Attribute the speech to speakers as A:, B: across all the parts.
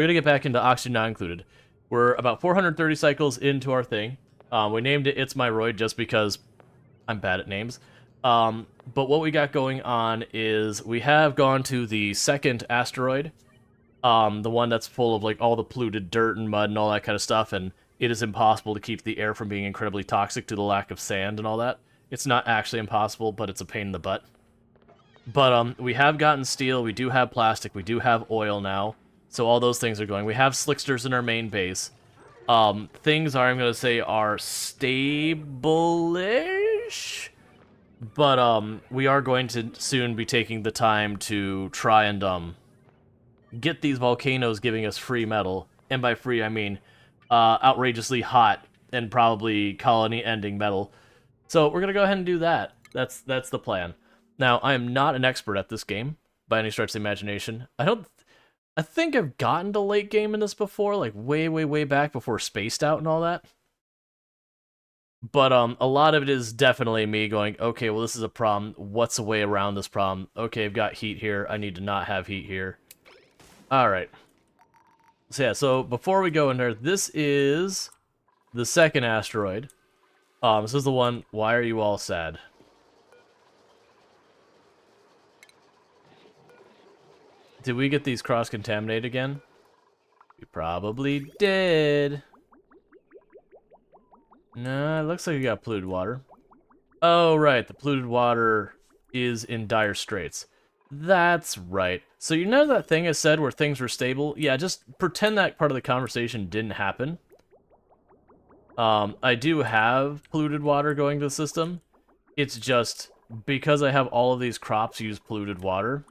A: We're gonna get back into oxygen not included. We're about 430 cycles into our thing. We named it It's My Roid just because I'm bad at names. But what we got going on is we have gone to the second asteroid, the one that's full of like all the polluted dirt and mud and all that kind of stuff, and it is impossible to keep the air from being incredibly toxic due to the lack of sand and all that. It's not actually impossible, but it's a pain in the butt. But we have gotten steel, we do have plastic, we do have oil now, so all those things are going. We have slicksters in our main base. Things are, I'm gonna say, are stable-ish, but we are going to soon be taking the time to try and get these volcanoes giving us free metal, and by free I mean outrageously hot and probably colony-ending metal. So we're gonna go ahead and do that. That's the plan. Now, I am not an expert at this game, by any stretch of the imagination. I think I've gotten to late game in this before, like way back before Spaced Out and all that. But a lot of it is definitely me going, okay, well, this is a problem. What's a way around this problem? Okay, I've got heat here. I need to not have heat here. Alright. So yeah, so before we go in there, this is the second asteroid. This is the one, why are you all sad? Did we get these cross-contaminated again? We probably did. No, it looks like we got polluted water. Oh, right, the polluted water is in dire straits. That's right. So you know that thing I said where things were stable? Yeah, just pretend that part of the conversation didn't happen. I do have polluted water going to the system. It's just, because I have all of these crops use polluted water,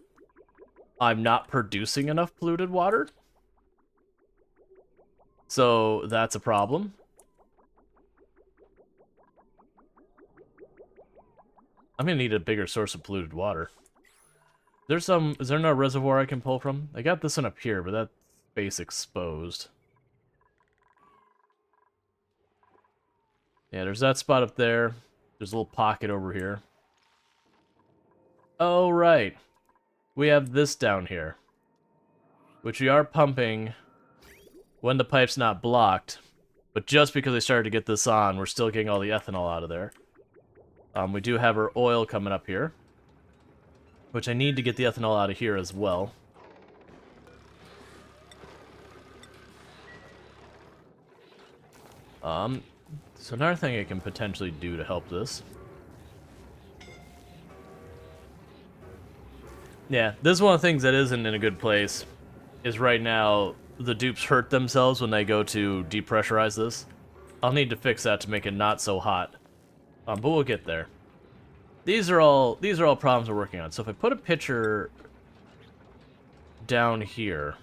A: I'm not producing enough polluted water. So that's a problem. I'm gonna need a bigger source of polluted water. Is there no reservoir I can pull from? I got this one up here, but that space exposed. Yeah, there's that spot up there. There's a little pocket over here. Oh, right. We have this down here, which we are pumping when the pipe's not blocked, but just because I started to get this on, we're still getting all the ethanol out of there. We do have our oil coming up here, which I need to get the ethanol out of here as well. So another thing I can potentially do to help this. Yeah, this is one of the things that isn't in a good place, is right now, the dupes hurt themselves when they go to depressurize this. I'll need to fix that to make it not so hot. But we'll get there. These are all problems we're working on. So if I put a pitcher down here.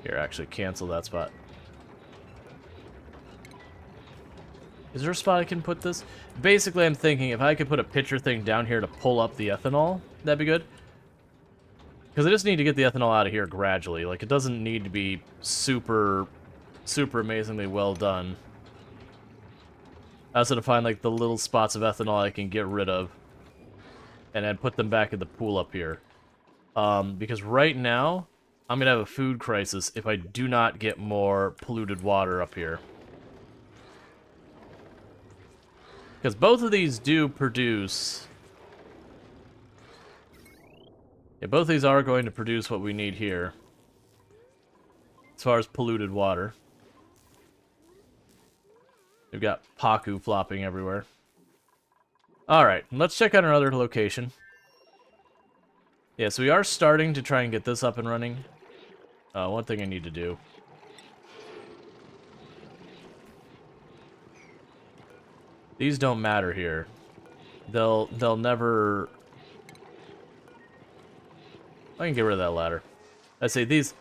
A: Here, actually cancel that spot. Is there a spot I can put this? Basically, I'm thinking if I could put a pitcher thing down here to pull up the ethanol, that'd be good. Because I just need to get the ethanol out of here gradually. Like, it doesn't need to be super amazingly well done. I also have to find, like, the little spots of ethanol I can get rid of. And then put them back in the pool up here. Because right now, I'm going to have a food crisis if I do not get more polluted water up here. Because both of these do produce... Yeah, both of these are going to produce what we need here. As far as polluted water. We've got Paku flopping everywhere. Alright, let's check out another location. Yeah, so we are starting to try and get this up and running. One thing I need to do. These don't matter here. They'll never... I can get rid of that ladder. I say these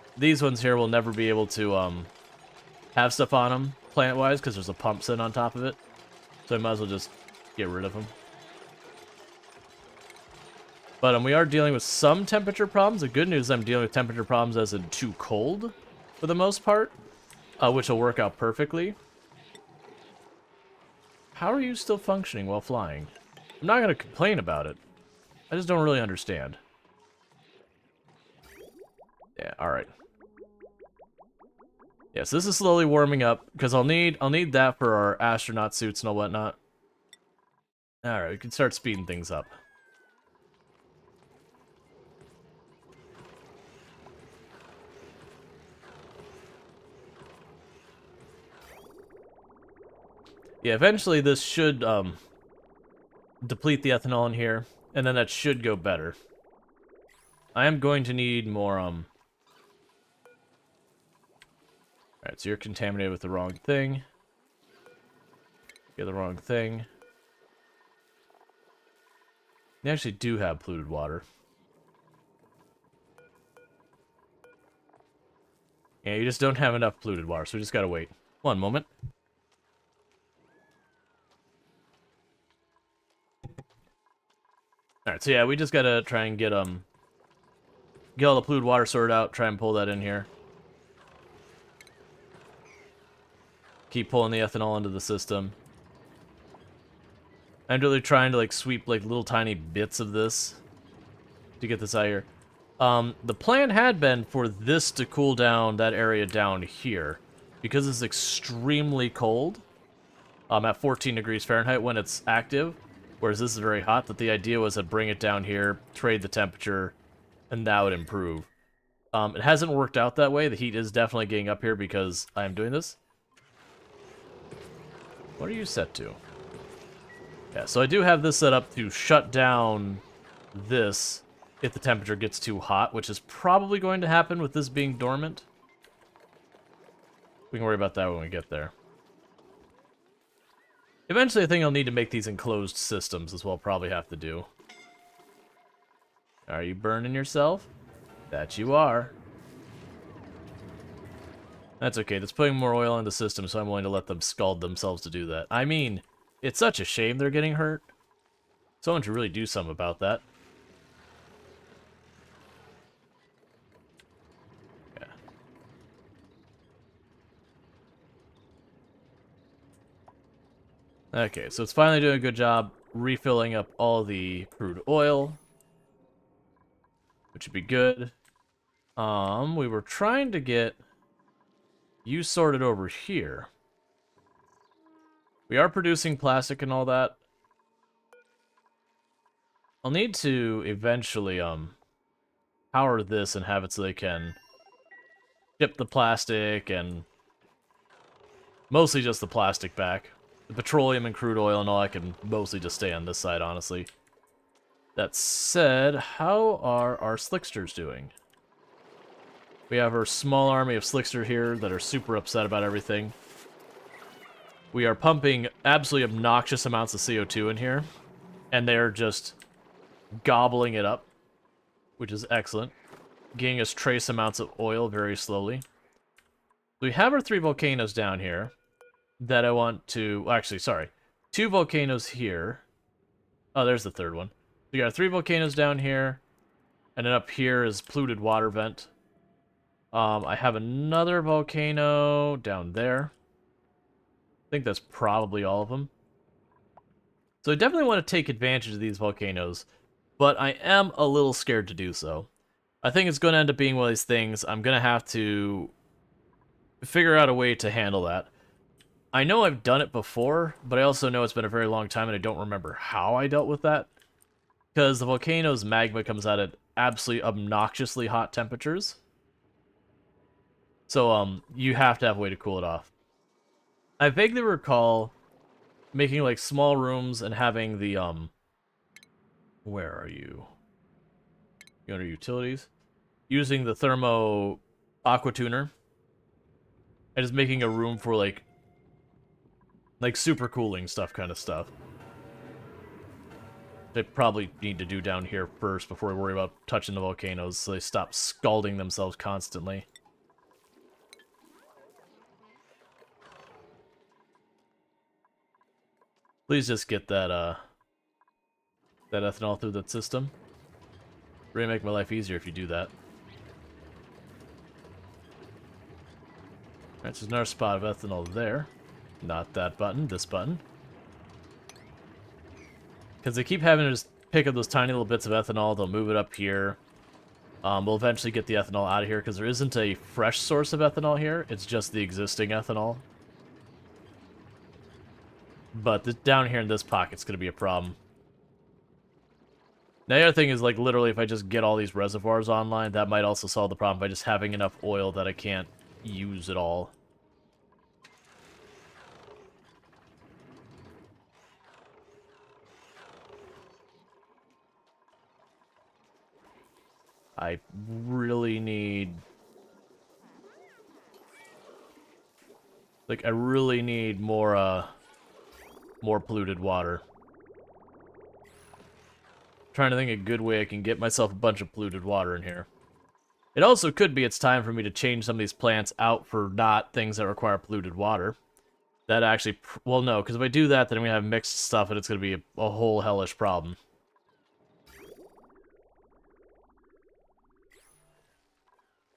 A: ones here will never be able to have stuff on them plant-wise because there's a pump sitting on top of it. So I might as well just get rid of them. But we are dealing with some temperature problems. The good news is I'm dealing with temperature problems as in too cold for the most part, which will work out perfectly. How are you still functioning while flying? I'm not going to complain about it. I just don't really understand. Yeah, alright. Yeah, so this is slowly warming up, because I'll need that for our astronaut suits and all whatnot. Alright, we can start speeding things up. Yeah, eventually this should deplete the ethanol in here, and then that should go better. I am going to need more Alright, so you're contaminated with the wrong thing. Get the wrong thing. They actually do have polluted water. Yeah, you just don't have enough polluted water, so we just gotta wait. One moment. Alright, so yeah, we just gotta try and get all the polluted water sorted out, try and pull that in here. Keep pulling the ethanol into the system. I'm really trying to, like, sweep, like, little tiny bits of this to get this out of here. The plan had been for this to cool down that area down here, because it's extremely cold, at 14 degrees Fahrenheit when it's active, whereas this is very hot, that the idea was to bring it down here, trade the temperature, and that would improve. It hasn't worked out that way. The heat is definitely getting up here because I am doing this. What are you set to? Yeah, so I do have this set up to shut down this if the temperature gets too hot, which is probably going to happen with this being dormant. We can worry about that when we get there. Eventually, I think I'll need to make these enclosed systems as well, probably have to do. Are you burning yourself? That you are. That's okay, that's putting more oil in the system, so I'm willing to let them scald themselves to do that. I mean, it's such a shame they're getting hurt. Someone should really do something about that. Yeah. Okay, so it's finally doing a good job refilling up all the crude oil, which would be good. We were trying to get you sorted over here. We are producing plastic and all that. I'll need to eventually, power this and have it so they can ship the plastic and mostly just the plastic back. The petroleum and crude oil and all that can mostly just stay on this side, honestly. That said, how are our slicksters doing? We have our small army of slickster here that are super upset about everything. We are pumping absolutely obnoxious amounts of CO2 in here, and they're just gobbling it up, which is excellent. Getting us trace amounts of oil very slowly. We have our 3 volcanoes down here that I want to... Well, actually, sorry. 2 volcanoes here. Oh, there's the third one. We got 3 volcanoes down here, and then up here is polluted water vent. I have another volcano down there. I think that's probably all of them. So I definitely want to take advantage of these volcanoes, but I am a little scared to do so. I think it's going to end up being one of these things. I'm going to have to figure out a way to handle that. I know I've done it before, but I also know it's been a very long time and I don't remember how I dealt with that. Because the volcano's magma comes out at absolutely obnoxiously hot temperatures. So, you have to have a way to cool it off. I vaguely recall making, like, small rooms and having the, where are you? You're under utilities? Using the thermo aqua tuner. And just making a room for, like super cooling stuff kind of stuff. They probably need to do down here first before we worry about touching the volcanoes so they stop scalding themselves constantly. Please just get that, that ethanol through that system. Really make my life easier if you do that. Alright, so there's another spot of ethanol there. Not that button, this button. Because they keep having to just pick up those tiny little bits of ethanol, they'll move it up here. We'll eventually get the ethanol out of here because there isn't a fresh source of ethanol here. It's just the existing ethanol. But down here in this pocket's going to be a problem. Now, the other thing is, like, literally, if I just get all these reservoirs online, that might also solve the problem by just having enough oil that I can't use it all. I really need... Like, I really need more polluted water. Trying to think of a good way I can get myself a bunch of polluted water in here. It also could be it's time for me to change some of these plants out for not things that require polluted water. That actually... Well, no, because if I do that, then we have mixed stuff, and it's going to be a whole hellish problem.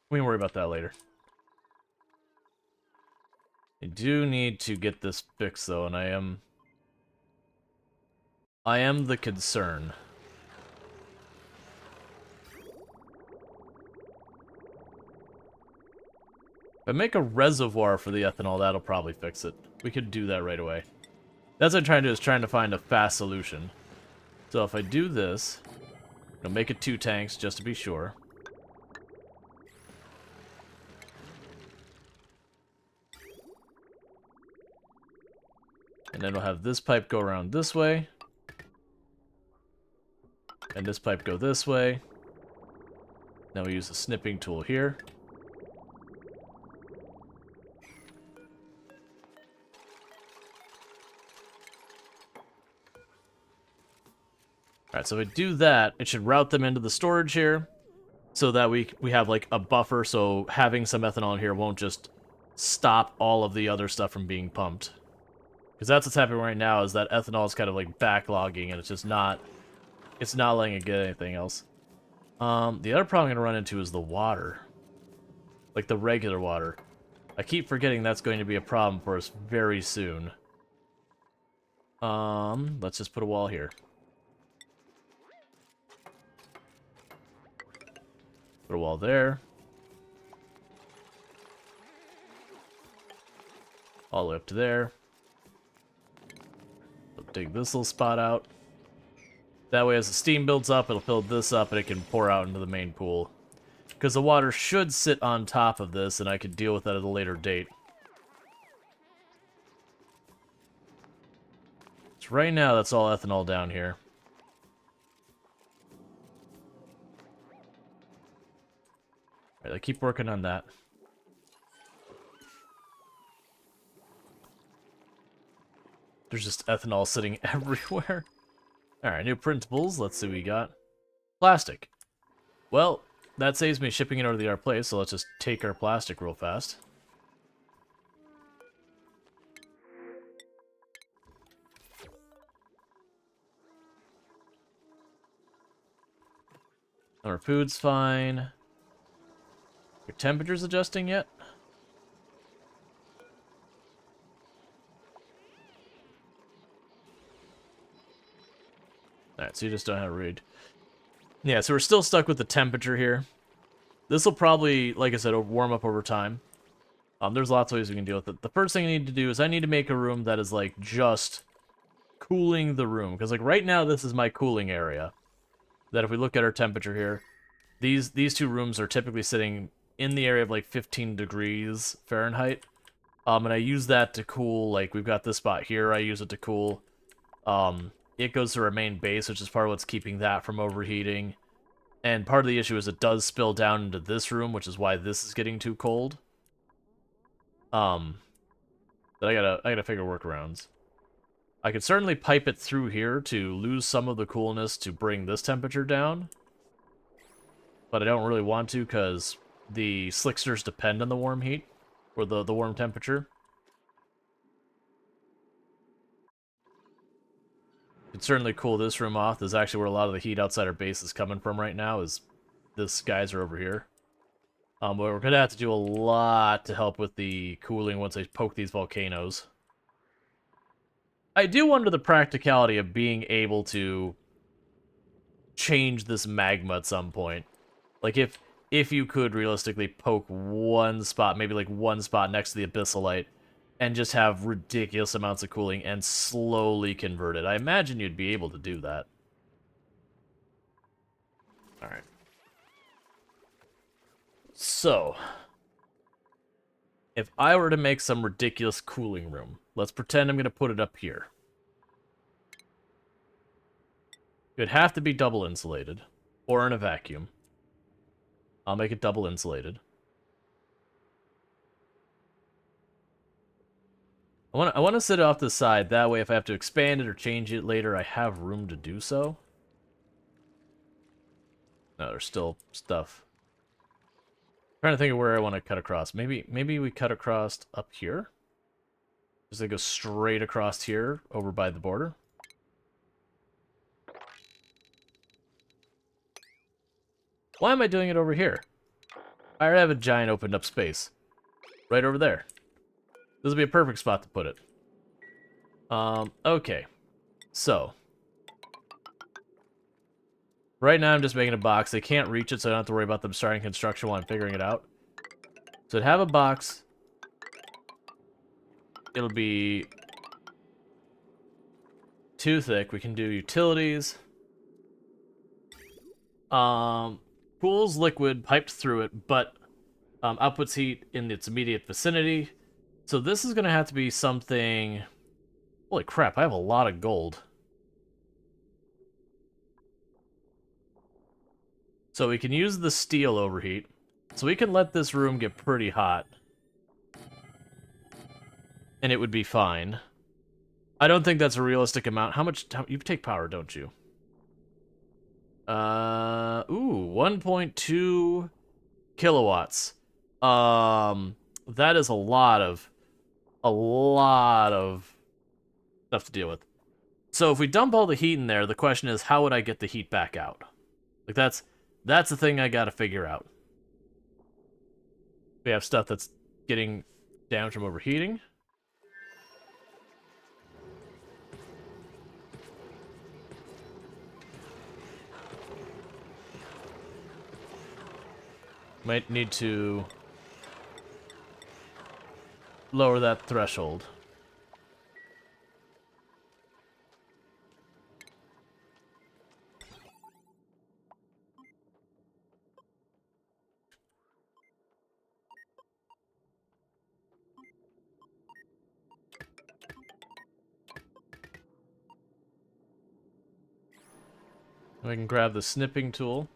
A: We can worry about that later. I do need to get this fixed, though, and I am the concern. If I make a reservoir for the ethanol, that'll probably fix it. We could do that right away. That's what I'm trying to do, is trying to find a fast solution. So if I do this, I'll make it 2 tanks, just to be sure. And then we'll have this pipe go around this way. And this pipe go this way. Now we use the snipping tool here. Alright, so if I do that, it should route them into the storage here. So that we have like a buffer, so having some ethanol in here won't just stop all of the other stuff from being pumped. Because that's what's happening right now, is that ethanol is kind of like backlogging, and it's just not... It's not letting it get anything else. The other problem I'm going to run into is the water. Like the regular water. I keep forgetting that's going to be a problem for us very soon. Let's just put a wall here. Put a wall there. All the way up to there. Dig this little spot out. That way, as the steam builds up, it'll fill this up and it can pour out into the main pool. Because the water should sit on top of this, and I could deal with that at a later date. So right now, that's all ethanol down here. Alright, I keep working on that. There's just ethanol sitting everywhere. Alright, new printables. Let's see what we got. Plastic. Well, that saves me shipping it over to our place, so let's just take our plastic real fast. Our food's fine. Your temperature's adjusting yet? Alright, so you just don't have to read. Yeah, so we're still stuck with the temperature here. This will probably, like I said, warm up over time. There's lots of ways we can deal with it. The first thing I need to do is I need to make a room that is, like, just cooling the room. Because, like, right now, this is my cooling area. That if we look at our temperature here, these 2 rooms are typically sitting in the area of, like, 15 degrees Fahrenheit. And I use that to cool, like, we've got this spot here, I use it to cool. It goes to our main base, which is part of what's keeping that from overheating. And part of the issue is it does spill down into this room, which is why this is getting too cold. But I gotta figure workarounds. I could certainly pipe it through here to lose some of the coolness to bring this temperature down. But I don't really want to, because the slicksters depend on the warm heat, or the warm temperature. Could certainly cool this room off. This is actually where a lot of the heat outside our base is coming from right now, is this geyser over here. But we're going to have to do a lot to help with the cooling once I poke these volcanoes. I do wonder the practicality of being able to change this magma at some point. Like, if you could realistically poke one spot, maybe like one spot next to the Abyssalite, and just have ridiculous amounts of cooling and slowly convert it. I imagine you'd be able to do that. Alright. So, if I were to make some ridiculous cooling room, let's pretend I'm going to put it up here. It would have to be double insulated, or in a vacuum. I'll make it double insulated. I want to sit it off to the side, that way if I have to expand it or change it later, I have room to do so. No, there's still stuff. I'm trying to think of where I want to cut across. Maybe we cut across up here? Just like go straight across here, over by the border. Why am I doing it over here? I already have a giant opened up space. Right over there. This would be a perfect spot to put it. Okay. So. Right now I'm just making a box. They can't reach it, so I don't have to worry about them starting construction while I'm figuring it out. So I'd have a box. It'll be too thick. We can do utilities. Cools liquid piped through it, but outputs heat in its immediate vicinity. So this is going to have to be something... Holy crap, I have a lot of gold. So we can use the steel overheat. So we can let this room get pretty hot. And it would be fine. I don't think that's a realistic amount. How much... you take power, don't you? Ooh, 1.2 kilowatts. That is a lot of stuff to deal with. So if we dump all the heat in there, the question is, how would I get the heat back out? Like, that's the thing I gotta figure out. We have stuff that's getting damaged from overheating. Might need to lower that threshold. I can grab the snipping tool.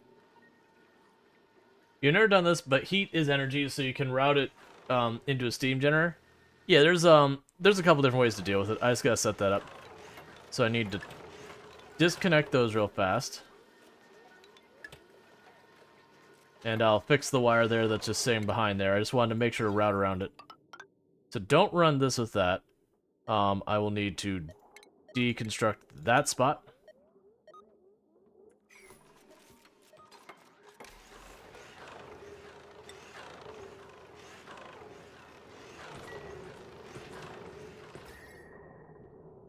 A: You've never done this, but heat is energy, so you can route it into a steam generator. Yeah, there's a couple different ways to deal with it. I just gotta set that up. So I need to disconnect those real fast. And I'll fix the wire there that's just sitting behind there. I just wanted to make sure to route around it. So don't run this with that. I will need to deconstruct that spot.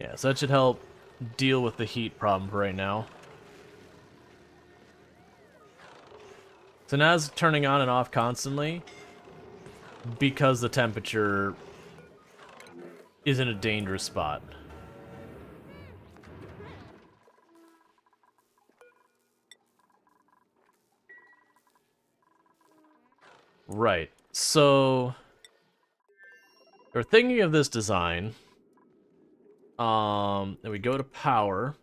A: Yeah, so that should help deal with the heat problem for right now. So now it's turning on and off constantly because the temperature is in a dangerous spot. Right, so we're thinking of this design. Then we go to power.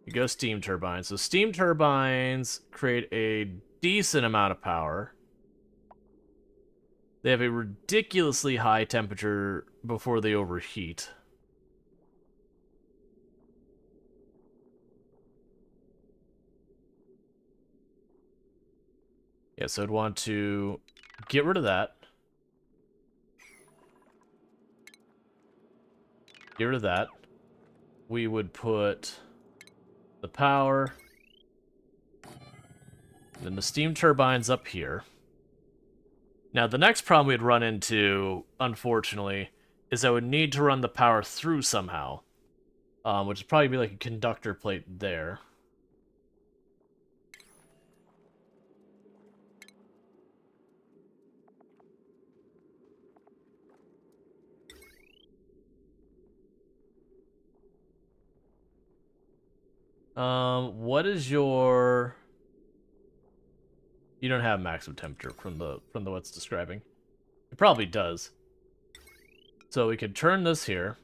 A: We go steam turbines. So steam turbines create a decent amount of power. They have a ridiculously high temperature before they overheat. Yeah, so I'd want to get rid of that. Get rid of that. We would put the power, then the steam turbines up here. Now, the next problem we'd run into, unfortunately, is I would need to run the power through somehow, which would probably be like a conductor plate there. What is your... You don't have maximum temperature from the what's describing. It probably does. So we could turn this here.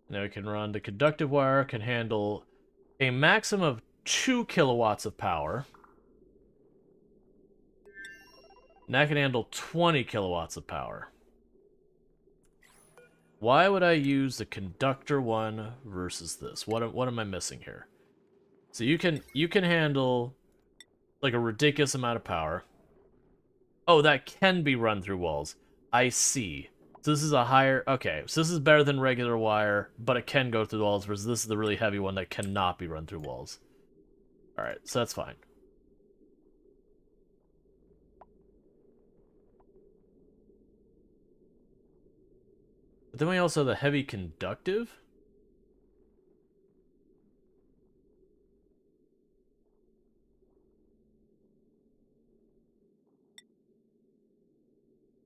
A: Now we can run the conductive wire, can handle a maximum of 2 kilowatts of power. And that can handle 20 kilowatts of power. Why would I use the conductor one versus this? What am I missing here? So you can handle like a ridiculous amount of power. Oh, that can be run through walls. I see. So this is a higher... Okay, so this is better than regular wire, but it can go through the walls, versus this is the really heavy one that cannot be run through walls. Alright, so that's fine. But then we also have the heavy conductive.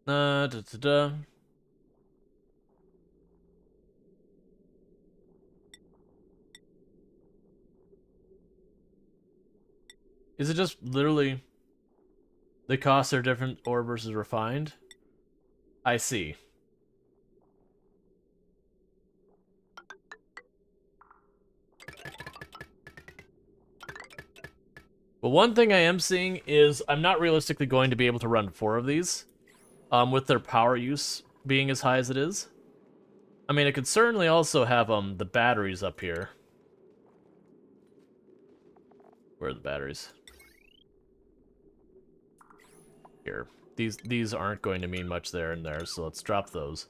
A: Da-da-da. Is it just literally the costs are different ore versus refined? I see. But one thing I am seeing is I'm not realistically going to be able to run 4 of these, with their power use being as high as it is. I mean, I could certainly also have the batteries up here. Where are the batteries? Here. These aren't going to mean much there and there, so let's drop those.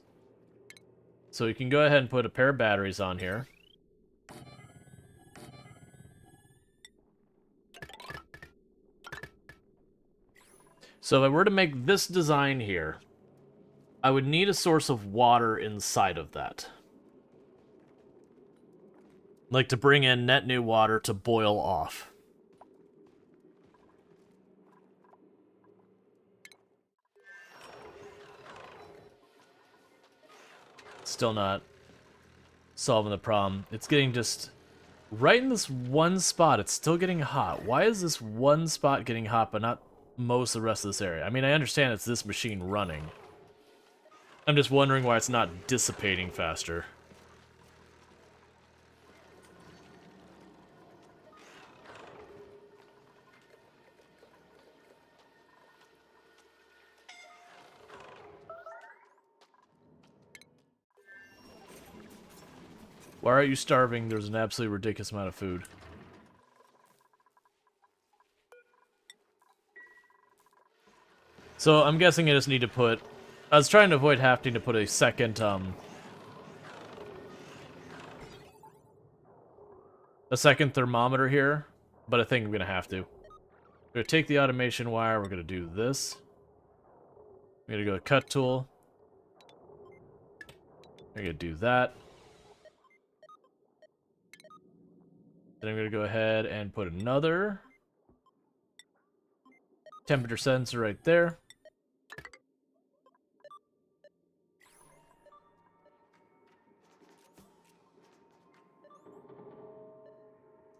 A: So we can go ahead and put a pair of batteries on here. So if I were to make this design here, I would need a source of water inside of that. Like to bring in net new water to boil off. Still not solving the problem. It's getting just... Right in this one spot, it's still getting hot. Why is this one spot getting hot, but not most of the rest of this area? I mean, I understand it's this machine running. I'm just wondering why it's not dissipating faster. Why are you starving? There's an absolutely ridiculous amount of food. So I'm guessing I just need to put... I was trying to avoid having to put a second, thermometer here, but I think I'm gonna have to. We're gonna take the automation wire, we're gonna do this. We're gonna go to cut tool. We're gonna do that. Then I'm gonna go ahead and put another temperature sensor right there.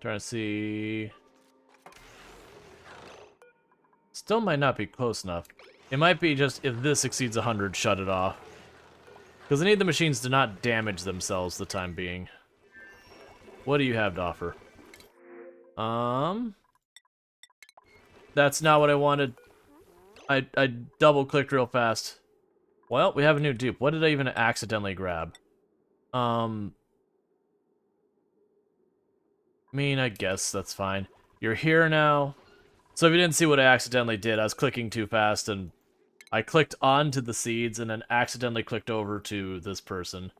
A: Trying to see... Still might not be close enough. It might be just if this exceeds 100, shut it off. Because I need the machines to not damage themselves the time being. What do you have to offer? That's not what I wanted. I double-clicked real fast. Well, we have a new dupe. What did I even accidentally grab? I mean, I guess that's fine. You're here now. So if you didn't see what I accidentally did, I was clicking too fast, and I clicked onto the seeds, and then accidentally clicked over to this person.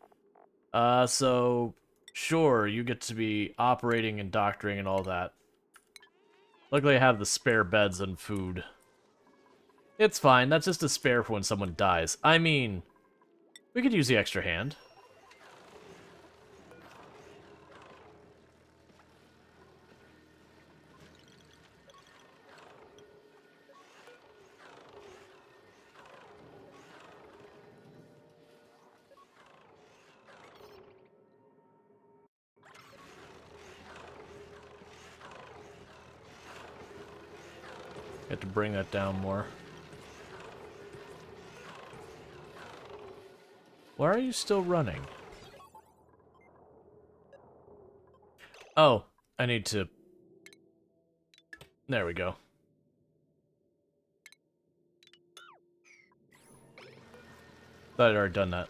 A: So... Sure, you get to be operating and doctoring and all that. Luckily I have the spare beds and food. It's fine, that's just a spare for when someone dies. I mean, we could use the extra hand. Get to bring that down more. Why are you still running? Oh, I need to... There we go. Thought I'd already done that.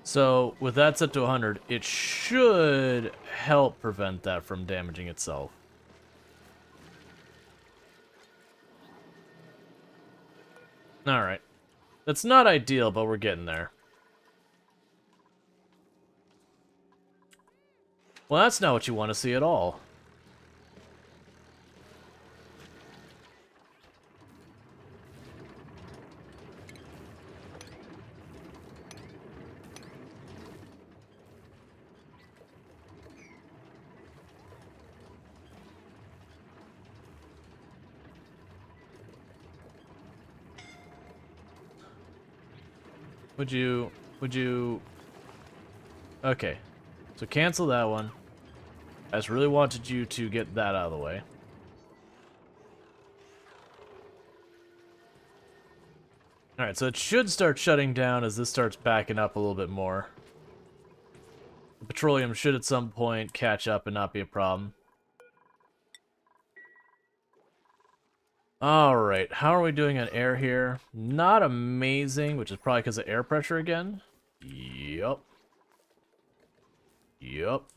A: So, with that set to 100, it should help prevent that from damaging itself. Alright. That's not ideal, but we're getting there. Well, that's not what you want to see at all. Would you... Okay. So cancel that one. I just really wanted you to get that out of the way. Alright, so it should start shutting down as this starts backing up a little bit more. The petroleum should at some point catch up and not be a problem. Alright, how are we doing on air here? Not amazing, which is probably because of air pressure again. Yup. Yup.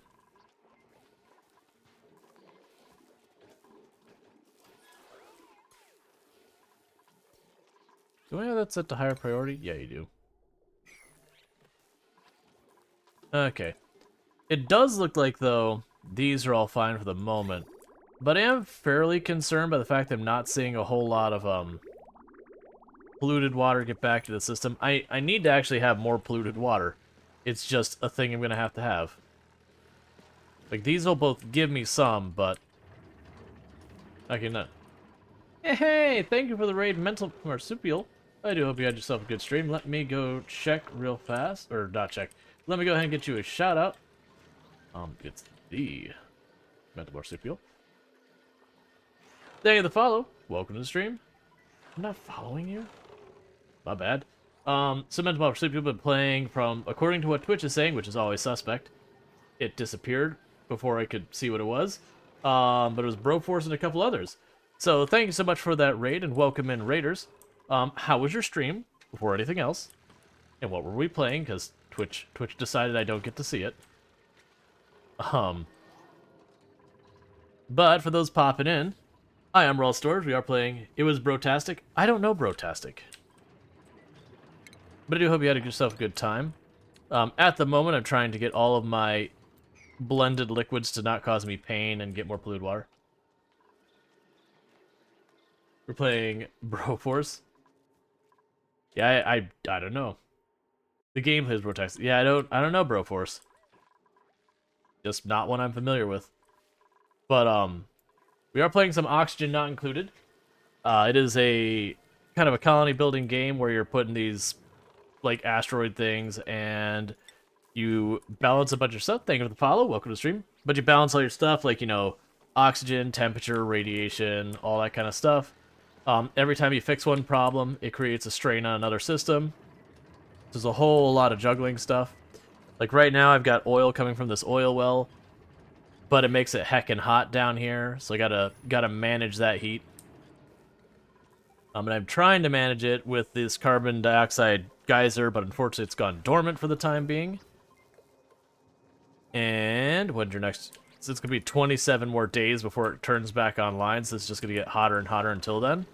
A: Do I have that set to higher priority? Yeah, you do. Okay. It does look like, though, these are all fine for the moment. But I am fairly concerned by the fact that I'm not seeing a whole lot of, polluted water get back to the system. I need to actually have more polluted water. It's just a thing I'm going to have. Like, these will both give me some, but... Okay, no. Hey, thank you for the raid, Mental Marsupial. I do hope you had yourself a good stream. Let me go check real fast. Or, not check. Let me go ahead and get you a shout-out. It's the Mental Marsupial. Thank you for the follow. Welcome to the stream. I'm not following you? My bad. So Mental Marsupial been playing from, according to what Twitch is saying, which is always suspect, it disappeared before I could see what it was. But it was Broforce and a couple others. So thank you so much for that raid, and welcome in raiders. How was your stream, before anything else? And what were we playing? Because Twitch decided I don't get to see it. But for those popping in, hi, I'm Rual Storge. We are playing It Was Brotastic. I don't know Brotastic. But I do hope you had yourself a good time. At the moment, I'm trying to get all of my blended liquids to not cause me pain and get more polluted water. We're playing Broforce. Yeah, I don't know. The gameplay is Brotastic. Yeah, I don't know Broforce. Just not one I'm familiar with. But we are playing some Oxygen Not Included. It is a kind of a colony building game where you're putting these like asteroid things and you balance a bunch of stuff. Thank you for the follow. Welcome to the stream. But you balance all your stuff like, you know, oxygen, temperature, radiation, all that kind of stuff. Every time you fix one problem, it creates a strain on another system. There's a whole lot of juggling stuff. Like right now I've got oil coming from this oil well, but it makes it heckin' hot down here, so I gotta manage that heat. And I'm trying to manage it with this carbon dioxide geyser, but unfortunately it's gone dormant for the time being. And when's your next... So it's gonna be 27 more days before it turns back online, so it's just gonna get hotter and hotter until then.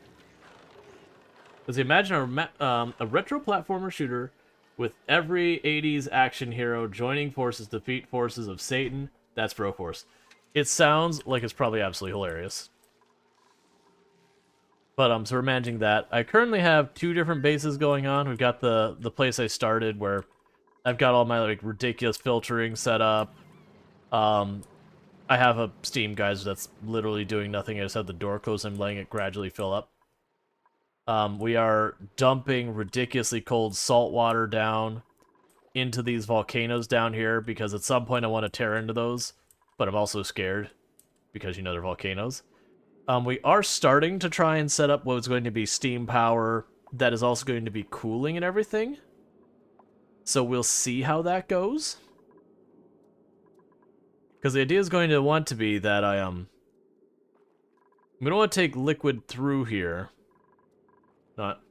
A: Because imagine a retro platformer shooter with every 80s action hero joining forces to defeat forces of Satan. That's Broforce. It sounds like it's probably absolutely hilarious. But so we're managing that. I currently have 2 different bases going on. We've got the place I started where I've got all my like ridiculous filtering set up. I have a steam geyser that's literally doing nothing. I just have the door closed and I'm letting it gradually fill up. We are dumping ridiculously cold salt water down into these volcanoes down here because at some point I want to tear into those but I'm also scared because, you know, they're volcanoes. We are starting to try and set up what is going to be steam power that is also going to be cooling and everything. So we'll see how that goes. Because the idea is going to want to be that I'm going to want to take liquid through here. Not...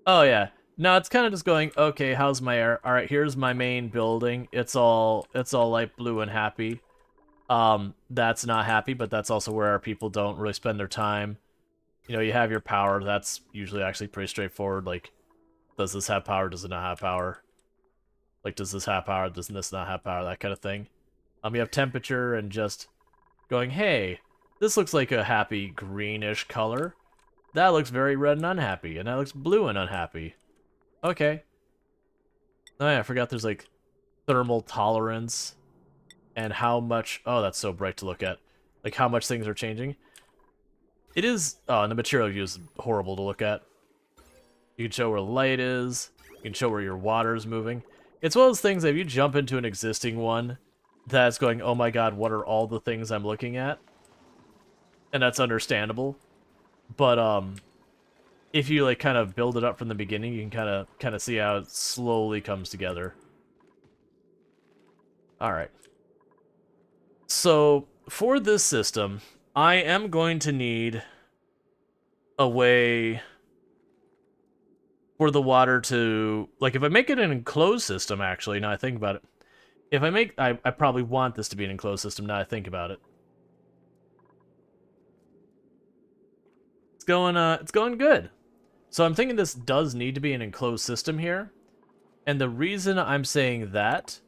A: Oh, yeah. No, it's kind of just going, okay, how's my air? All right, here's my main building. It's all light blue and happy. That's not happy, but that's also where our people don't really spend their time. You know, you have your power. That's usually actually pretty straightforward. Like, does this have power? Does it not have power? Like, does this have power? Does this not have power? That kind of thing. You have temperature and just going, hey, this looks like a happy greenish color. That looks very red and unhappy, and that looks blue and unhappy. Okay. Oh yeah, I forgot there's like thermal tolerance and how much... Oh, that's so bright to look at. Like how much things are changing. It is... Oh, and the material view is horrible to look at. You can show where light is. You can show where your water is moving. It's one of those things that if you jump into an existing one that's going, oh my god, what are all the things I'm looking at? And that's understandable. But, if you, like, kind of build it up from the beginning, you can kind of see how it slowly comes together. Alright. So, for this system, I am going to need a way for the water to... Like, if I make it an enclosed system, actually, now I think about it. If I make... I probably want this to be an enclosed system, now I think about it. It's going good. So I'm thinking this does need to be an enclosed system here. And the reason I'm saying that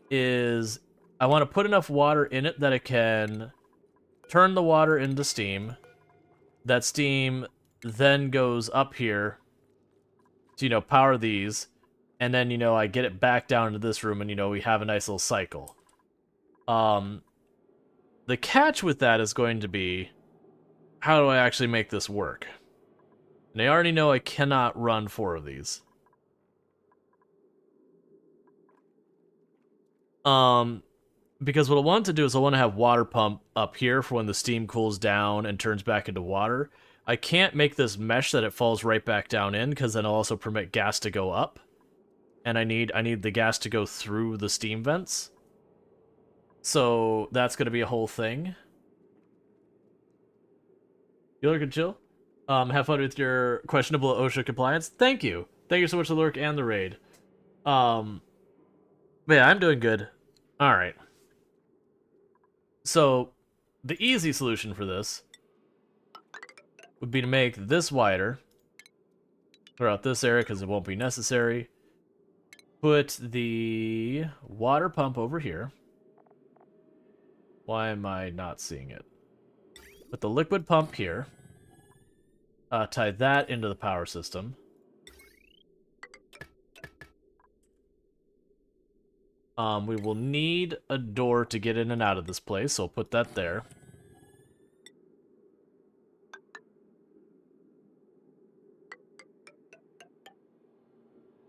A: is I want to put enough water in it that it can turn the water into steam. That steam then goes up here to, you know, power these. And then, you know, I get it back down into this room and, you know, we have a nice little cycle. The catch with that is going to be, how do I actually make this work? And I already know I cannot run 4 of these. Because what I want to do is I want to have water pump up here for when the steam cools down and turns back into water. I can't make this mesh that it falls right back down in, because then I'll also permit gas to go up. And I need the gas to go through the steam vents. So that's going to be a whole thing. You look and chill. Have fun with your questionable OSHA compliance. Thank you. Thank you so much, the lurk and the raid. But yeah, I'm doing good. Alright. So, the easy solution for this would be to make this wider. Clear out this area because it won't be necessary. Put the water pump over here. Why am I not seeing it? Put the liquid pump here. Tie that into the power system. We will need a door to get in and out of this place, so I'll put that there.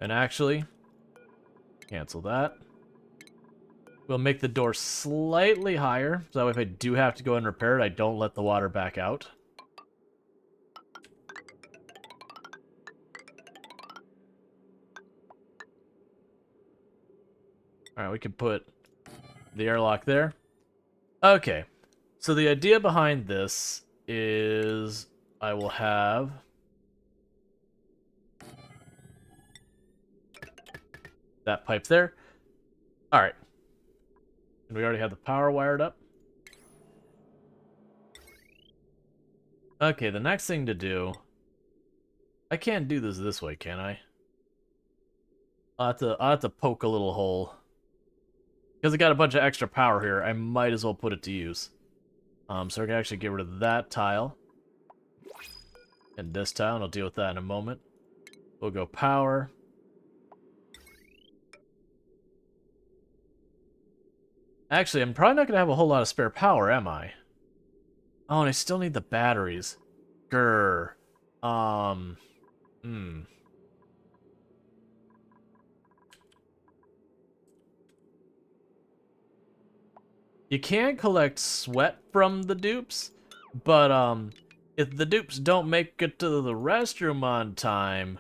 A: And actually, cancel that. We'll make the door slightly higher, so that way if I do have to go and repair it, I don't let the water back out. Alright, we can put the airlock there. Okay, so the idea behind this is I will have... that pipe there. Alright. And we already have the power wired up. Okay, the next thing to do... I can't do this way, can I? I'll have to poke a little hole. Because I got a bunch of extra power here, I might as well put it to use. So I can actually get rid of that tile. And this tile, and I'll deal with that in a moment. We'll go power. Actually, I'm probably not going to have a whole lot of spare power, am I? Oh, and I still need the batteries. Grr. You can collect sweat from the dupes, but if the dupes don't make it to the restroom on time,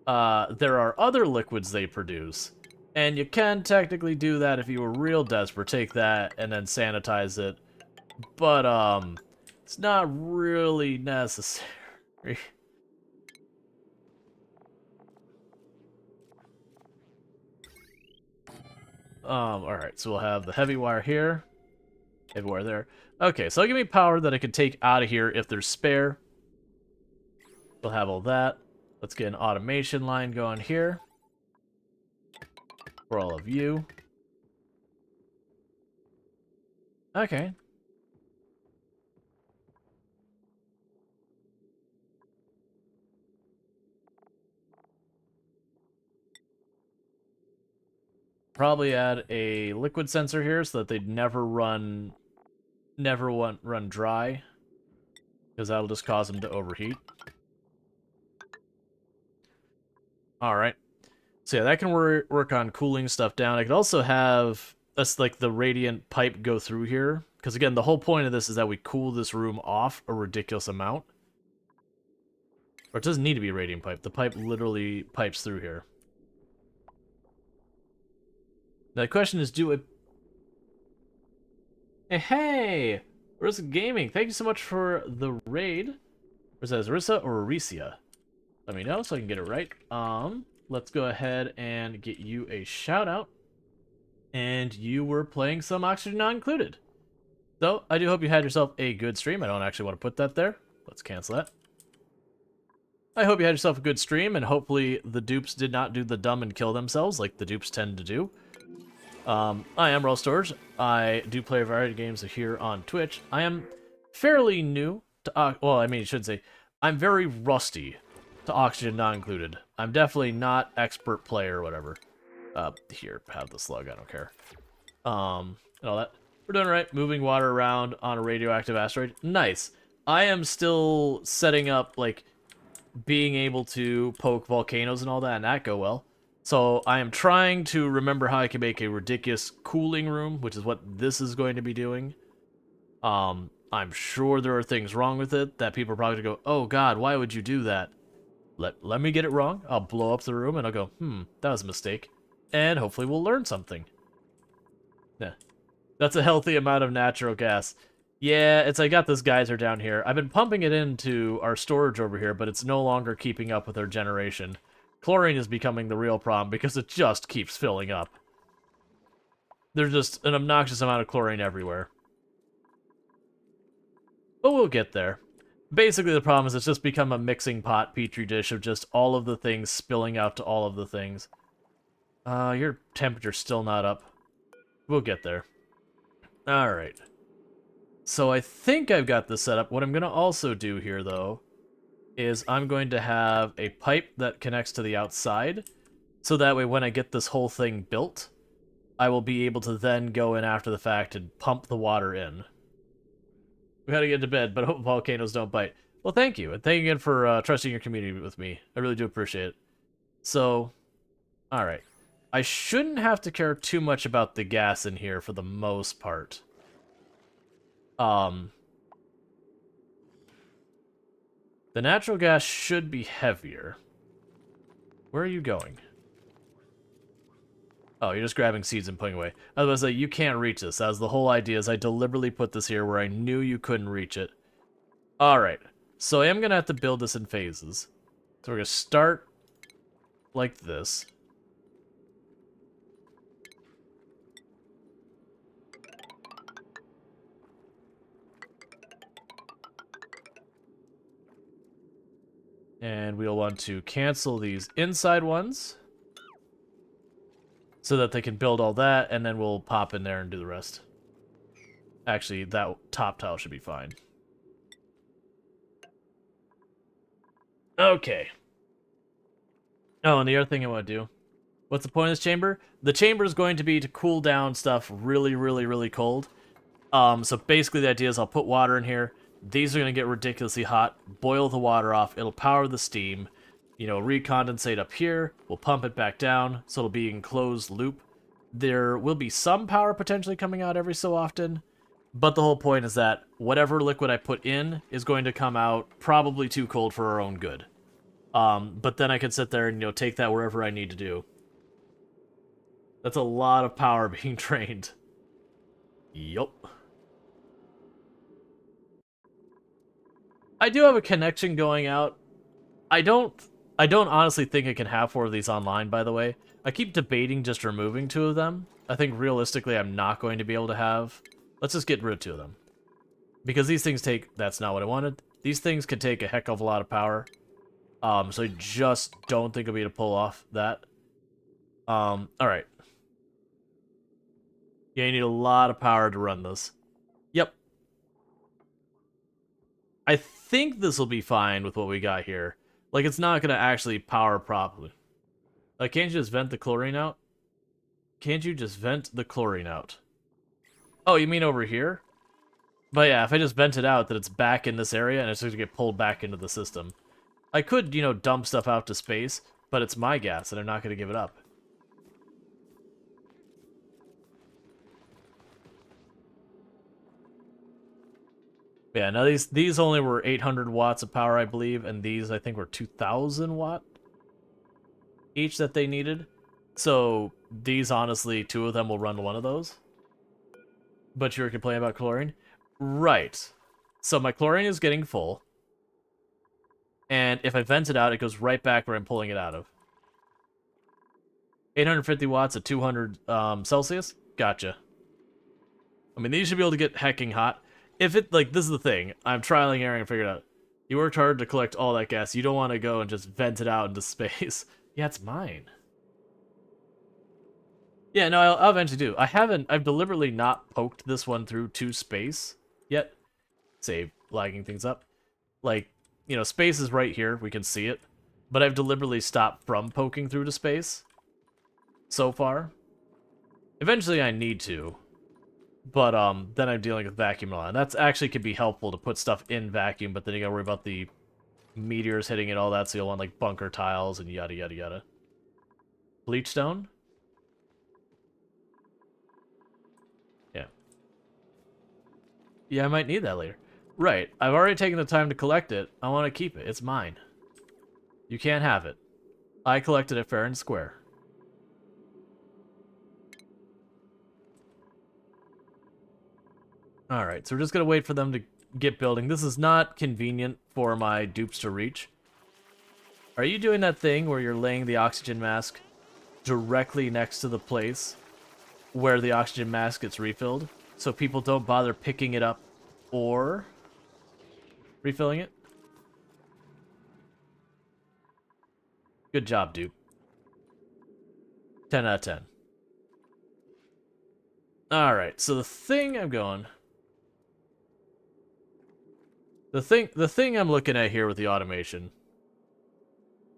A: there are other liquids they produce. And you can technically do that if you were real desperate. Take that and then sanitize it. But, it's not really necessary. Alright, so we'll have the heavy wire here. Heavy wire there. Okay, so give me power that I can take out of here if there's spare. We'll have all that. Let's get an automation line going here. For all of you. Okay. Probably add a liquid sensor here so that they'd never run dry, because that'll just cause them to overheat. Alright. So yeah, that can work on cooling stuff down. I could also have like the radiant pipe go through here, because again, the whole point of this is that we cool this room off a ridiculous amount. Or it doesn't need to be a radiant pipe. The pipe literally pipes through here. Now the question is, do it... Hey! Arissa Gaming, thank you so much for the raid. Was that Arissa or Aricia? Let me know so I can get it right. Let's go ahead and get you a shout out. And you were playing some Oxygen Not Included. So, I do hope you had yourself a good stream. I don't actually want to put that there. Let's cancel that. I hope you had yourself a good stream, and hopefully the dupes did not do the dumb and kill themselves like the dupes tend to do. I am Rual Storge. I do play a variety of games here on Twitch. I am fairly new to... well, I mean, I should say, I'm very rusty to Oxygen Not Included. I'm definitely not expert player or whatever. Here, have the slug, I don't care. And all that. We're doing right. Moving water around on a radioactive asteroid. Nice. I am still setting up, like, being able to poke volcanoes and all that, and that go well. So I am trying to remember how I can make a ridiculous cooling room, which is what this is going to be doing. I'm sure there are things wrong with it that people are probably going to go, oh god, why would you do that? Let me get it wrong. I'll blow up the room and I'll go, that was a mistake. And hopefully we'll learn something. Yeah. That's a healthy amount of natural gas. Yeah, I got this geyser down here. I've been pumping it into our storage over here, but it's no longer keeping up with our generation. Chlorine is becoming the real problem because it just keeps filling up. There's just an obnoxious amount of chlorine everywhere. But we'll get there. Basically, the problem is it's just become a mixing pot petri dish of just all of the things spilling out to all of the things. Your temperature's still not up. We'll get there. Alright. So I think I've got this set up. What I'm going to also do here, though, is I'm going to have a pipe that connects to the outside, so that way when I get this whole thing built, I will be able to then go in after the fact and pump the water in. We gotta get to bed, but I hope volcanoes don't bite. Well, thank you, and thank you again for trusting your community with me. I really do appreciate it. So, alright. I shouldn't have to care too much about the gas in here for the most part. The natural gas should be heavier. Where are you going? Oh, you're just grabbing seeds and putting away. I was about to say, you can't reach this. That was the whole idea, is I deliberately put this here where I knew you couldn't reach it. Alright, so I am going to have to build this in phases. So we're going to start like this. And we'll want to cancel these inside ones so that they can build all that, and then we'll pop in there and do the rest. Actually, that top tile should be fine. Okay. Oh, and the other thing I want to do. What's the point of this chamber? The chamber is going to be to cool down stuff really, really, really cold. So basically the idea is I'll put water in here. These are going to get ridiculously hot, boil the water off, it'll power the steam, you know, recondensate up here, we'll pump it back down, so it'll be in closed loop. There will be some power potentially coming out every so often, but the whole point is that whatever liquid I put in is going to come out probably too cold for our own good. But then I can sit there and, take that wherever I need to do. That's a lot of power being drained. Yup. I do have a connection going out. I don't honestly think I can have 4 of these online, by the way. I keep debating just removing 2 of them. I think realistically I'm not going to be able to have... Let's just get rid of 2 of them. Because these things take... That's not what I wanted. These things can take a heck of a lot of power. So I just don't think I'll be able to pull off that. Alright. Yeah, you need a lot of power to run this. Yep. I think this will be fine with what we got here. Like, it's not going to actually power properly. Like, can't you just vent the chlorine out? Can't you just vent the chlorine out? Oh, you mean over here? But yeah, if I just vent it out, then it's back in this area, and it's going to get pulled back into the system. I could, dump stuff out to space, but it's my gas, and I'm not going to give it up. Yeah, now these only were 800 watts of power, I believe, and these, I think, were 2,000 watt each that they needed. So, these, honestly, 2 of them will run one of those. But you were complaining about chlorine? Right. So my chlorine is getting full. And if I vent it out, it goes right back where I'm pulling it out of. 850 watts at 200 Celsius? Gotcha. I mean, these should be able to get hecking hot. If it, like, this is the thing. I'm trialing error and figured out. You worked hard to collect all that gas. You don't want to go and just vent it out into space. Yeah, it's mine. Yeah, no, I'll eventually do. I've deliberately not poked this one through to space yet. Save lagging things up. Like, space is right here. We can see it. But I've deliberately stopped from poking through to space so far. Eventually I need to. But then I'm dealing with vacuum a lot. And that's actually could be helpful to put stuff in vacuum, but then you gotta worry about the meteors hitting it, all that, so you'll want like bunker tiles and yada yada yada. Bleach stone? Yeah. Yeah, I might need that later. Right. I've already taken the time to collect it. I want to keep it. It's mine. You can't have it. I collected it fair and square. Alright, so we're just going to wait for them to get building. This is not convenient for my dupes to reach. Are you doing that thing where you're laying the oxygen mask directly next to the place where the oxygen mask gets refilled, so people don't bother picking it up or refilling it? Good job, dupe. 10 out of 10. Alright, so the thing I'm going... The thing I'm looking at here with the automation...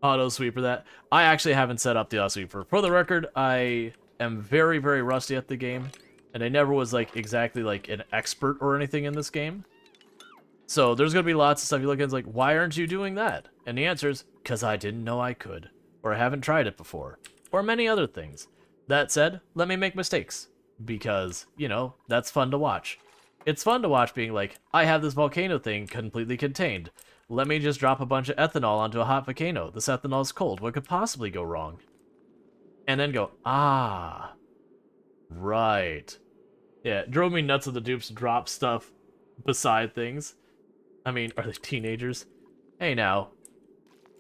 A: Auto sweeper that... I actually haven't set up the auto sweeper. For the record, I am very, very rusty at the game. And I never was, like, exactly, like, an expert or anything in this game. So there's going to be lots of stuff you look at and it's like, why aren't you doing that? And the answer is, because I didn't know I could. Or I haven't tried it before. Or many other things. That said, let me make mistakes. Because, that's fun to watch. It's fun to watch being like, I have this volcano thing completely contained. Let me just drop a bunch of ethanol onto a hot volcano. This ethanol is cold. What could possibly go wrong? And then go, ah. Right. Yeah, it drove me nuts that the dupes drop stuff beside things. I mean, are they teenagers? Hey now,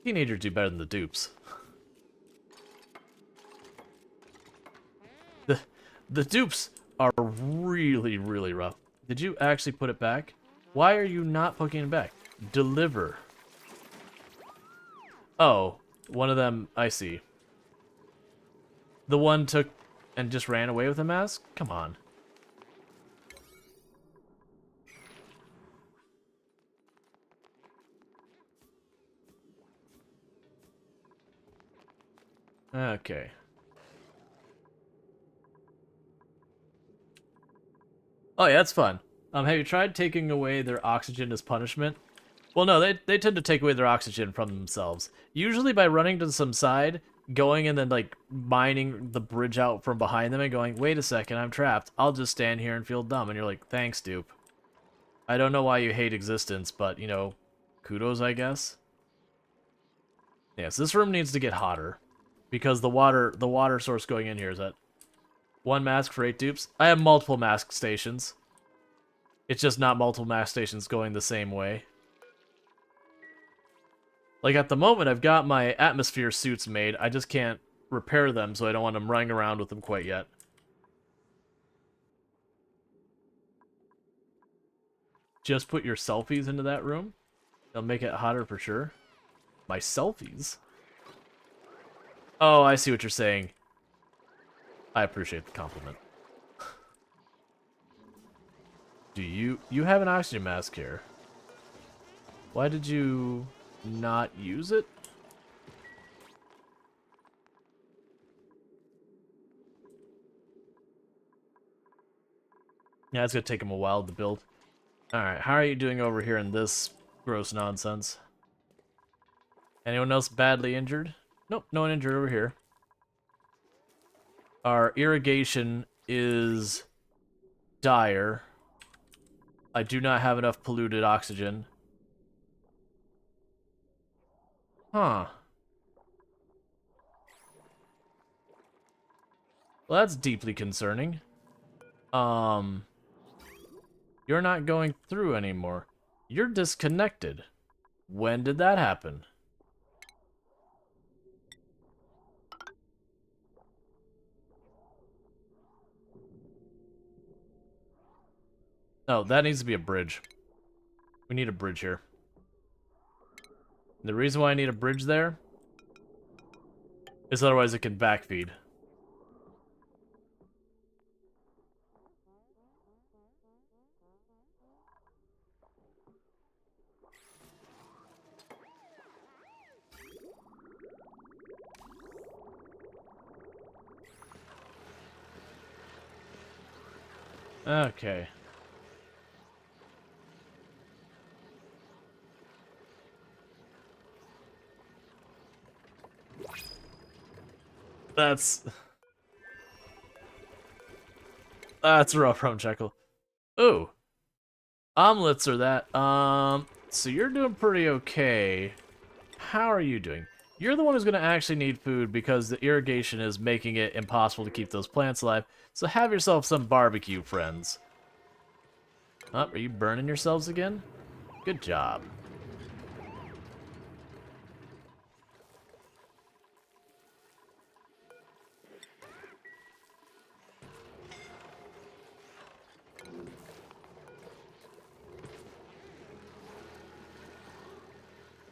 A: teenagers do better than the dupes. The dupes are really, really rough. Did you actually put it back? Why are you not putting it back? Deliver. Oh, one of them, I see. The one took and just ran away with the mask? Come on. Okay. Oh yeah, that's fun. Have you tried taking away their oxygen as punishment? Well, no, they tend to take away their oxygen from themselves. Usually by running to some side, going and then, like, mining the bridge out from behind them and going, wait a second, I'm trapped. I'll just stand here and feel dumb. And you're like, thanks, dupe. I don't know why you hate existence, but, you know, kudos, I guess. Yes, this room needs to get hotter. Because the water source going in here is at 1 mask for 8 dupes. I have multiple mask stations. It's just not multiple mask stations going the same way. Like, at the moment, I've got my atmosphere suits made. I just can't repair them, so I don't want them running around with them quite yet. Just put your selfies into that room. They'll make it hotter for sure. My selfies? Oh, I see what you're saying. I appreciate the compliment. Do you have an oxygen mask here? Why did you not use it? Yeah, it's gonna take him a while to build. Alright, how are you doing over here in this gross nonsense? Anyone else badly injured? Nope, no one injured over here. Our irrigation is dire. I do not have enough polluted oxygen. Huh. Well, that's deeply concerning. You're not going through anymore. You're disconnected. When did that happen? Oh, that needs to be a bridge. We need a bridge here. The reason why I need a bridge there is otherwise it can backfeed. Okay. That's rough from Jekyll. Ooh. Omelets are that. So you're doing pretty okay. How are you doing? You're the one who's going to actually need food because the irrigation is making it impossible to keep those plants alive. So have yourself some barbecue, friends. Oh, are you burning yourselves again? Good job.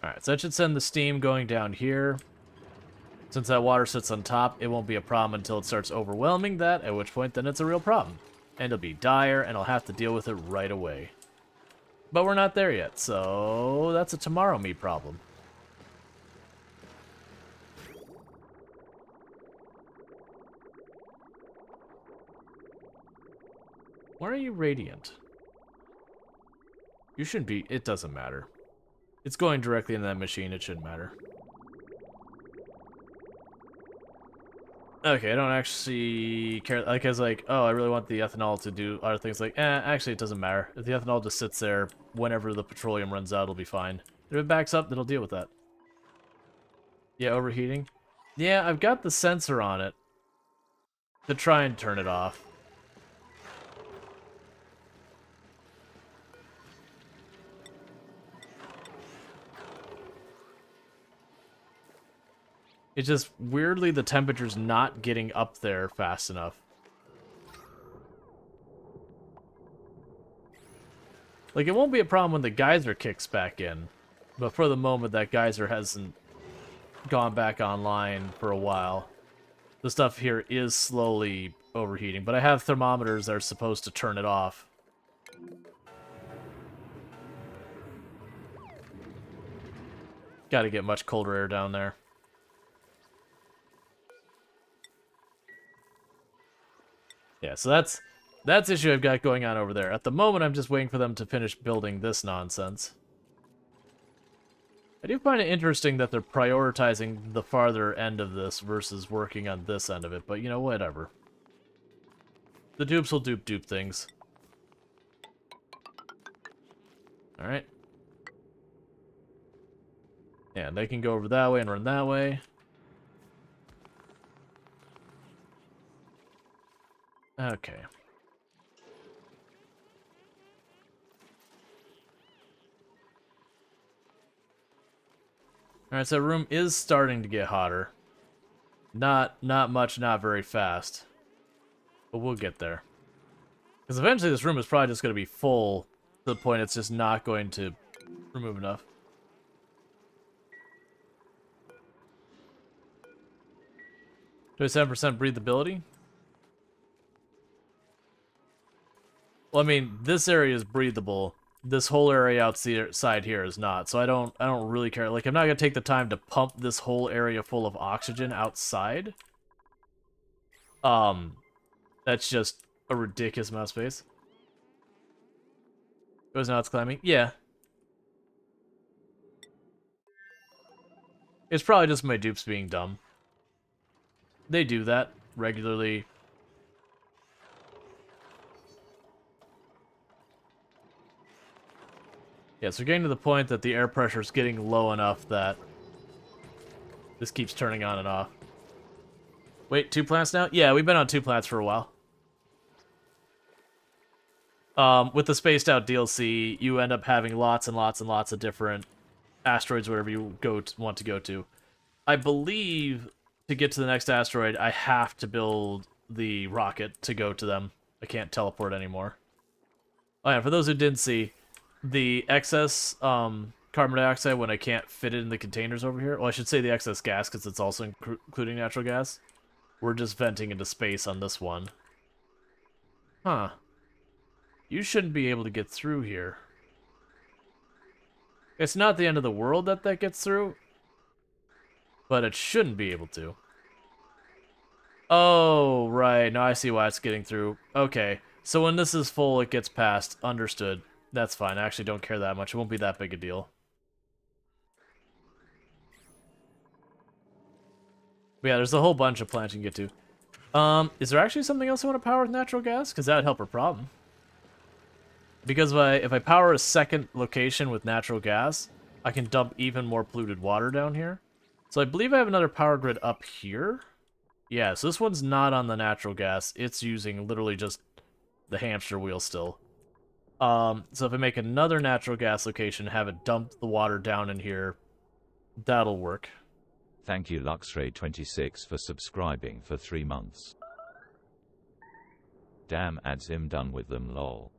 A: Alright, so that should send the steam going down here. Since that water sits on top, it won't be a problem until it starts overwhelming that, at which point then it's a real problem. And it'll be dire, and I'll have to deal with it right away. But we're not there yet, so that's a tomorrow me problem. Why are you radiant? You shouldn't be, it doesn't matter. It's going directly into that machine, it shouldn't matter. Okay, I don't actually care. Like, I was like, oh, I really want the ethanol to do other things. Like, actually, it doesn't matter. If the ethanol just sits there, whenever the petroleum runs out, it'll be fine. If it backs up, then it'll deal with that. Yeah, overheating. Yeah, I've got the sensor on it to try and turn it off. It's just, weirdly, the temperature's not getting up there fast enough. Like, it won't be a problem when the geyser kicks back in. But for the moment, that geyser hasn't gone back online for a while. The stuff here is slowly overheating, but I have thermometers that are supposed to turn it off. Gotta get much colder air down there. Yeah, so that's the issue I've got going on over there. At the moment, I'm just waiting for them to finish building this nonsense. I do find it interesting that they're prioritizing the farther end of this versus working on this end of it, but you know, whatever. The dupes will dupe things. Alright. Yeah, they can go over that way and run that way. Okay. Alright, so room is starting to get hotter. Not much, not very fast. But we'll get there. Because eventually this room is probably just going to be full to the point it's just not going to remove enough. 27% breathability? Well, I mean, this area is breathable. This whole area outside here is not, so I don't really care. Like, I'm not gonna take the time to pump this whole area full of oxygen outside. That's just a ridiculous amount of space. Goes now it's climbing. Yeah. It's probably just my dupes being dumb. They do that regularly. Yeah, so we're getting to the point that the air pressure is getting low enough that this keeps turning on and off. Wait, 2 plants now? Yeah, we've been on 2 plants for a while. With the spaced out DLC, you end up having lots and lots and lots of different asteroids, wherever you want to go to. I believe to get to the next asteroid, I have to build the rocket to go to them. I can't teleport anymore. Oh yeah, for those who didn't see, the excess carbon dioxide when I can't fit it in the containers over here, well, I should say the excess gas because it's also including natural gas, we're just venting into space on this one. Huh. You shouldn't be able to get through here. It's not the end of the world that gets through, but it shouldn't be able to. Oh, right. Now I see why it's getting through. Okay. So when this is full, it gets past. Understood. That's fine. I actually don't care that much. It won't be that big a deal. But yeah, there's a whole bunch of plants you can get to. Is there actually something else I want to power with natural gas? Because that would help our problem. Because if I power a second location with natural gas, I can dump even more polluted water down here. So I believe I have another power grid up here. Yeah, so this one's not on the natural gas. It's using literally just the hamster wheel still. So if I make another natural gas location, have it dump the water down in here, that'll work.
B: Thank you Luxray26 for subscribing for 3 months. Damn ads, I'm done with them lol.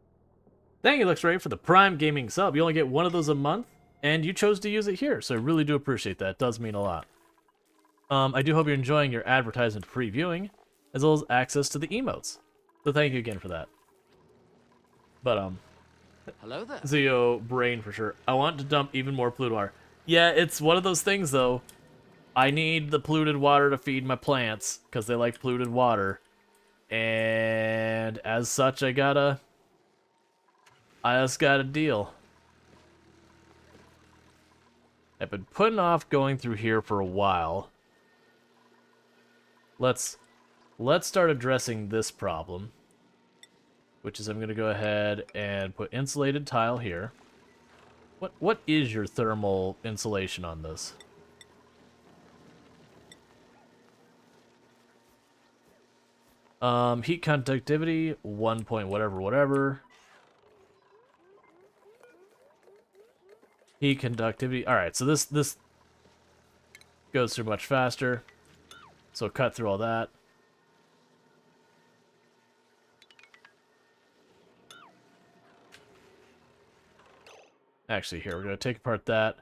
A: Thank you, LuxRay, for the Prime Gaming sub. You only get one of those a month, and you chose to use it here, so I really do appreciate that. It does mean a lot. I do hope you're enjoying your advertisement-free viewing, as well as access to the emotes. So thank you again for that. But,
C: hello there.
A: Zio brain for sure. I want to dump even more polluted water. Yeah, it's one of those things, though. I need the polluted water to feed my plants, because they like polluted water. And as such, I just gotta deal. I've been putting off going through here for a while. Let's start addressing this problem, which is I'm gonna go ahead and put insulated tile here. What is your thermal insulation on this? Heat conductivity 1 point whatever. Heat conductivity. All right, so this goes through much faster. So cut through all that. Actually, here, we're going to take apart that.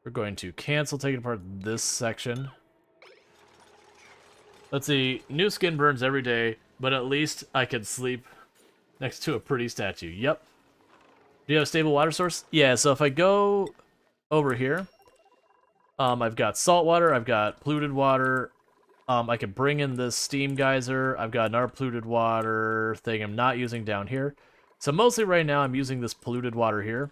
A: We're going to cancel taking apart this section. Let's see. New skin burns every day, but at least I can sleep next to a pretty statue. Yep. Do you have a stable water source? Yeah, so if I go over here, I've got salt water, I've got polluted water, I can bring in this steam geyser, I've got another polluted water thing I'm not using down here. So mostly right now I'm using this polluted water here,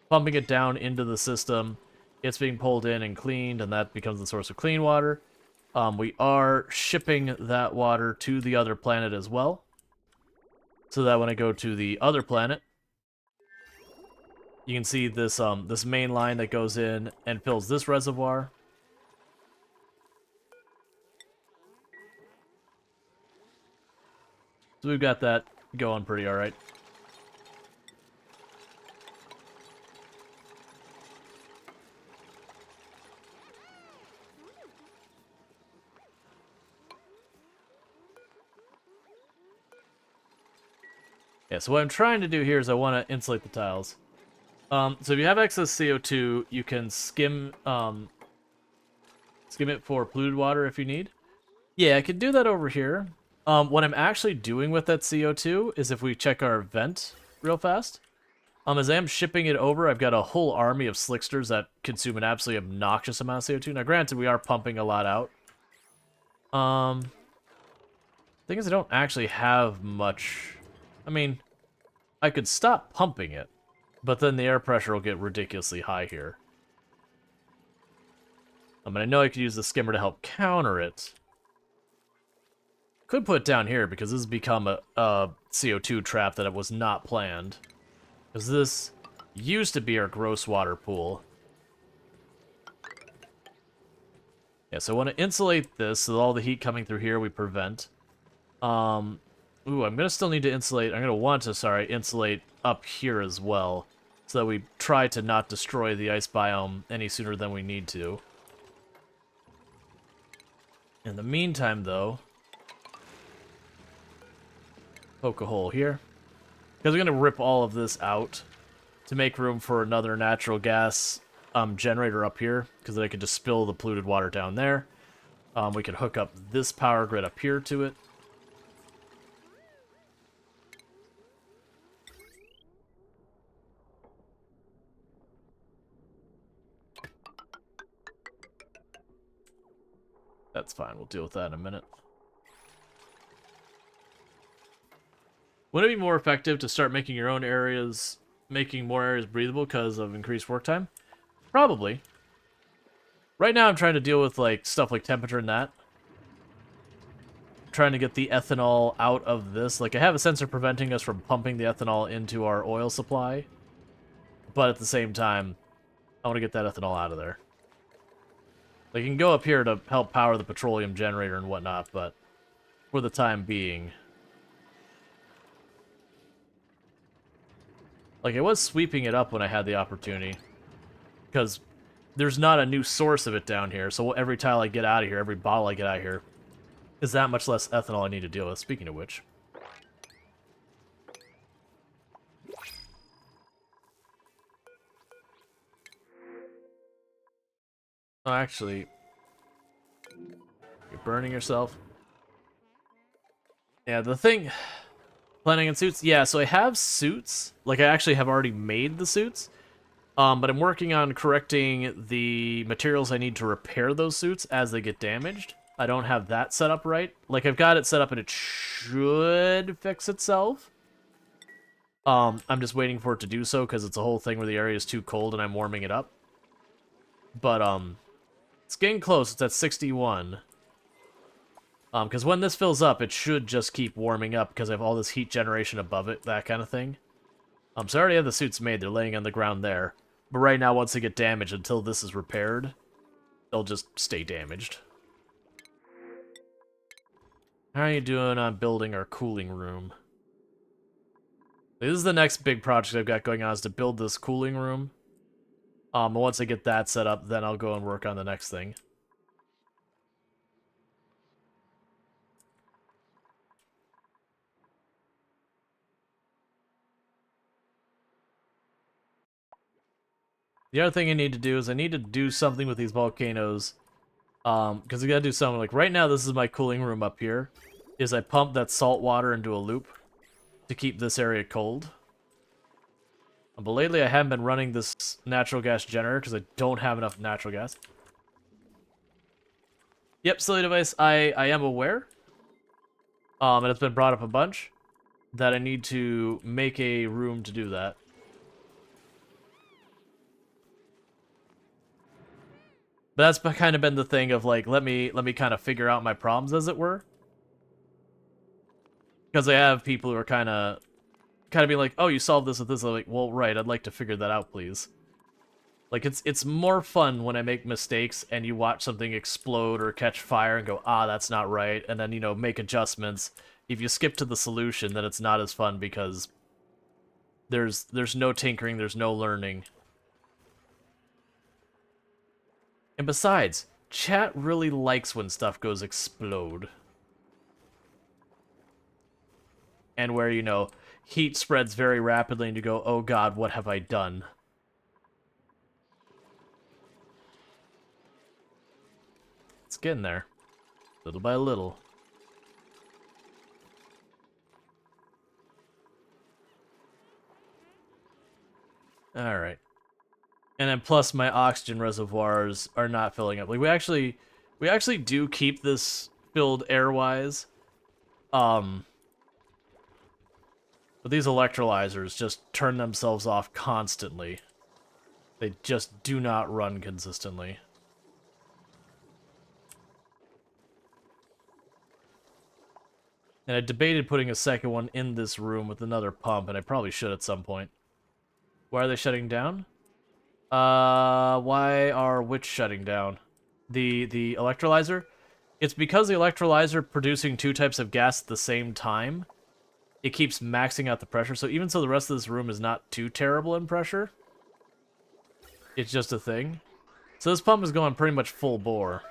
A: pumping it down into the system, it's being pulled in and cleaned, and that becomes the source of clean water. We are shipping that water to the other planet as well, so that when I go to the other planet, you can see this this main line that goes in and fills this reservoir. So we've got that going pretty all right. Yeah, so what I'm trying to do here is I want to insulate the tiles. So if you have excess CO2, you can skim it for polluted water if you need. Yeah, I could do that over here. What I'm actually doing with that CO2 is if we check our vent real fast. As I am shipping it over, I've got a whole army of slicksters that consume an absolutely obnoxious amount of CO2. Now, granted, we are pumping a lot out. Thing is, I don't actually have much. I mean, I could stop pumping it, but then the air pressure will get ridiculously high here. I mean, I know I could use the skimmer to help counter it. Could put it down here because this has become a CO2 trap that it was not planned. Because this used to be our gross water pool. Yeah, so I want to insulate this so that all the heat coming through here we prevent. Ooh, I'm going to still need to insulate. I'm going to want to, sorry, insulate up here as well. So that we try to not destroy the ice biome any sooner than we need to. In the meantime, though, poke a hole here. Because we're going to rip all of this out to make room for another natural gas generator up here. Because then I could just spill the polluted water down there. We could hook up this power grid up here to it. That's fine, we'll deal with that in a minute. Would it be more effective to start making your own areas, making more areas breathable because of increased work time? Probably. Right now I'm trying to deal with like stuff like temperature and that. Trying to get the ethanol out of this. Like I have a sensor preventing us from pumping the ethanol into our oil supply. But at the same time, I want to get that ethanol out of there. Like you can go up here to help power the petroleum generator and whatnot, but for the time being, like, I was sweeping it up when I had the opportunity. Because there's not a new source of it down here, so every tile I get out of here, every bottle I get out of here, is that much less ethanol I need to deal with. Speaking of which. Oh, actually, you're burning yourself. Yeah, the thing... Planning on suits? Yeah, so I have suits. Like, I actually have already made the suits. But I'm working on correcting the materials I need to repair those suits as they get damaged. I don't have that set up right. Like, I've got it set up and it should fix itself. I'm just waiting for it to do so because it's a whole thing where the area is too cold and I'm warming it up. But, it's getting close. It's at 61. Because when this fills up, it should just keep warming up because I have all this heat generation above it, that kind of thing. So I already have the suits made. They're laying on the ground there. But right now, once they get damaged, until this is repaired, they'll just stay damaged. How are you doing on building our cooling room? This is the next big project I've got going on, is to build this cooling room. And once I get that set up, then I'll go and work on the next thing. The other thing I need to do is I need to do something with these volcanoes. Because I gotta do something. Like, right now, this is my cooling room up here. Is I pump that salt water into a loop to keep this area cold. But lately, I haven't been running this natural gas generator because I don't have enough natural gas. Yep, silly device. I am aware. And it's been brought up a bunch that I need to make a room to do that. But that's kind of been the thing of like, let me kind of figure out my problems, as it were. Because I have people who are kind of being like, oh, you solved this with this. I'm like, well, right, I'd like to figure that out, please. Like, it's more fun when I make mistakes and you watch something explode or catch fire and go, ah, that's not right, and then, you know, make adjustments. If you skip to the solution, then it's not as fun because there's no tinkering, there's no learning. And besides, chat really likes when stuff goes explode. And where, you know, heat spreads very rapidly and you go, oh god, what have I done? It's getting there. Little by little. Alright. And then plus my oxygen reservoirs are not filling up. Like we actually do keep this filled air-wise. But these electrolyzers just turn themselves off constantly. They just do not run consistently. And I debated putting a second one in this room with another pump, and I probably should at some point. Why are they shutting down? Why are which shutting down? The electrolyzer? It's because the electrolyzer producing two types of gas at the same time, it keeps maxing out the pressure. So even so the rest of this room is not too terrible in pressure, it's just a thing. So this pump is going pretty much full bore.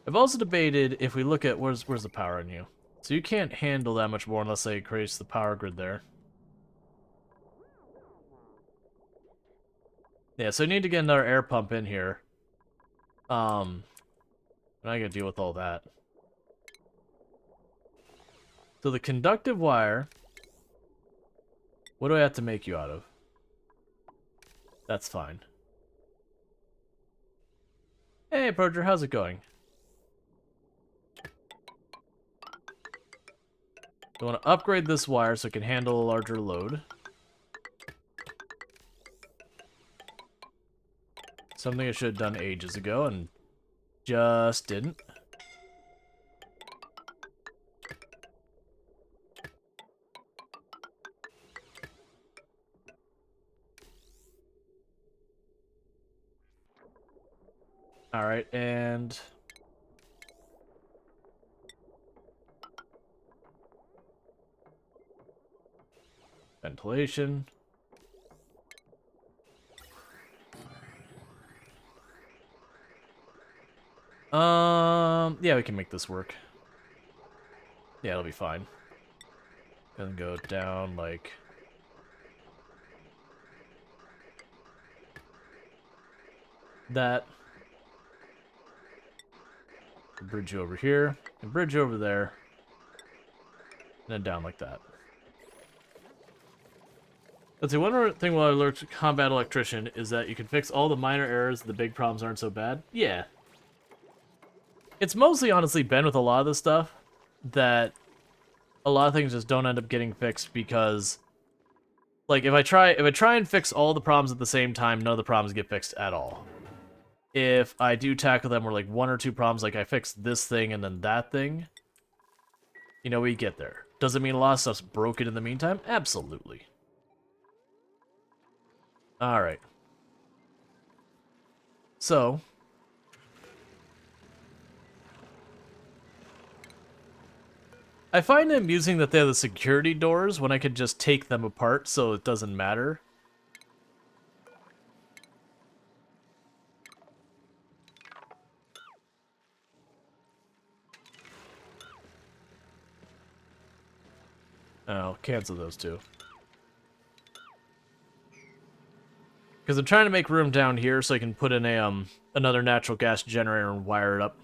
A: I've also debated if we look at where's the power on you. So you can't handle that much more unless I create the power grid there. Yeah, so I need to get another air pump in here. And I gotta deal with all that. So the conductive wire, what do I have to make you out of? That's fine. Hey, Proger, how's it going? I want to upgrade this wire so it can handle a larger load. Something I should have done ages ago and just didn't. Alright, and... ventilation. Yeah, we can make this work. Yeah, it'll be fine. Gonna go down like... that. Bridge over here, and bridge over there. And then down like that. Let's see, one more thing while I learned Combat Electrician is that you can fix all the minor errors, the big problems aren't so bad. Yeah. It's mostly honestly been with a lot of this stuff that a lot of things just don't end up getting fixed because like if I try and fix all the problems at the same time, none of the problems get fixed at all. If I do tackle them where like one or two problems, like I fixed this thing and then that thing, you know, we get there. Does it mean a lot of stuff's broken in the meantime? Absolutely. Alright. So... I find it amusing that they have the security doors when I could just take them apart so it doesn't matter. Oh, cancel those two. Because I'm trying to make room down here so I can put in a another natural gas generator and wire it up.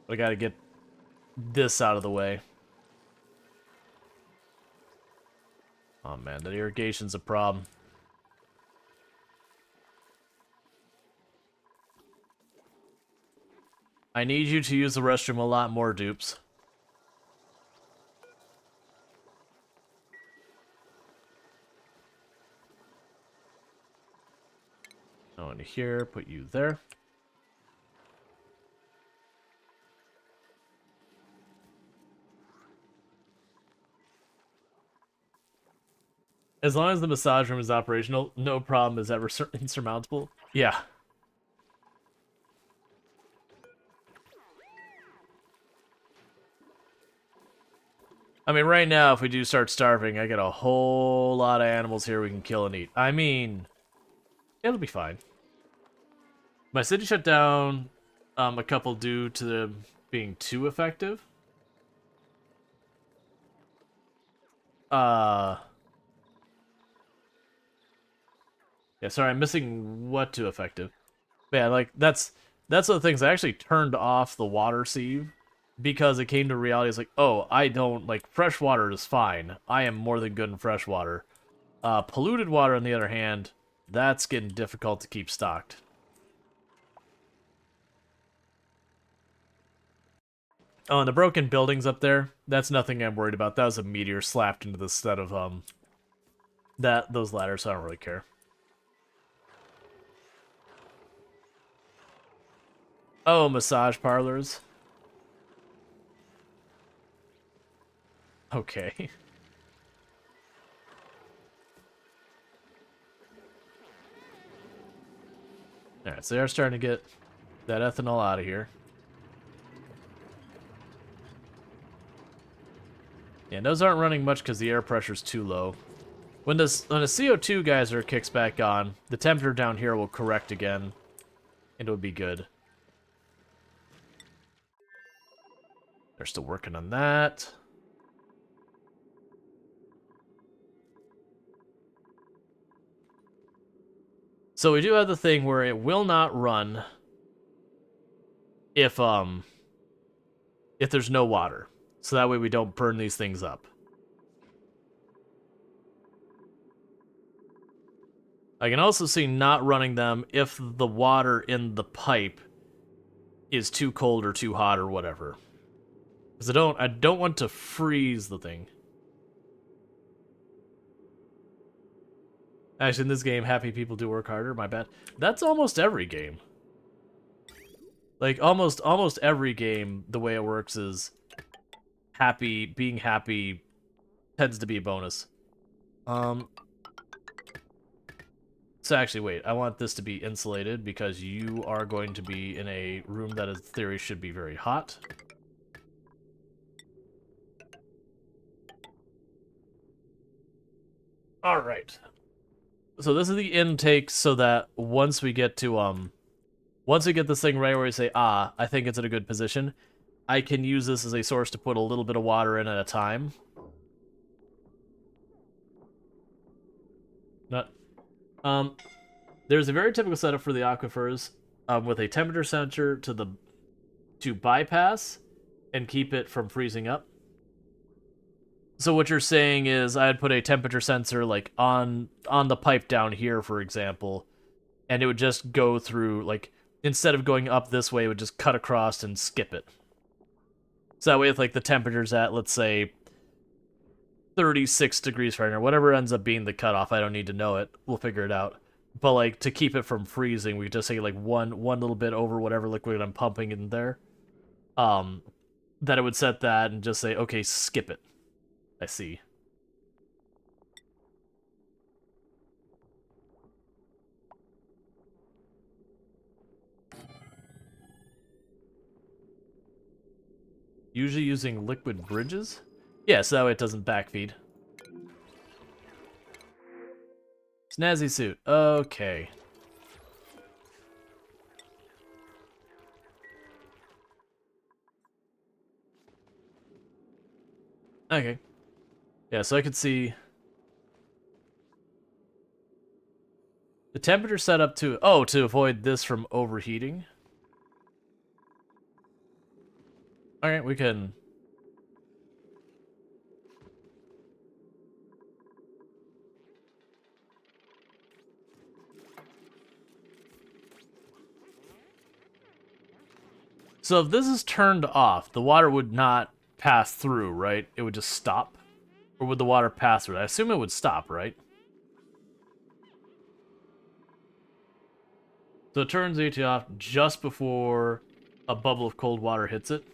A: But I gotta get this out of the way. Oh man, that irrigation's a problem. I need you to use the restroom a lot more, dupes. Go into here, put you there. As long as the massage room is operational, no problem is ever insurmountable. Yeah. I mean, right now, if we do start starving, I got a whole lot of animals here we can kill and eat. I mean, it'll be fine. My city shut down a couple due to them being too effective. Yeah, sorry, I'm missing what too effective. Yeah, like that's one of the things. I actually turned off the water sieve because it came to reality. It's like, oh, I don't like fresh water is fine. I am more than good in fresh water. Polluted water, on the other hand, that's getting difficult to keep stocked. Oh, and the broken buildings up there, that's nothing I'm worried about. That was a meteor slapped into the set of those ladders, so I don't really care. Oh, massage parlors. Okay. Alright, so they're starting to get that ethanol out of here. Yeah, those aren't running much because the air pressure's too low. When the CO2 geyser kicks back on, the temperature down here will correct again, and it'll be good. They're still working on that. So we do have the thing where it will not run if there's no water. So that way we don't burn these things up. I can also see not running them if the water in the pipe is too cold or too hot or whatever. Because I don't want to freeze the thing. Actually, in this game, happy people do work harder. My bad. That's almost every game. Like almost every game, the way it works is being happy tends to be a bonus. So actually, wait, I want this to be insulated because you are going to be in a room that in theory should be very hot. All right. So this is the intake so that once we get this thing right where we say, ah, I think it's in a good position, I can use this as a source to put a little bit of water in at a time. Not, there's a very typical setup for the aquifers with a temperature sensor to bypass and keep it from freezing up. So what you're saying is I'd put a temperature sensor like on the pipe down here, for example, and it would just go through, like, instead of going up this way, it would just cut across and skip it. So that way, if like the temperature's at, let's say, 36 degrees Fahrenheit, or whatever ends up being the cutoff, I don't need to know it. We'll figure it out. But like to keep it from freezing, we just say like one little bit over whatever liquid I'm pumping in there. That it would set that and just say, okay, skip it. I see. Usually using liquid bridges? Yeah, so that way it doesn't backfeed. Snazzy suit. Okay. Okay. Yeah, so I could see the temperature set up to, oh, to avoid this from overheating. Alright, we can... So if this is turned off, the water would not pass through, right? It would just stop? Or would the water pass through? I assume it would stop, right? So it turns the AT off just before a bubble of cold water hits it.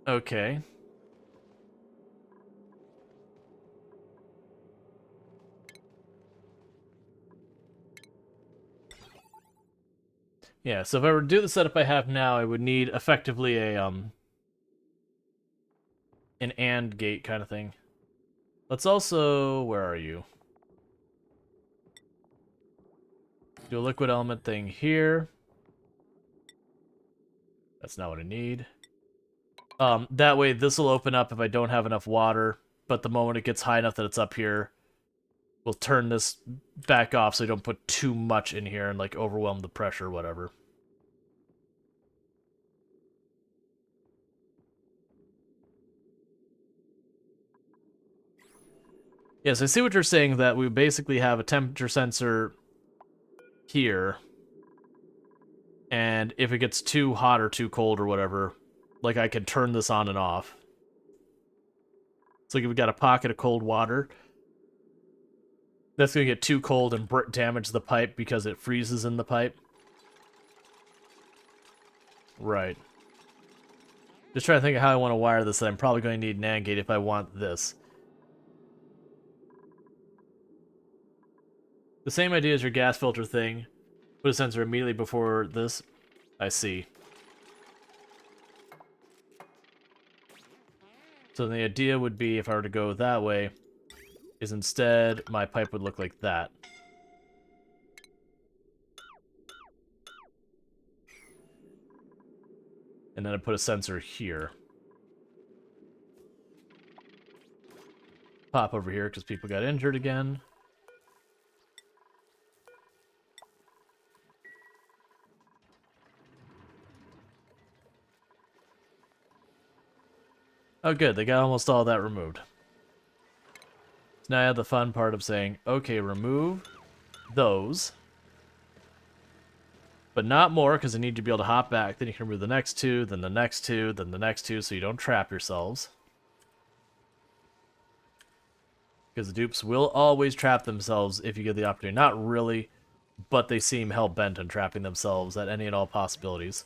A: Okay. Yeah, so if I were to do the setup I have now, I would need effectively a an AND gate kind of thing. Let's also, where are you? Do a liquid element thing here. That's not what I need. That way this will open up if I don't have enough water, but the moment it gets high enough that it's up here, we'll turn this back off so you don't put too much in here and like overwhelm the pressure or whatever. Yes, I see what you're saying, that we basically have a temperature sensor here, and if it gets too hot or too cold or whatever, like I can turn this on and off. So like if we got a pocket of cold water, that's going to get too cold and damage the pipe because it freezes in the pipe. Right. Just trying to think of how I want to wire this. I'm probably going to need an AND gate if I want this. The same idea as your gas filter thing. Put a sensor immediately before this. I see. So the idea would be, if I were to go that way, is instead my pipe would look like that. And then I put a sensor here. Pop over here because people got injured again. Oh good, they got almost all that removed. So now I have the fun part of saying, okay, remove those. But not more, because I need to be able to hop back. Then you can remove the next two, then the next two, then the next two, so you don't trap yourselves. Because the dupes will always trap themselves if you get the opportunity. Not really, but they seem hell-bent on trapping themselves at any and all possibilities.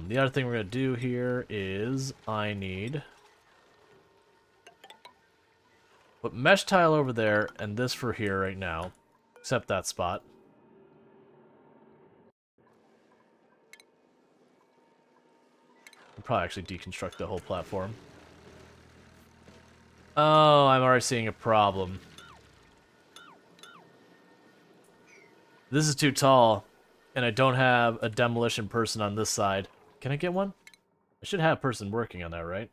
A: The other thing we're going to do here is I need... put mesh tile over there, and this for here right now. Except that spot. We'll probably actually deconstruct the whole platform. Oh, I'm already seeing a problem. This is too tall, and I don't have a demolition person on this side. Can I get one? I should have a person working on that, right?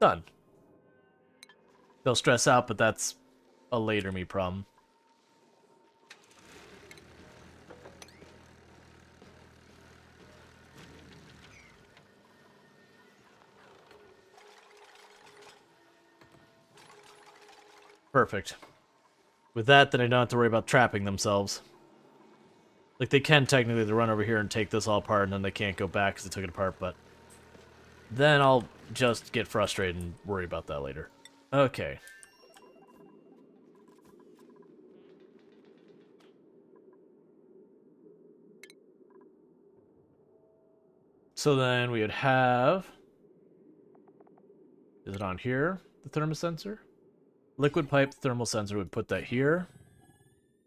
A: Done. They'll stress out, but that's a later me problem. Perfect. With that, then I don't have to worry about trapping themselves. Like, they can technically run over here and take this all apart, and then they can't go back because they took it apart, but... then I'll just get frustrated and worry about that later. Okay. So then we would have... is it on here, the thermosensor? Liquid pipe thermal sensor would put that here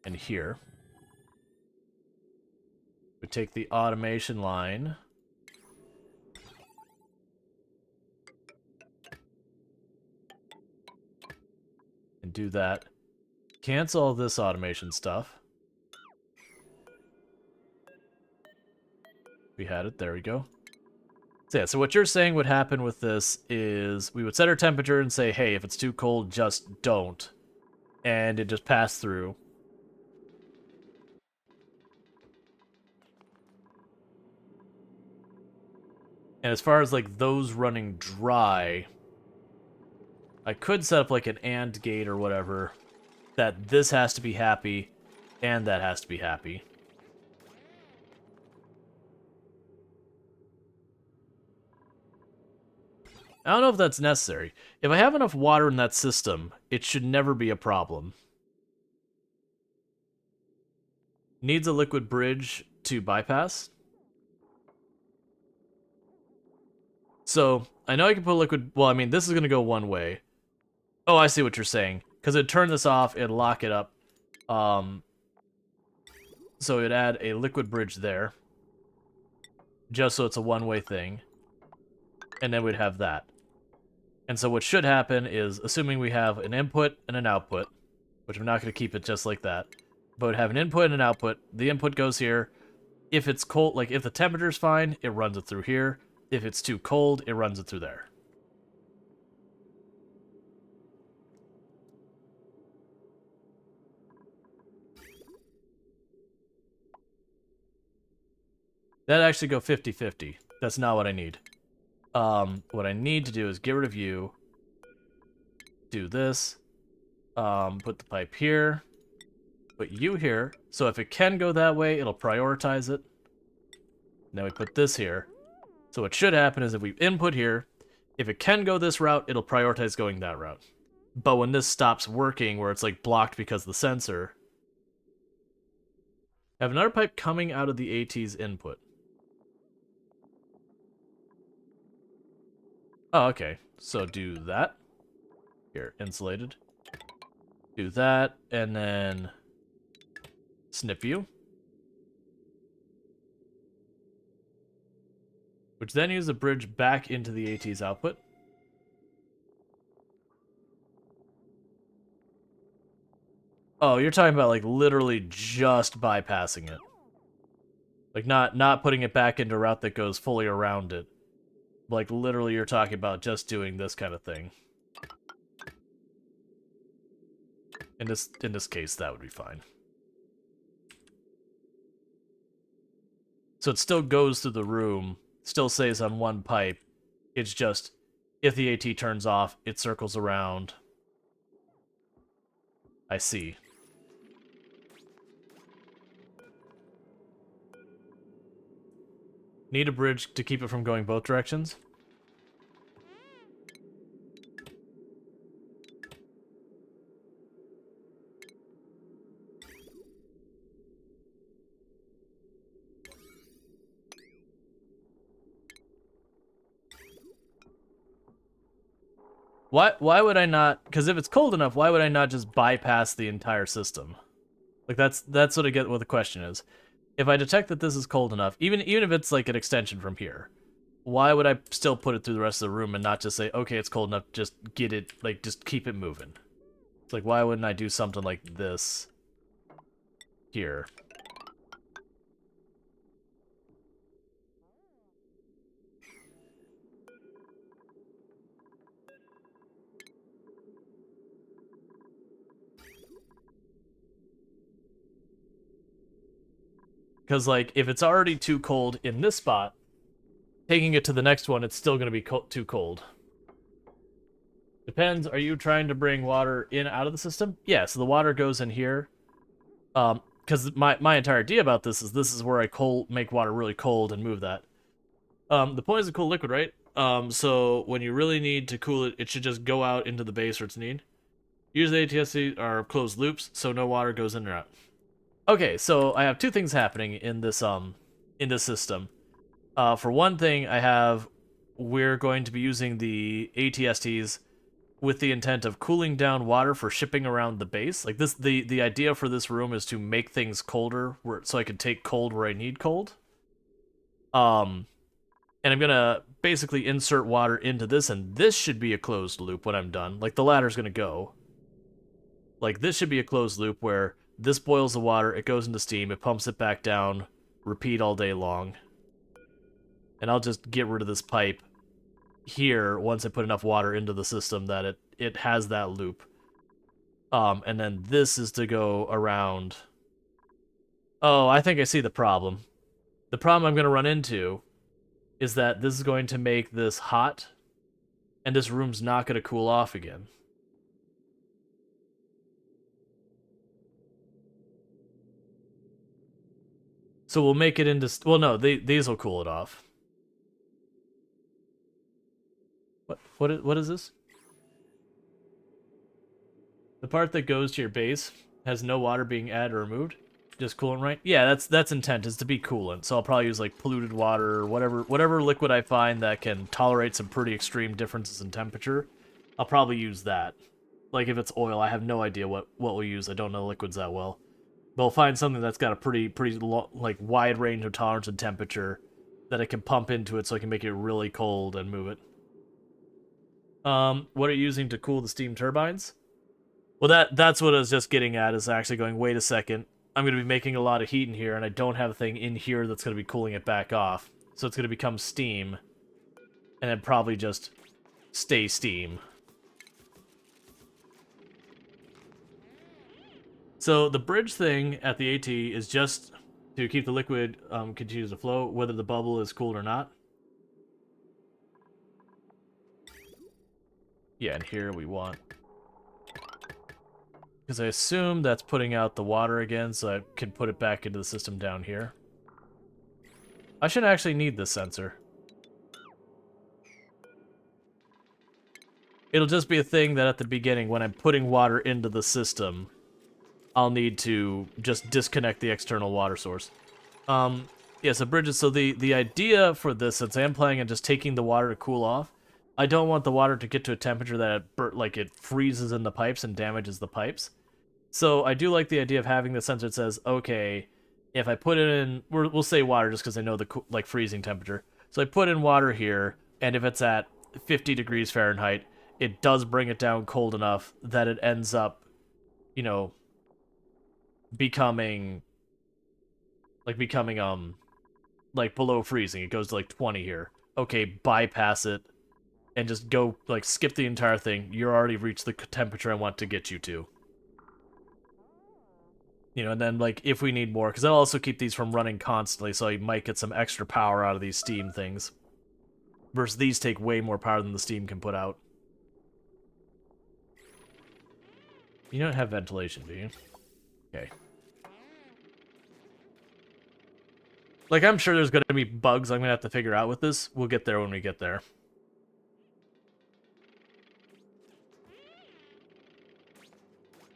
A: and here. We take the automation line. And do that. Cancel all this automation stuff. We had it, there we go. So yeah, so what you're saying would happen with this is we would set our temperature and say, hey, if it's too cold, just don't. And it just passed through. And as far as like those running dry, I could set up like an AND gate or whatever, that this has to be happy and that has to be happy. I don't know if that's necessary. If I have enough water in that system, it should never be a problem. Needs a liquid bridge to bypass. So, I know I can put a liquid... Well, I mean, this is going to go one way. Oh, I see what you're saying. Because it'd turn this off, it'd lock it up. So it'd add a liquid bridge there. Just so it's a one-way thing. And then we'd have that. And so what should happen is, assuming we have an input and an output, which I'm not going to keep it just like that, but we'd have an input and an output. The input goes here. If it's cold, like if the temperature's fine, it runs it through here. If it's too cold, it runs it through there. That'd actually go 50-50. That's not what I need. What I need to do is get rid of you. Do this. Put the pipe here. Put you here. So if it can go that way, it'll prioritize it. Now we put this here. So what should happen is if we input here, if it can go this route, it'll prioritize going that route. But when this stops working, where it's like blocked because of the sensor, I have another pipe coming out of the AT's input. Oh, okay. So do that. Here, insulated. Do that, and then snip you. Which then use the bridge back into the AT's output. Oh, you're talking about like literally just bypassing it. Like not putting it back into a route that goes fully around it. Like literally you're talking about just doing this kind of thing. In this case, that would be fine. So it still goes through the room, still stays on one pipe. It's just, if the AT turns off, it circles around. I see. Need a bridge to keep it from going both directions? Why would I not? Because if it's cold enough, why would I not just bypass the entire system? Like that's what I get. What the question is. If I detect that this is cold enough, even if it's like an extension from here, why would I still put it through the rest of the room and not just say, okay, it's cold enough, just get it, like just keep it moving? It's like, why wouldn't I do something like this here? Because, like, if it's already too cold in this spot, taking it to the next one, it's still going to be too cold. Depends, are you trying to bring water in out of the system? Yeah, so the water goes in here. Because my entire idea about this is where I make water really cold and move that. The point is a cool liquid, right? So when you really need to cool it, it should just go out into the base where it's needed. Usually ATSC are closed loops, so no water goes in or out. Okay, so I have two things happening in this system. For one thing, we're going to be using the ATSTs with the intent of cooling down water for shipping around the base. Like this, the idea for this room is to make things colder, so I can take cold where I need cold. And I'm gonna basically insert water into this, and this should be a closed loop when I'm done. Like the ladder's gonna go. Like this should be a closed loop where this boils the water, it goes into steam, it pumps it back down, repeat all day long. And I'll just get rid of this pipe here once I put enough water into the system that it has that loop. And then this is to go around. Oh, I think I see the problem. The problem I'm going to run into is that this is going to make this hot, and this room's not going to cool off again. So we'll make it into... Well, no, these will cool it off. What is this? The part that goes to your base has no water being added or removed. Just coolant, right? Yeah, that's intent, is to be coolant. So I'll probably use like polluted water or whatever liquid I find that can tolerate some pretty extreme differences in temperature. I'll probably use that. Like if it's oil, I have no idea what we'll use. I don't know liquids that well. But I'll find something that's got a pretty like wide range of tolerance and temperature that I can pump into it so I can make it really cold and move it. What are you using to cool the steam turbines? Well, that's what I was just getting at, is actually going, wait a second, I'm going to be making a lot of heat in here, and I don't have a thing in here that's going to be cooling it back off. So it's going to become steam, and then probably just stay steam. So the bridge thing at the AT is just to keep the liquid continues to flow, whether the bubble is cooled or not. Yeah, and here we want... Because I assume that's putting out the water again, so I can put it back into the system down here. I shouldn't actually need this sensor. It'll just be a thing that at the beginning, when I'm putting water into the system, I'll need to just disconnect the external water source. Yeah, so bridges, so the idea for this, since I am planning on just taking the water to cool off, I don't want the water to get to a temperature that it freezes in the pipes and damages the pipes. So I do like the idea of having the sensor that says, okay, if I put it in, we'll say water just because I know the freezing temperature. So I put in water here, and if it's at 50 degrees Fahrenheit, it does bring it down cold enough that it ends up, you know, becoming below freezing. It goes to like 20 here. Okay, bypass it. And just go, like, skip the entire thing. You're already reached the temperature I want to get you to. You know, and then, like, if we need more, because that'll also keep these from running constantly, so you might get some extra power out of these steam things. Versus these take way more power than the steam can put out. You don't have ventilation, do you? Okay. Like, I'm sure there's going to be bugs I'm going to have to figure out with this. We'll get there when we get there.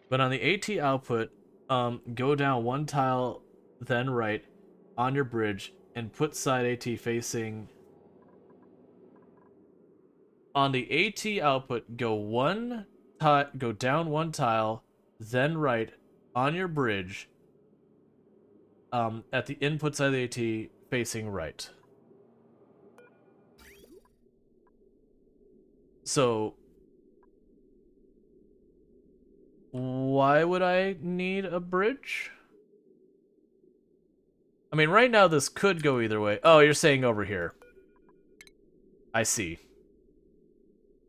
A: But on the AT output, go down one tile, then right, on your bridge, and put side AT facing... On the AT output, go down one tile, then right, on your bridge, at the input side of the AT, facing right. So... Why would I need a bridge? I mean, right now this could go either way. Oh, you're saying over here. I see.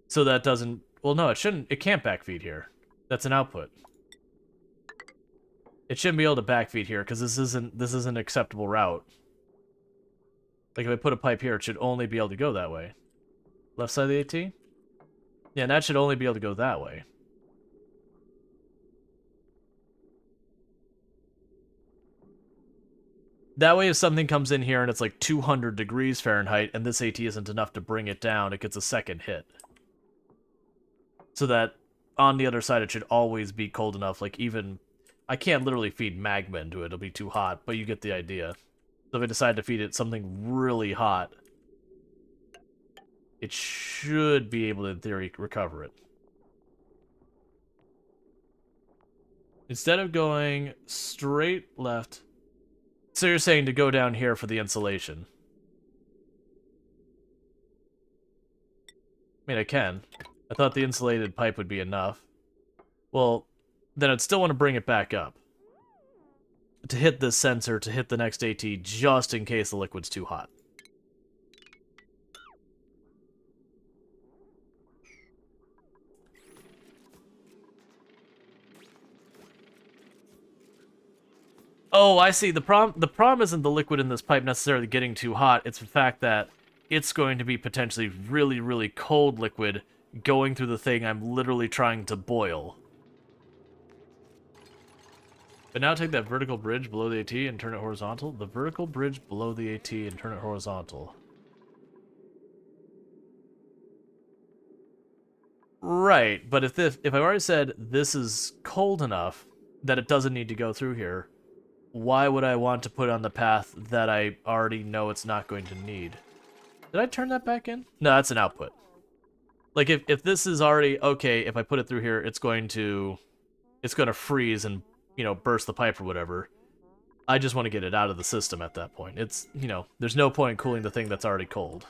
A: So that doesn't... Well, no, it shouldn't... It can't backfeed here. That's an output. It shouldn't be able to backfeed here, because this isn't an acceptable route. Like, if I put a pipe here, it should only be able to go that way. Left side of the AT? Yeah, and that should only be able to go that way. That way, if something comes in here and it's like 200 degrees Fahrenheit and this AT isn't enough to bring it down, it gets a second hit. So that on the other side, it should always be cold enough. Like, even... I can't literally feed magma into it. It'll be too hot, but you get the idea. So if I decide to feed it something really hot, it should be able to, in theory, recover it. Instead of going straight left... So you're saying to go down here for the insulation. I mean, I can. I thought the insulated pipe would be enough. Well, then I'd still want to bring it back up. To hit this sensor, to hit the next AT, just in case the liquid's too hot. Oh, I see. The problem isn't the liquid in this pipe necessarily getting too hot. It's the fact that it's going to be potentially really, really cold liquid going through the thing I'm literally trying to boil. But now take that vertical bridge below the AT and turn it horizontal. The vertical bridge below the AT and turn it horizontal. Right, but if I've already said this is cold enough that it doesn't need to go through here, why would I want to put on the path that I already know it's not going to need? Did I turn that back in? No, that's an output. Like if this is already okay, if I put it through here, it's going to freeze and, you know, burst the pipe or whatever. I just want to get it out of the system at that point. It's, you know, there's no point in cooling the thing that's already cold.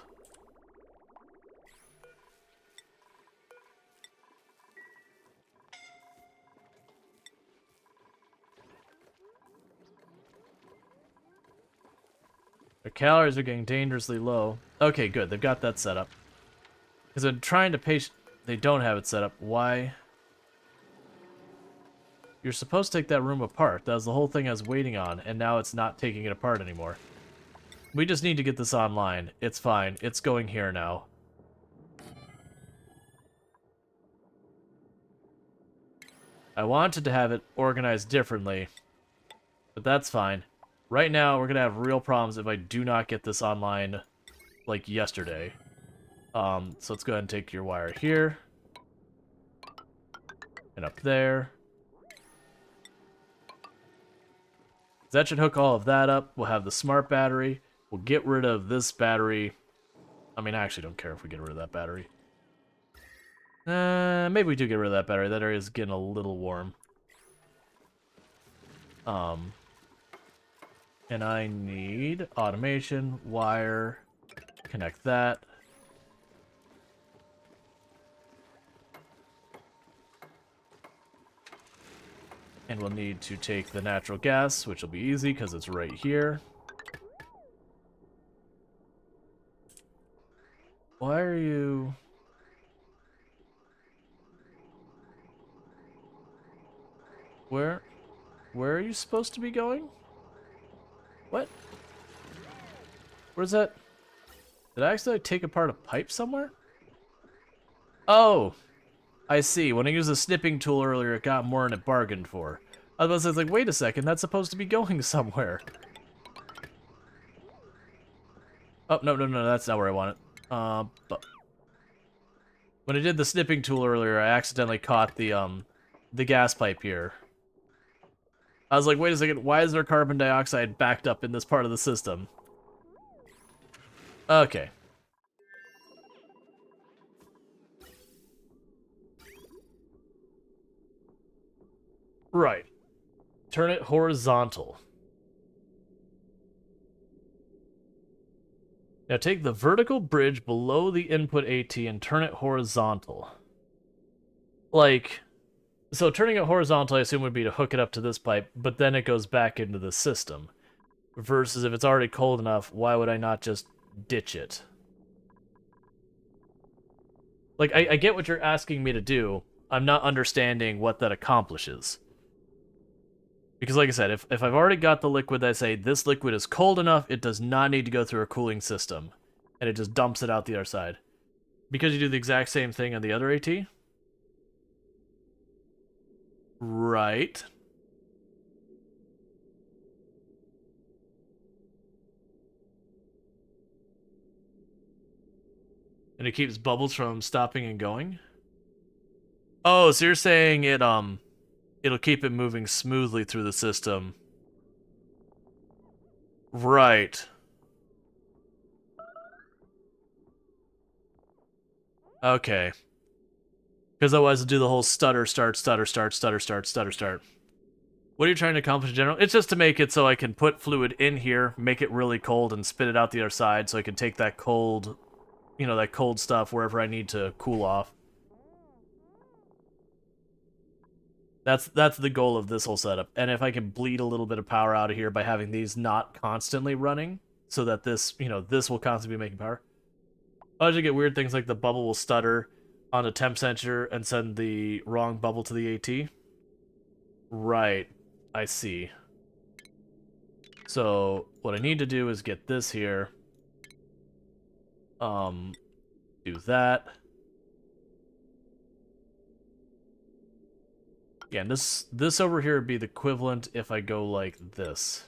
A: Their calories are getting dangerously low. Okay, good. They've got that set up. Because I'm trying to pace... They don't have it set up. Why? You're supposed to take that room apart. That was the whole thing I was waiting on, and now it's not taking it apart anymore. We just need to get this online. It's fine. It's going here now. I wanted to have it organized differently, but that's fine. Right now, we're going to have real problems if I do not get this online like yesterday. So let's go ahead and take your wire here. And up there. That should hook all of that up. We'll have the smart battery. We'll get rid of this battery. I mean, I actually don't care if we get rid of that battery. Maybe we do get rid of that battery. That area is getting a little warm. And I need automation, wire, connect that. And we'll need to take the natural gas, which will be easy because it's right here. Why are you... Where are you supposed to be going? What? Where's that? Did I actually take apart a pipe somewhere? Oh! I see. When I used the snipping tool earlier, it got more than it bargained for. I was like, wait a second, that's supposed to be going somewhere. Oh, no, that's not where I want it. But when I did the snipping tool earlier, I accidentally caught the gas pipe here. I was like, wait a second, why is there carbon dioxide backed up in this part of the system? Okay. Right. Turn it horizontal. Now take the vertical bridge below the input AT and turn it horizontal. Like, so turning it horizontal I assume would be to hook it up to this pipe, but then it goes back into the system. Versus if it's already cold enough, why would I not just ditch it? Like, I get what you're asking me to do. I'm not understanding what that accomplishes. Because like I said, if I've already got the liquid that I say, this liquid is cold enough, it does not need to go through a cooling system. And it just dumps it out the other side. Because you do the exact same thing on the other AT? Right. And it keeps bubbles from stopping and going? Oh, so you're saying it'll keep it moving smoothly through the system. Right. Okay. Because otherwise it'll do the whole stutter, start, stutter, start, stutter, start, stutter, start. What are you trying to accomplish in general? It's just to make it so I can put fluid in here, make it really cold, and spit it out the other side so I can take that cold, you know, that cold stuff wherever I need to cool off. That's the goal of this whole setup. And if I can bleed a little bit of power out of here by having these not constantly running, so that this, you know, this will constantly be making power. I usually get weird things like the bubble will stutter on a temp sensor and send the wrong bubble to the AT. Right. I see. So what I need to do is get this here. Do that. Yeah, and this over here would be the equivalent if I go like this.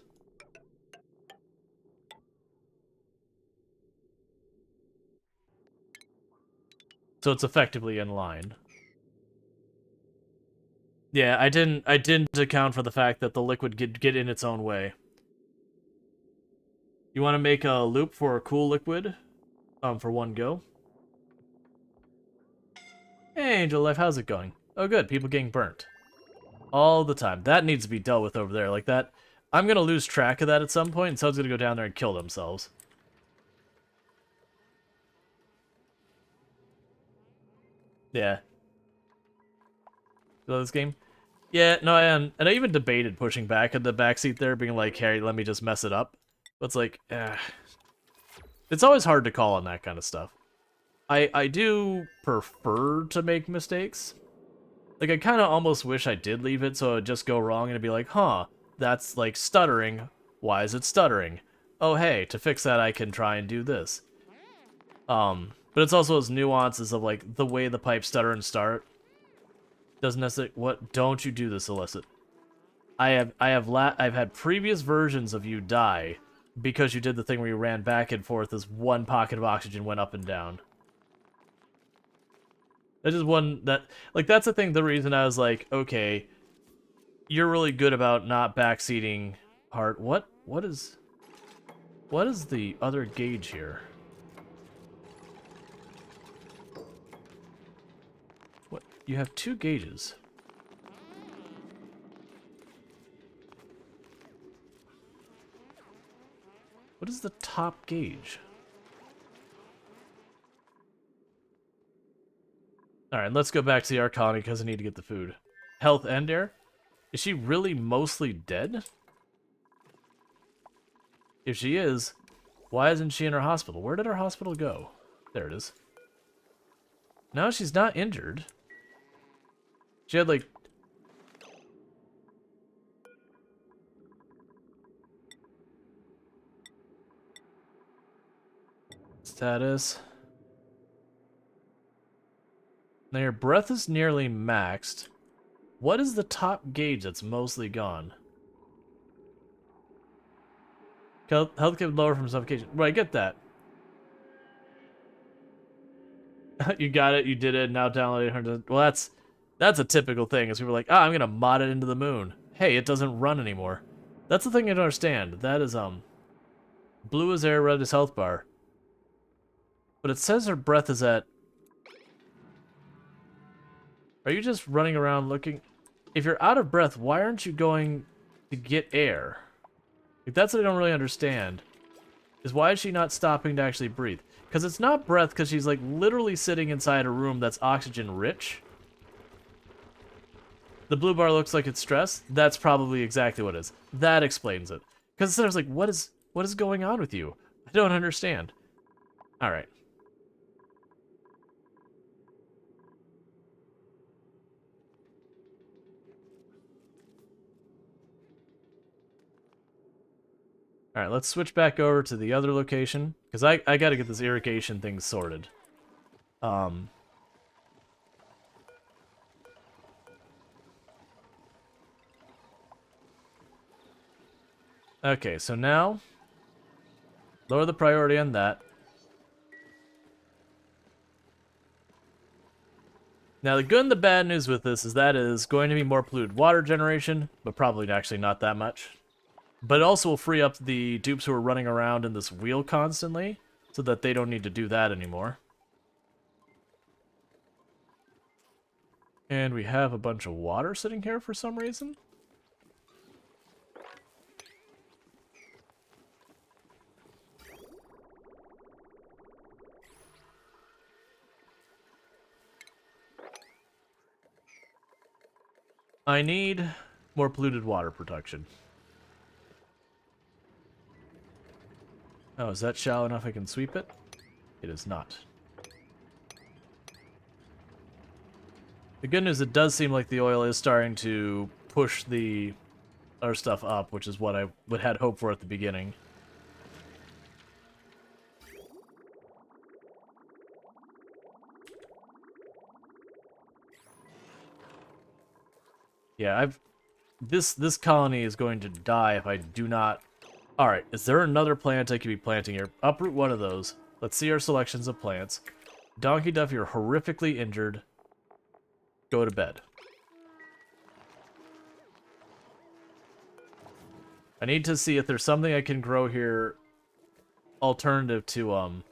A: So it's effectively in line. Yeah, I didn't account for the fact that the liquid get in its own way. You want to make a loop for a cool liquid, for one go. Hey, Angel Life, how's it going? Oh, good. People getting burnt all the time. That needs to be dealt with over there. Like that, I'm gonna lose track of that at some point, and someone's gonna go down there and kill themselves. Yeah. You know this game? Yeah, no, and I even debated pushing back in the backseat there, being like, hey, let me just mess it up. But it's like, it's always hard to call on that kind of stuff. I do prefer to make mistakes. Like, I kind of almost wish I did leave it so it would just go wrong and it'd be like, huh, that's like stuttering. Why is it stuttering? Oh, hey, to fix that I can try and do this. But it's also those nuances of like the way the pipes stutter and start. Doesn't necessarily. What? Don't you do this, illicit? I've had previous versions of you die because you did the thing where you ran back and forth as one pocket of oxygen went up and down. That's just one that, like, that's the thing. The reason I was like, okay, you're really good about not backseating hard. What is the other gauge here? What? You have two gauges. What is the top gauge? Alright, let's go back to the Ark colony because I need to get the food. Health and air? Is she really mostly dead? If she is, why isn't she in her hospital? Where did her hospital go? There it is. No, she's not injured. She had like... Status. Now your breath is nearly maxed. What is the top gauge that's mostly gone? Health get lower from suffocation. Right, I get that. You got it, you did it, now download 800. Well, that's a typical thing, is people are like, I'm gonna mod it into the moon. Hey, it doesn't run anymore. That's the thing I don't understand. That is, blue is air, red is health bar. But it says her breath is at... Are you just running around looking... If you're out of breath, why aren't you going to get air? Like, that's what I don't really understand. Is why is she not stopping to actually breathe? Because it's not breath, because she's like literally sitting inside a room that's oxygen rich. The blue bar looks like it's stress. That's probably exactly what it is. That explains it. Because I was like, what is going on with you? I don't understand. All right. All right, let's switch back over to the other location, because I got to get this irrigation thing sorted. Okay, so now, lower the priority on that. Now, the good and the bad news with this is that it is going to be more polluted water generation, but probably actually not that much. But it also will free up the dupes who are running around in this wheel constantly, so that they don't need to do that anymore. And we have a bunch of water sitting here for some reason. I need more polluted water protection. Oh, is that shallow enough I can sweep it? It is not. The good news, it does seem like the oil is starting to push the other stuff up, which is what I had hoped for at the beginning. Yeah, this colony is going to die if I do not. All right, is there another plant I could be planting here? Uproot one of those. Let's see our selections of plants. Donkey Duff, you're horrifically injured. Go to bed. I need to see if there's something I can grow here alternative to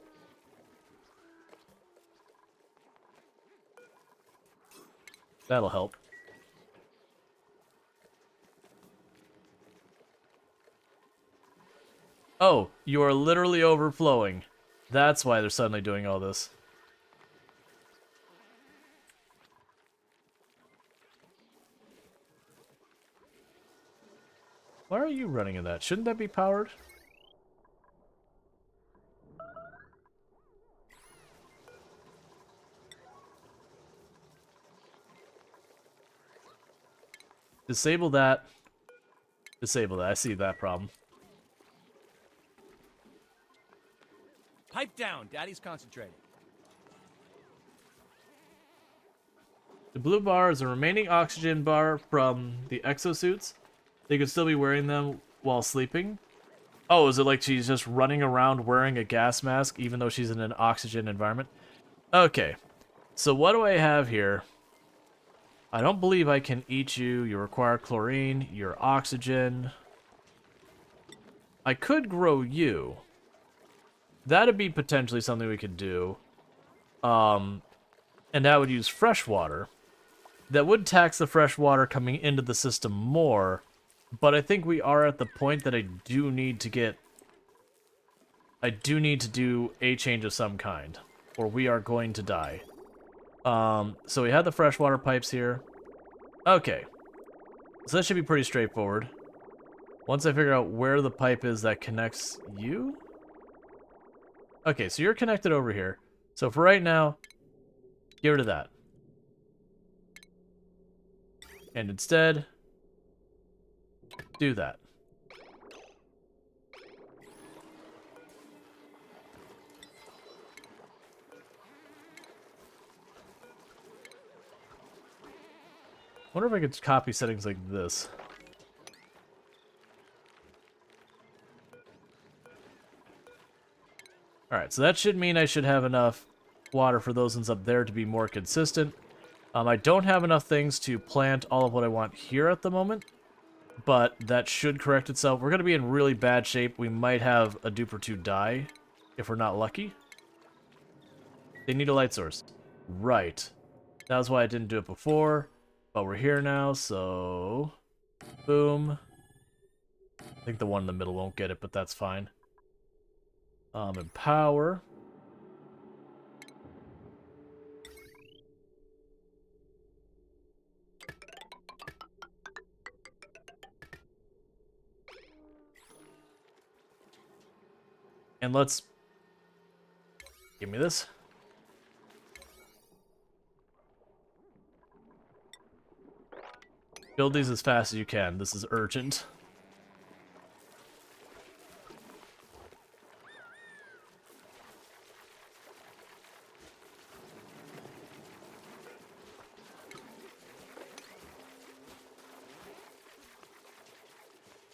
A: that'll help. Oh, you are literally overflowing. That's why they're suddenly doing all this. Why are you running in that? Shouldn't that be powered? Disable that. Disable that. I see that problem.
C: Pipe down. Daddy's concentrating.
A: The blue bar is a remaining oxygen bar from the exosuits. They could still be wearing them while sleeping. Oh, is it like she's just running around wearing a gas mask even though she's in an oxygen environment? Okay. So what do I have here? I don't believe I can eat you. You require chlorine. You're oxygen. I could grow you. That'd be potentially something we could do. And that would use fresh water. That would tax the fresh water coming into the system more. But I think we are at the point that I do need to do a change of some kind. Or we are going to die. So we had the freshwater pipes here. Okay. So that should be pretty straightforward. Once I figure out where the pipe is that connects you. Okay, so you're connected over here. So for right now, get rid of that. And instead, do that. Wonder if I could copy settings like this. Alright, so that should mean I should have enough water for those ones up there to be more consistent. I don't have enough things to plant all of what I want here at the moment, but that should correct itself. We're going to be in really bad shape. We might have a dupe or two die if we're not lucky. They need a light source. Right. That was why I didn't do it before, but we're here now, so boom. I think the one in the middle won't get it, but that's fine. And power. And let's give me this. Build these as fast as you can. This is urgent.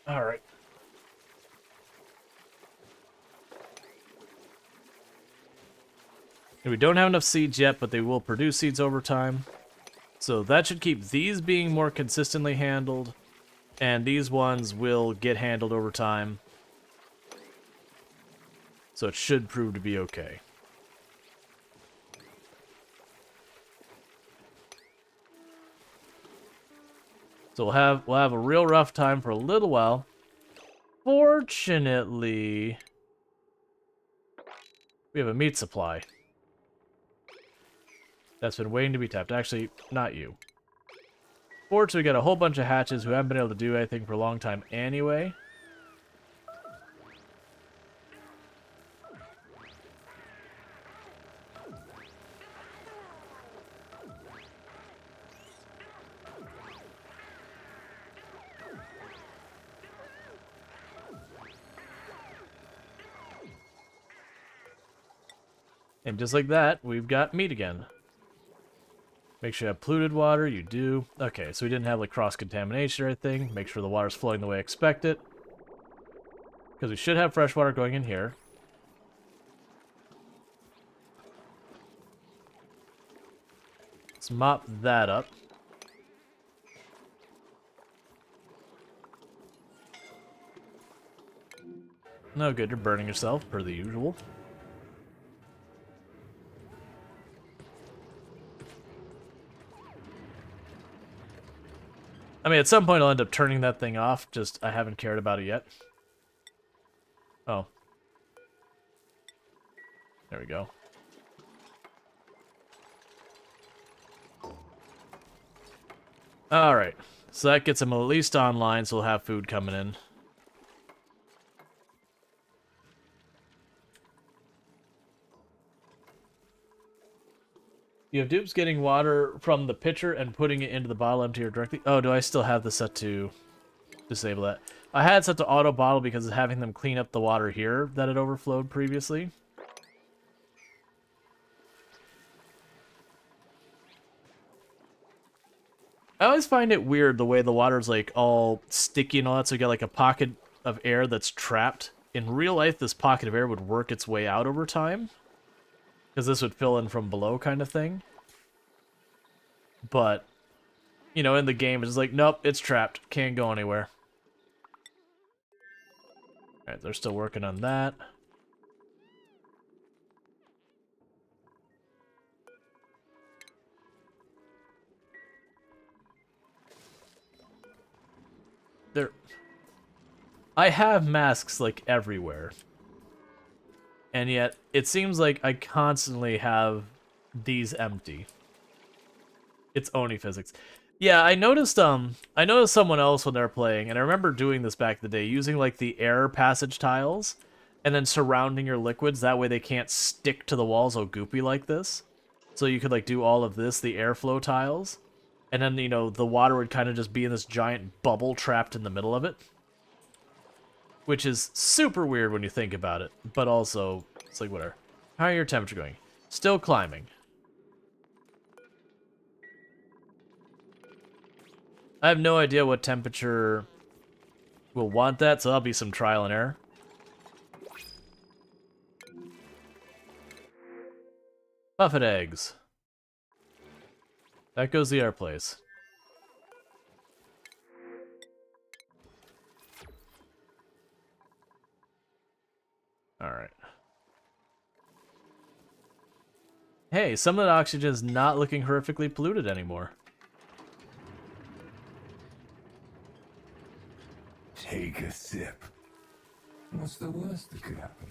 A: All right. And we don't have enough seeds yet, but they will produce seeds over time. So that should keep these being more consistently handled, and these ones will get handled over time. So it should prove to be okay. So we'll have a real rough time for a little while. Fortunately, we have a meat supply that's been waiting to be tapped. Actually, not you. Fortunately, we got a whole bunch of hatches who haven't been able to do anything for a long time anyway. And just like that, we've got meat again. Make sure you have polluted water. You do. Okay, so we didn't have like cross-contamination or anything. Make sure the water's flowing the way I expect it. Because we should have fresh water going in here. Let's mop that up. No good, you're burning yourself, per the usual. I mean, at some point I'll end up turning that thing off, just I haven't cared about it yet. Oh. There we go. Alright, so that gets him at least online, so we'll have food coming in. You have dupes getting water from the pitcher and putting it into the bottle emptier directly. Oh, do I still have this set to disable that? I had set to auto bottle because of having them clean up the water here that had overflowed previously. I always find it weird the way the water's like all sticky and all that, so you got like a pocket of air that's trapped. In real life, this pocket of air would work its way out over time, because this would fill in from below kind of thing. But, you know, in the game, it's like, nope, it's trapped. Can't go anywhere. Alright, they're still working on that. I have masks, like, everywhere. And yet, it seems like I constantly have these empty. It's Oni physics. Yeah, I noticed someone else when they're playing, and I remember doing this back in the day, using, like, the air passage tiles, and then surrounding your liquids, that way they can't stick to the walls all goopy like this. So you could, like, do all of this, the airflow tiles, and then, you know, the water would kind of just be in this giant bubble trapped in the middle of it. Which is super weird when you think about it, but also, it's like, whatever. How are your temperature going? Still climbing. I have no idea what temperature will want that, so that'll be some trial and error. Buffet eggs. That goes the air place. Alright. Hey, some of that oxygen is not looking horrifically polluted anymore.
D: Take a sip. What's the worst that could happen?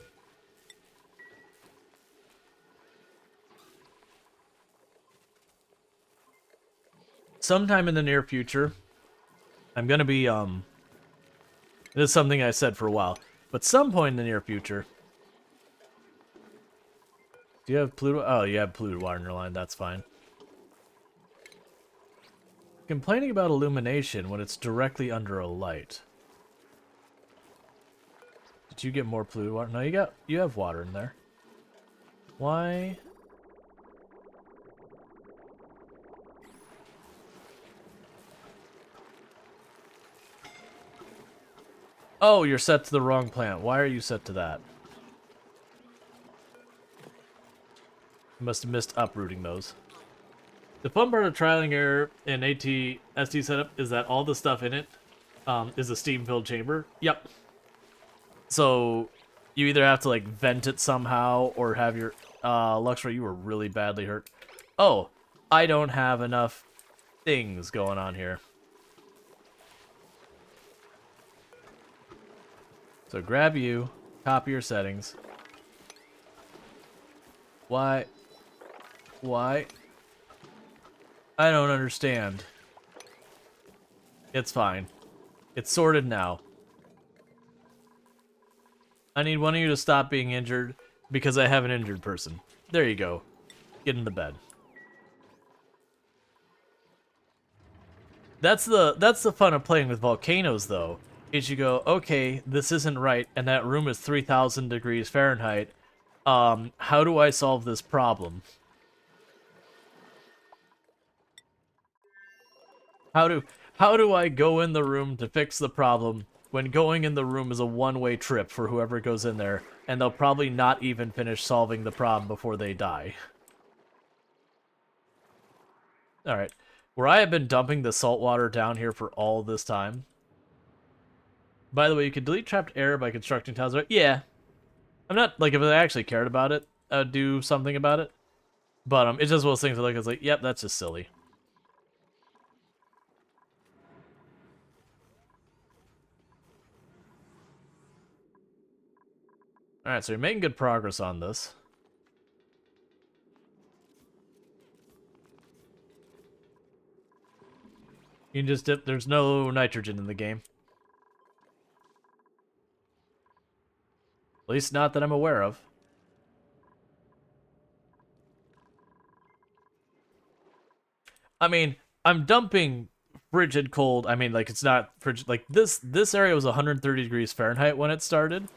A: Sometime in the near future, I'm gonna be, this is something I said for a while, but some point in the near future, do you have polluted? Oh, you have polluted water in your line. That's fine. Complaining about illumination when it's directly under a light. Did you get more polluted water? No, you have water in there. Why? Oh, you're set to the wrong plant. Why are you set to that? You must have missed uprooting those. The fun part of trialing air in AT-ST setup is that all the stuff in it is a steam-filled chamber. Yep. So you either have to like vent it somehow or have your Luxray, you were really badly hurt. Oh, I don't have enough things going on here. So grab you, copy your settings. Why? Why? I don't understand. It's fine. It's sorted now. I need one of you to stop being injured because I have an injured person. There you go. Get in the bed. That's the fun of playing with volcanoes, though. Is you go, okay, this isn't right, and that room is 3,000 degrees Fahrenheit. How do I solve this problem? How do I go in the room to fix the problem when going in the room is a one-way trip for whoever goes in there, and they'll probably not even finish solving the problem before they die? Alright. Where I have been dumping the salt water down here for all this time. By the way, you can delete trapped air by constructing tiles. Yeah. I'm not, like, if I actually cared about it, I would do something about it. But it's just one of those things where, like, it's like, yep, that's just silly. Alright, so you're making good progress on this. You can just dip, there's no nitrogen in the game. At least not that I'm aware of. I mean, I'm dumping frigid cold. I mean, like, it's not frigid. Like, this area was 130 degrees Fahrenheit when it started.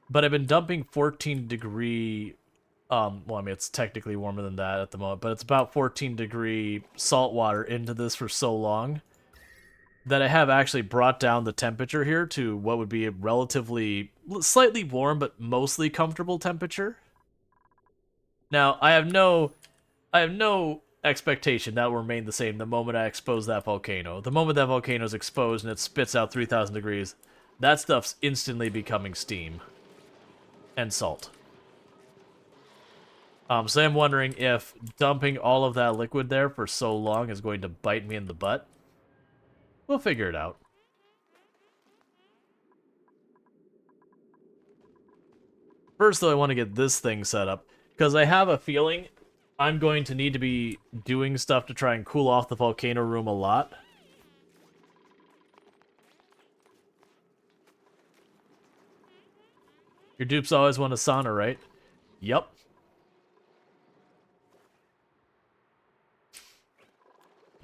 A: But I've been dumping 14 degree... well, I mean, it's technically warmer than that at the moment. But it's about 14 degree salt water into this for so long that I have actually brought down the temperature here to what would be a relatively... slightly warm, but mostly comfortable temperature. Now, I have no expectation that will remain the same the moment I expose that volcano. The moment that volcano is exposed and it spits out 3,000 degrees, that stuff's instantly becoming steam and salt. So I'm wondering if dumping all of that liquid there for so long is going to bite me in the butt. We'll figure it out. First, though, I want to get this thing set up, because I have a feeling I'm going to need to be doing stuff to try and cool off the volcano room a lot. Your dupes always want a sauna, right? Yup.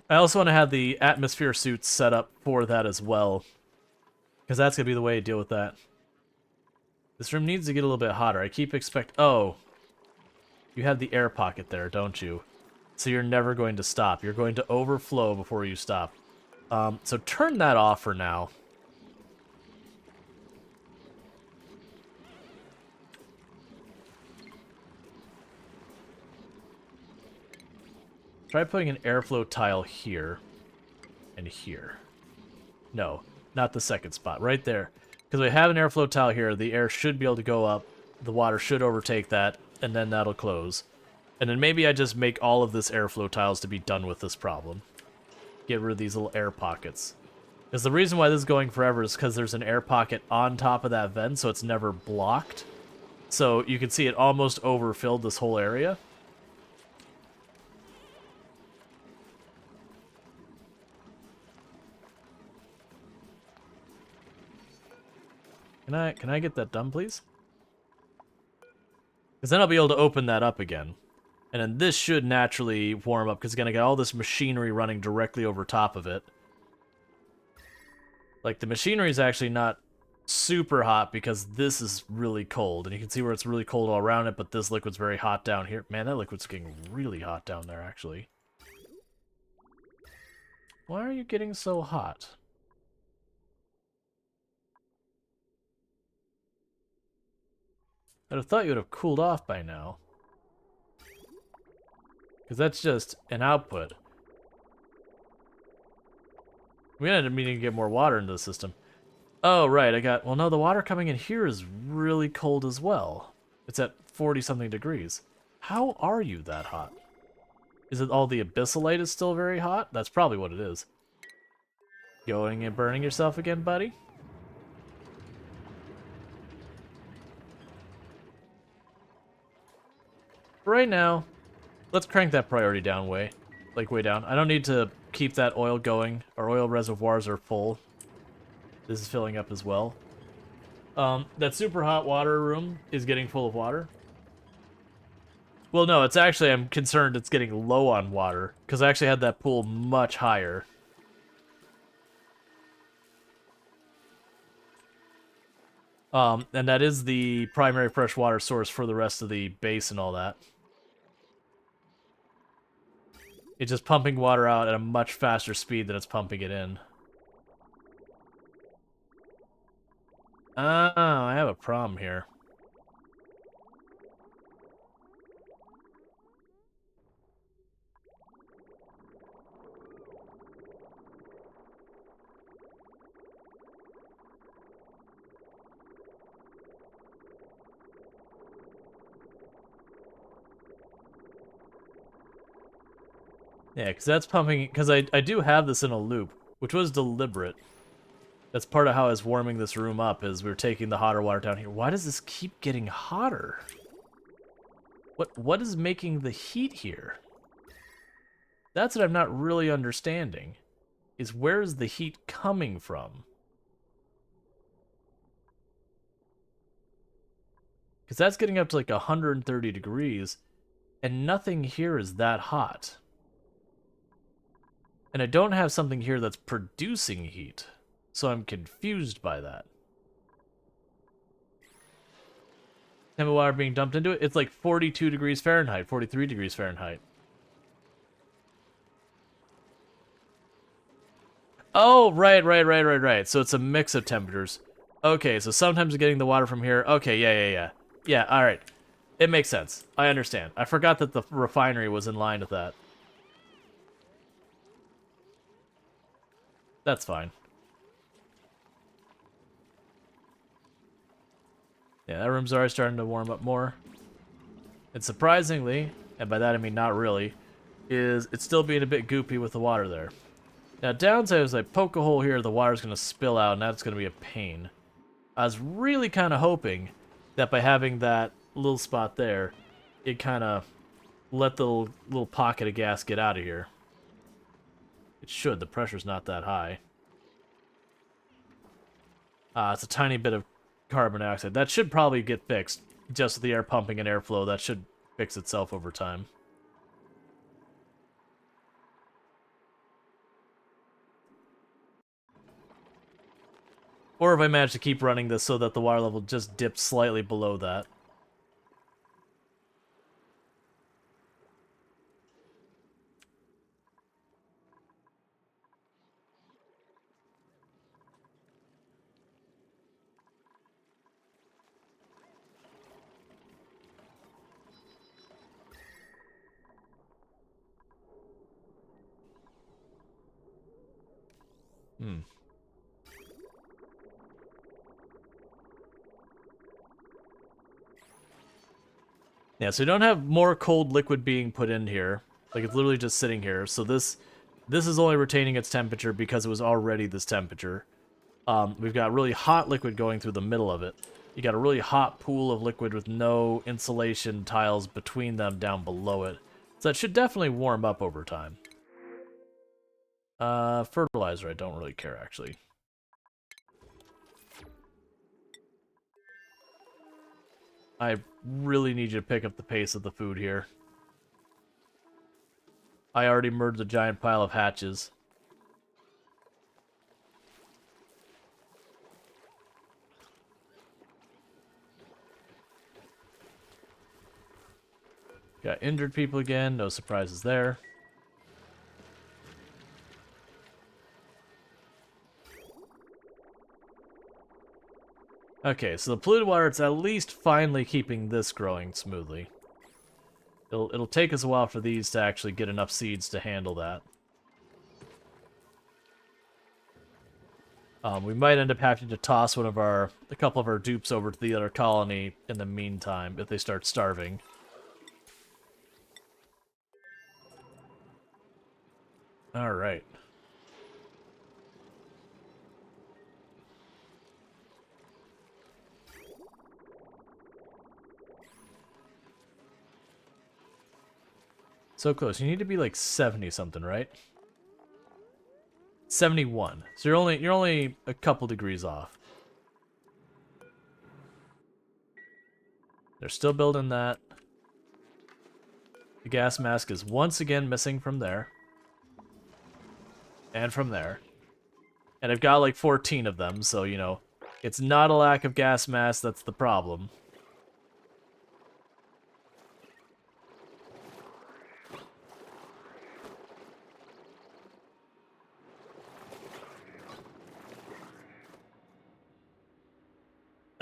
A: I also want to have the atmosphere suits set up for that as well, because that's going to be the way to deal with that. This room needs to get a little bit hotter. I keep Oh. You have the air pocket there, don't you? So you're never going to stop. You're going to overflow before you stop. So turn that off for now. Try putting an airflow tile here. And here. No, not the second spot. Right there. Because we have an airflow tile here, the air should be able to go up. The water should overtake that. And then that'll close. And then maybe I just make all of this airflow tiles to be done with this problem. Get rid of these little air pockets. Because the reason why this is going forever is because there's an air pocket on top of that vent, so it's never blocked. So you can see it almost overfilled this whole area. Can I get that done, please? Because then I'll be able to open that up again. And then this should naturally warm up, because it's going to get all this machinery running directly over top of it. Like, the machinery is actually not super hot, because this is really cold. And you can see where it's really cold all around it, but this liquid's very hot down here. Man, that liquid's getting really hot down there, actually. Why are you getting so hot? I'd have thought you would have cooled off by now. Because that's just an output. We ended up needing to get more water into the system. Oh, right, well, no, the water coming in here is really cold as well. It's at 40-something degrees. How are you that hot? Is it all the abyssalite is still very hot? That's probably what it is. Going and burning yourself again, buddy? Right now, let's crank that priority down way down. I don't need to keep that oil going. Our oil reservoirs are full. This is filling up as well. That super hot water room is getting full of water. Well, no, it's actually, I'm concerned it's getting low on water, because I actually had that pool much higher. And that is the primary freshwater source for the rest of the base and all that. It's just pumping water out at a much faster speed than it's pumping it in. Oh, I have a problem here. Yeah, because that's pumping... Because I do have this in a loop, which was deliberate. That's part of how I was warming this room up, is we're taking the hotter water down here. Why does this keep getting hotter? What is making the heat here? That's what I'm not really understanding, is where is the heat coming from? Because that's getting up to like 130 degrees, and nothing here is that hot. And I don't have something here that's producing heat, so I'm confused by that. Temp of water being dumped into it, it's like 42 degrees Fahrenheit, 43 degrees Fahrenheit. Oh, right. So it's a mix of temperatures. Okay, so sometimes getting the water from here. Okay, yeah. Yeah, alright. It makes sense. I understand. I forgot that the refinery was in line with that. That's fine. Yeah, that room's already starting to warm up more. And surprisingly, and by that I mean not really, is it's still being a bit goopy with the water there. Now, downside is I poke a hole here, the water's going to spill out, and that's going to be a pain. I was really kind of hoping that by having that little spot there, it kind of let the little pocket of gas get out of here. It should. The pressure's not that high. It's a tiny bit of carbon dioxide. That should probably get fixed. Just with the air pumping and airflow, that should fix itself over time. Or if I manage to keep running this so that the water level just dips slightly below that. Yeah, so we don't have more cold liquid being put in here. Like, it's literally just sitting here. So this is only retaining its temperature because it was already this temperature. We've got really hot liquid going through the middle of it. You got a really hot pool of liquid with no insulation tiles between them down below it. So that should definitely warm up over time. Fertilizer, I don't really care, actually. I really need you to pick up the pace of the food here. I already merged a giant pile of hatches. Got injured people again, no surprises there. Okay, so the polluted water, it's at least finally keeping this growing smoothly. It'll take us a while for these to actually get enough seeds to handle that. We might end up having to toss a couple of our dupes over to the other colony in the meantime if they start starving. All right. So close. You need to be like 70 something, right? 71. So you're only a couple degrees off. They're still building that. The gas mask is once again missing from there. And from there. And I've got like 14 of them, so you know, it's not a lack of gas mask that's the problem.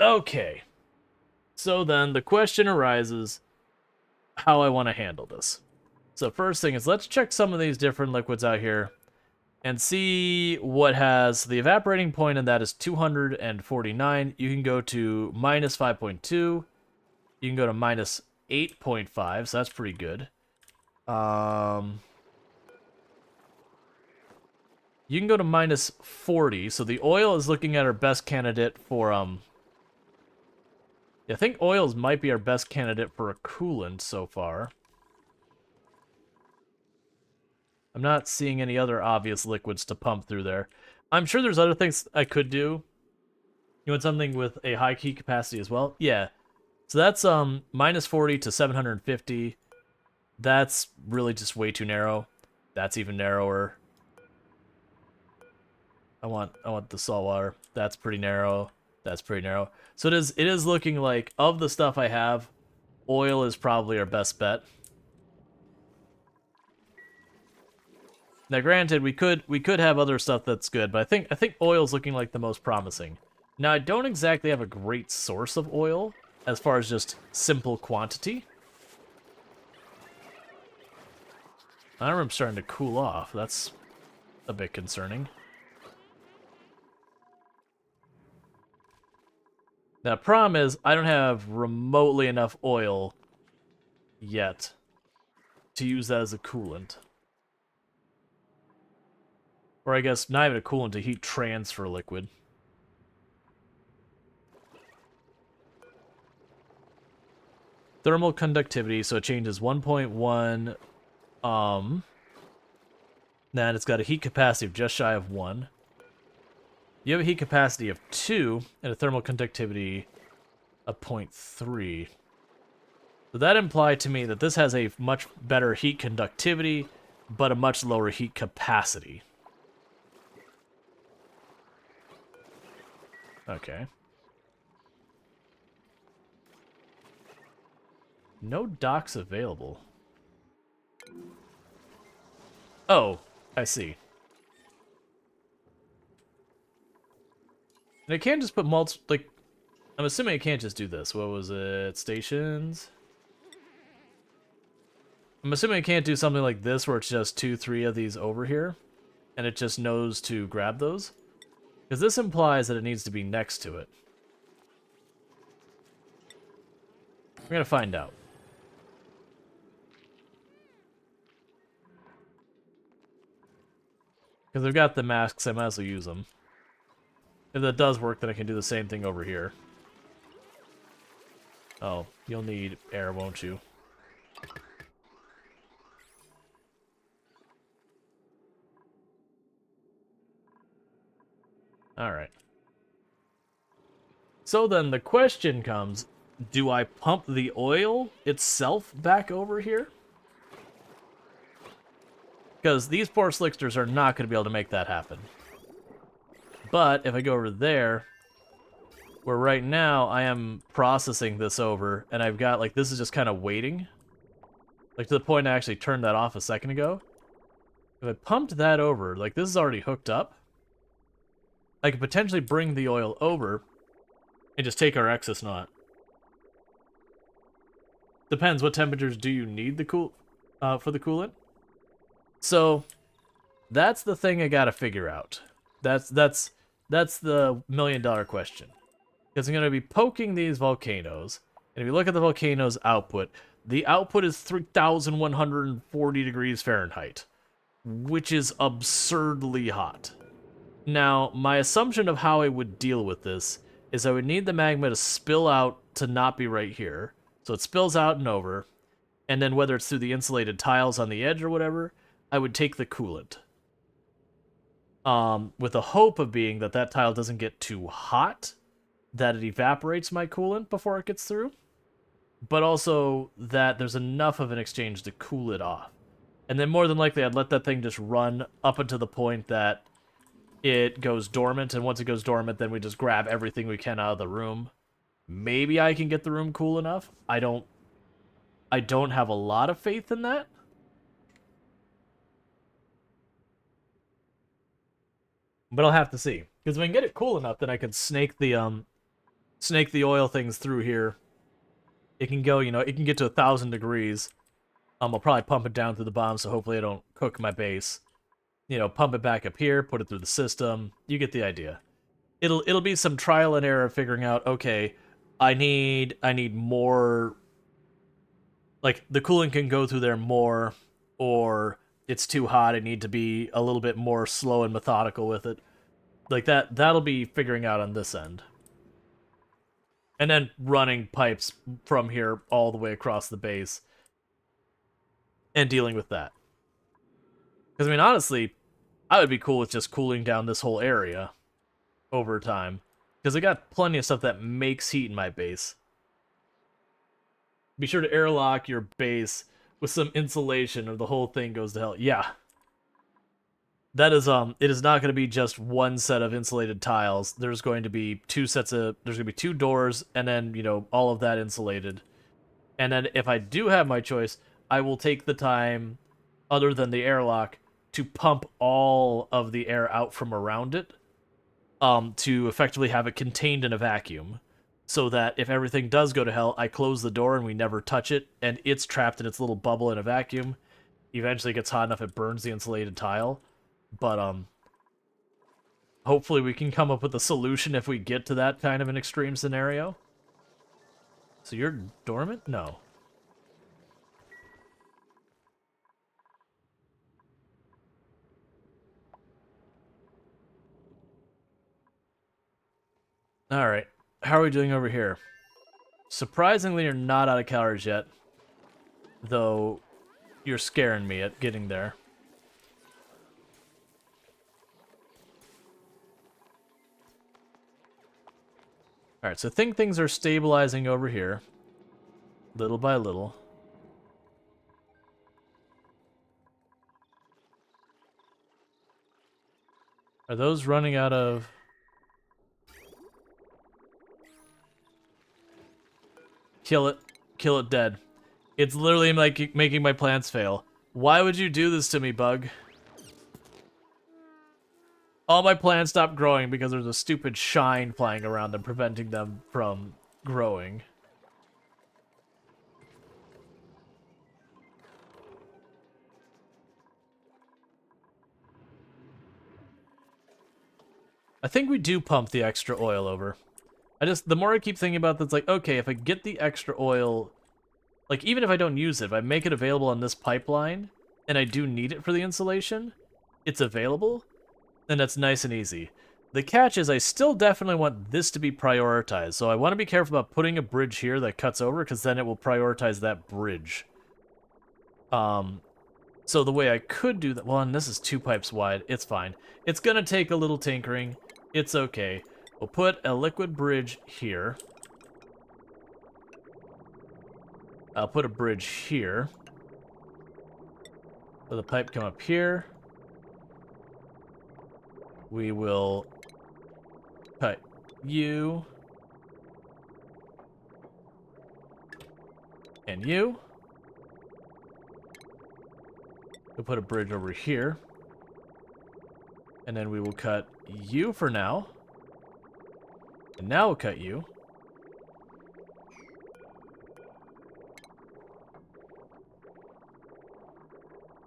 A: Okay. So then the question arises how I want to handle this. So first thing is, let's check some of these different liquids out here and see what has the evaporating point, and that is 249. You can go to minus 5.2. You can go to minus 8.5, so that's pretty good. You can go to minus 40, so the oil is looking at our best candidate for, I think oils might be our best candidate for a coolant so far. I'm not seeing any other obvious liquids to pump through there. I'm sure there's other things I could do. You want something with a high heat capacity as well? Yeah. So that's minus 40 to 750. That's really just way too narrow. That's even narrower. I want the salt water. That's pretty narrow. That's pretty narrow. So it is looking like, of the stuff I have, oil is probably our best bet. Now, granted, we could have other stuff that's good, but I think oil's looking like the most promising. Now, I don't exactly have a great source of oil as far as just simple quantity. Our room's starting to cool off. That's a bit concerning. Now, the problem is, I don't have remotely enough oil yet to use that as a coolant. Or I guess not even a coolant, a heat transfer liquid. Thermal conductivity, so it changes 1.1. Then it's got a heat capacity of just shy of 1. You have a heat capacity of 2 and a thermal conductivity of 0.3. So that implied to me that this has a much better heat conductivity, but a much lower heat capacity. Okay. No docks available. Oh, I see. And it can't just put like, I'm assuming it can't just do this. What was it? Stations? I'm assuming it can't do something like this where it's just 2, 3 of these over here, and it just knows to grab those. Because this implies that it needs to be next to it. We're gonna find out. Because I've got the masks, I might as well use them. If that does work, then I can do the same thing over here. Oh, you'll need air, won't you? Alright. So then the question comes, do I pump the oil itself back over here? Because these poor slicksters are not going to be able to make that happen. But if I go over there, where right now I am processing this over, and I've got, like, this is just kind of waiting. Like, to the point I actually turned that off a second ago. If I pumped that over, like, this is already hooked up. I could potentially bring the oil over and just take our excess knot. Depends, what temperatures do you need the for the coolant? So, that's the thing I gotta figure out. That's the $1 million question. Because I'm gonna be poking these volcanoes, and if you look at the volcano's output, the output is 3,140 degrees Fahrenheit, which is absurdly hot. Now, my assumption of how I would deal with this is I would need the magma to spill out to not be right here. So it spills out and over, and then whether it's through the insulated tiles on the edge or whatever, I would take the coolant. With the hope of being that that tile doesn't get too hot, that it evaporates my coolant before it gets through, but also that there's enough of an exchange to cool it off. And then more than likely, I'd let that thing just run up until the point that it goes dormant, and once it goes dormant, then we just grab everything we can out of the room. Maybe I can get the room cool enough. I don't have a lot of faith in that. But I'll have to see. Because if I can get it cool enough, then I can snake the snake the oil things through here. It can go, you know, it can get to 1,000 degrees. I'll probably pump it down through the bottom, so hopefully I don't cook my base. You know, pump it back up here, put it through the system. You get the idea. It'll be some trial and error figuring out, okay, I need more, like, the coolant can go through there more, or it's too hot, I need to be a little bit more slow and methodical with it. Like, that'll be figuring out on this end. And then running pipes from here all the way across the base and dealing with that. Because, I mean, honestly, I would be cool with just cooling down this whole area over time. Because I got plenty of stuff that makes heat in my base. Be sure to airlock your base with some insulation or the whole thing goes to hell. Yeah. That is, it is not going to be just one set of insulated tiles. There's going to be there's going to be 2 doors, and then, you know, all of that insulated. And then if I do have my choice, I will take the time, other than the airlock, to pump all of the air out from around it, to effectively have it contained in a vacuum. So that if everything does go to hell, I close the door and we never touch it, and it's trapped in its little bubble in a vacuum. Eventually it gets hot enough it burns the insulated tile. But, hopefully we can come up with a solution if we get to that kind of an extreme scenario. So you're dormant? No. Alright. How are we doing over here? Surprisingly, you're not out of calories yet. Though, you're scaring me at getting there. Alright, so I think things are stabilizing over here. Little by little. Are those running out of... Kill it. Kill it dead. It's literally like making my plants fail. Why would you do this to me, bug? All my plants stopped growing because there's a stupid shine flying around them, preventing them from growing. I think we do pump the extra oil over. The more I keep thinking about this, like, okay, if I get the extra oil, like, even if I don't use it, if I make it available on this pipeline, and I do need it for the insulation, it's available, then that's nice and easy. The catch is I still definitely want this to be prioritized, so I want to be careful about putting a bridge here that cuts over, because then it will prioritize that bridge. So the way I could do that, well, and this is 2 pipes wide, it's fine. It's gonna take a little tinkering, it's okay. We'll put a liquid bridge here. I'll put a bridge here. So the pipe come up here. We will cut you. And you. We'll put a bridge over here. And then we will cut you for now. And now we'll cut you.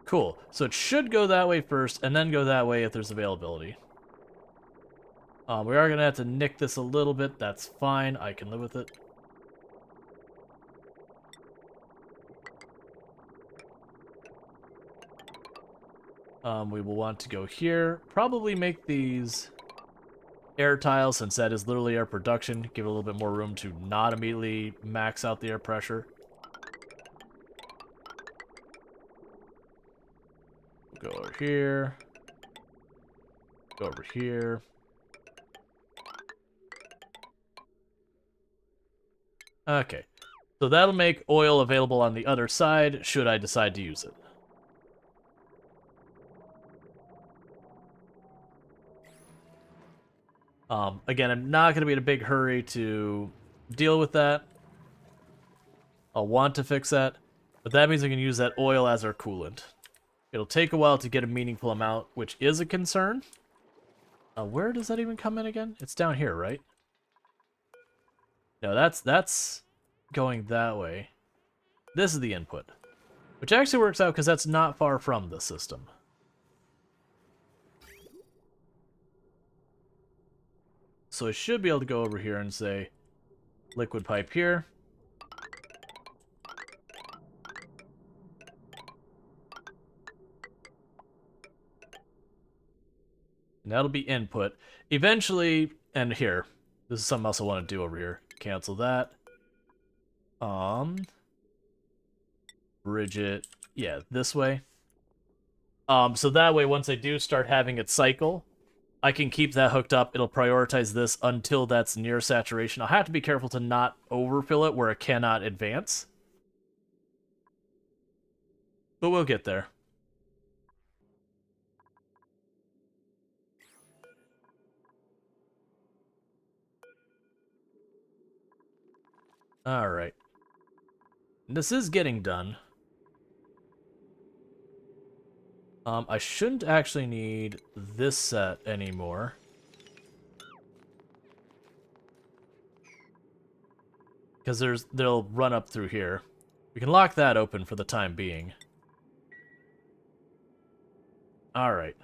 A: Cool. So it should go that way first, and then go that way if there's availability. We are going to have to nick this a little bit. That's fine. I can live with it. We will want to go here. Probably make these air tiles, since that is literally air production. Give it a little bit more room to not immediately max out the air pressure. Go over here. Go over here. Okay. So that'll make oil available on the other side, should I decide to use it. Again, I'm not going to be in a big hurry to deal with that. I'll want to fix that, but that means I can use that oil as our coolant. It'll take a while to get a meaningful amount, which is a concern. Where does that even come in again? It's down here, right? No, that's going that way. This is the input. Which actually works out because that's not far from the system. So I should be able to go over here and say liquid pipe here. And that'll be input. Eventually, and here, this is something else I want to do over here. Cancel that. Bridge it, yeah, this way. So that way, once I do start having it cycle, I can keep that hooked up. It'll prioritize this until that's near saturation. I'll have to be careful to not overfill it where it cannot advance. But we'll get there. Alright. This is getting done. I shouldn't actually need this set anymore. Because they'll run up through here. We can lock that open for the time being. Alright.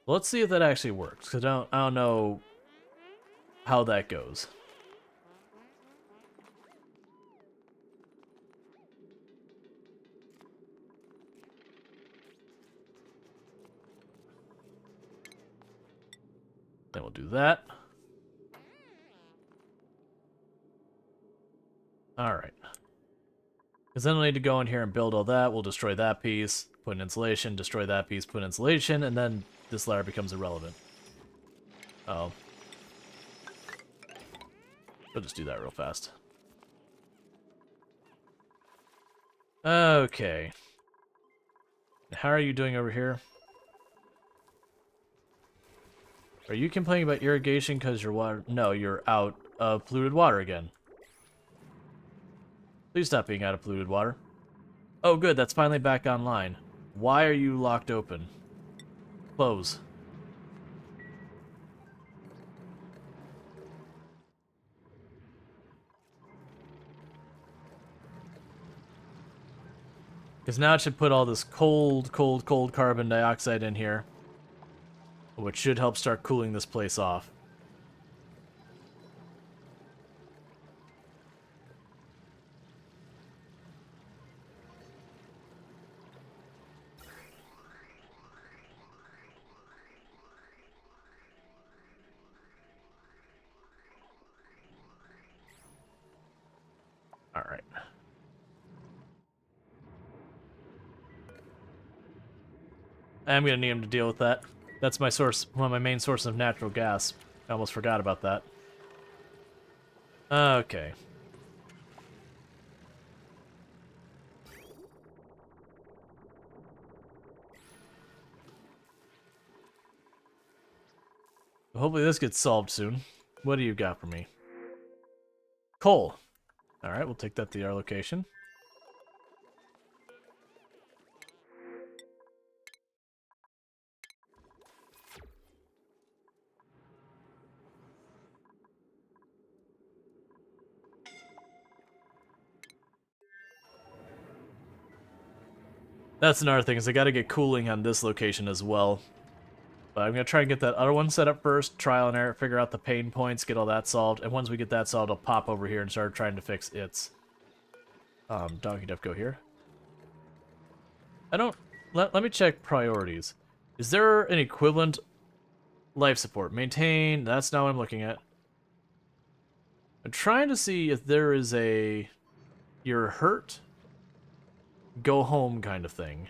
A: Let's see if that actually works, because I don't know how that goes. Then we'll do that. Alright. Because then we'll need to go in here and build all that. We'll destroy that piece, put in insulation, destroy that piece, put in insulation, and then this ladder becomes irrelevant. Oh. We'll just do that real fast. Okay. How are you doing over here? Are you complaining about irrigation because your water... No, you're out of polluted water again. Please stop being out of polluted water. Oh, good, that's finally back online. Why are you locked open? Close. Because now it should put all this cold carbon dioxide in here, which should help start cooling this place off. All right. I'm gonna need him to deal with that. That's my source, one of my main sources of natural gas. I almost forgot about that. Okay. Hopefully this gets solved soon. What do you got for me? Coal. Alright, we'll take that to our location. That's another thing, is I gotta get cooling on this location as well. But I'm gonna try and get that other one set up first, trial and error, figure out the pain points, get all that solved, and once we get that solved, I'll pop over here and start trying to fix its. Donkey Duff, go here. I don't... Let me check priorities. Is there an equivalent life support? Maintain, that's not what I'm looking at. I'm trying to see if there is a... You're hurt? Go home kind of thing.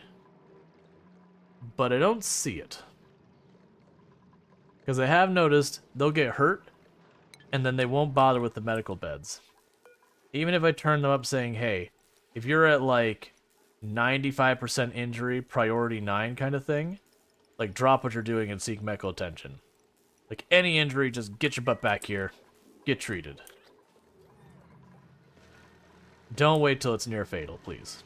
A: But I don't see it. Because I have noticed they'll get hurt, and then they won't bother with the medical beds. Even if I turn them up saying, hey, if you're at like 95% injury, priority 9 kind of thing, like drop what you're doing and seek medical attention. Like any injury, just get your butt back here, get treated. Don't wait till it's near fatal, please.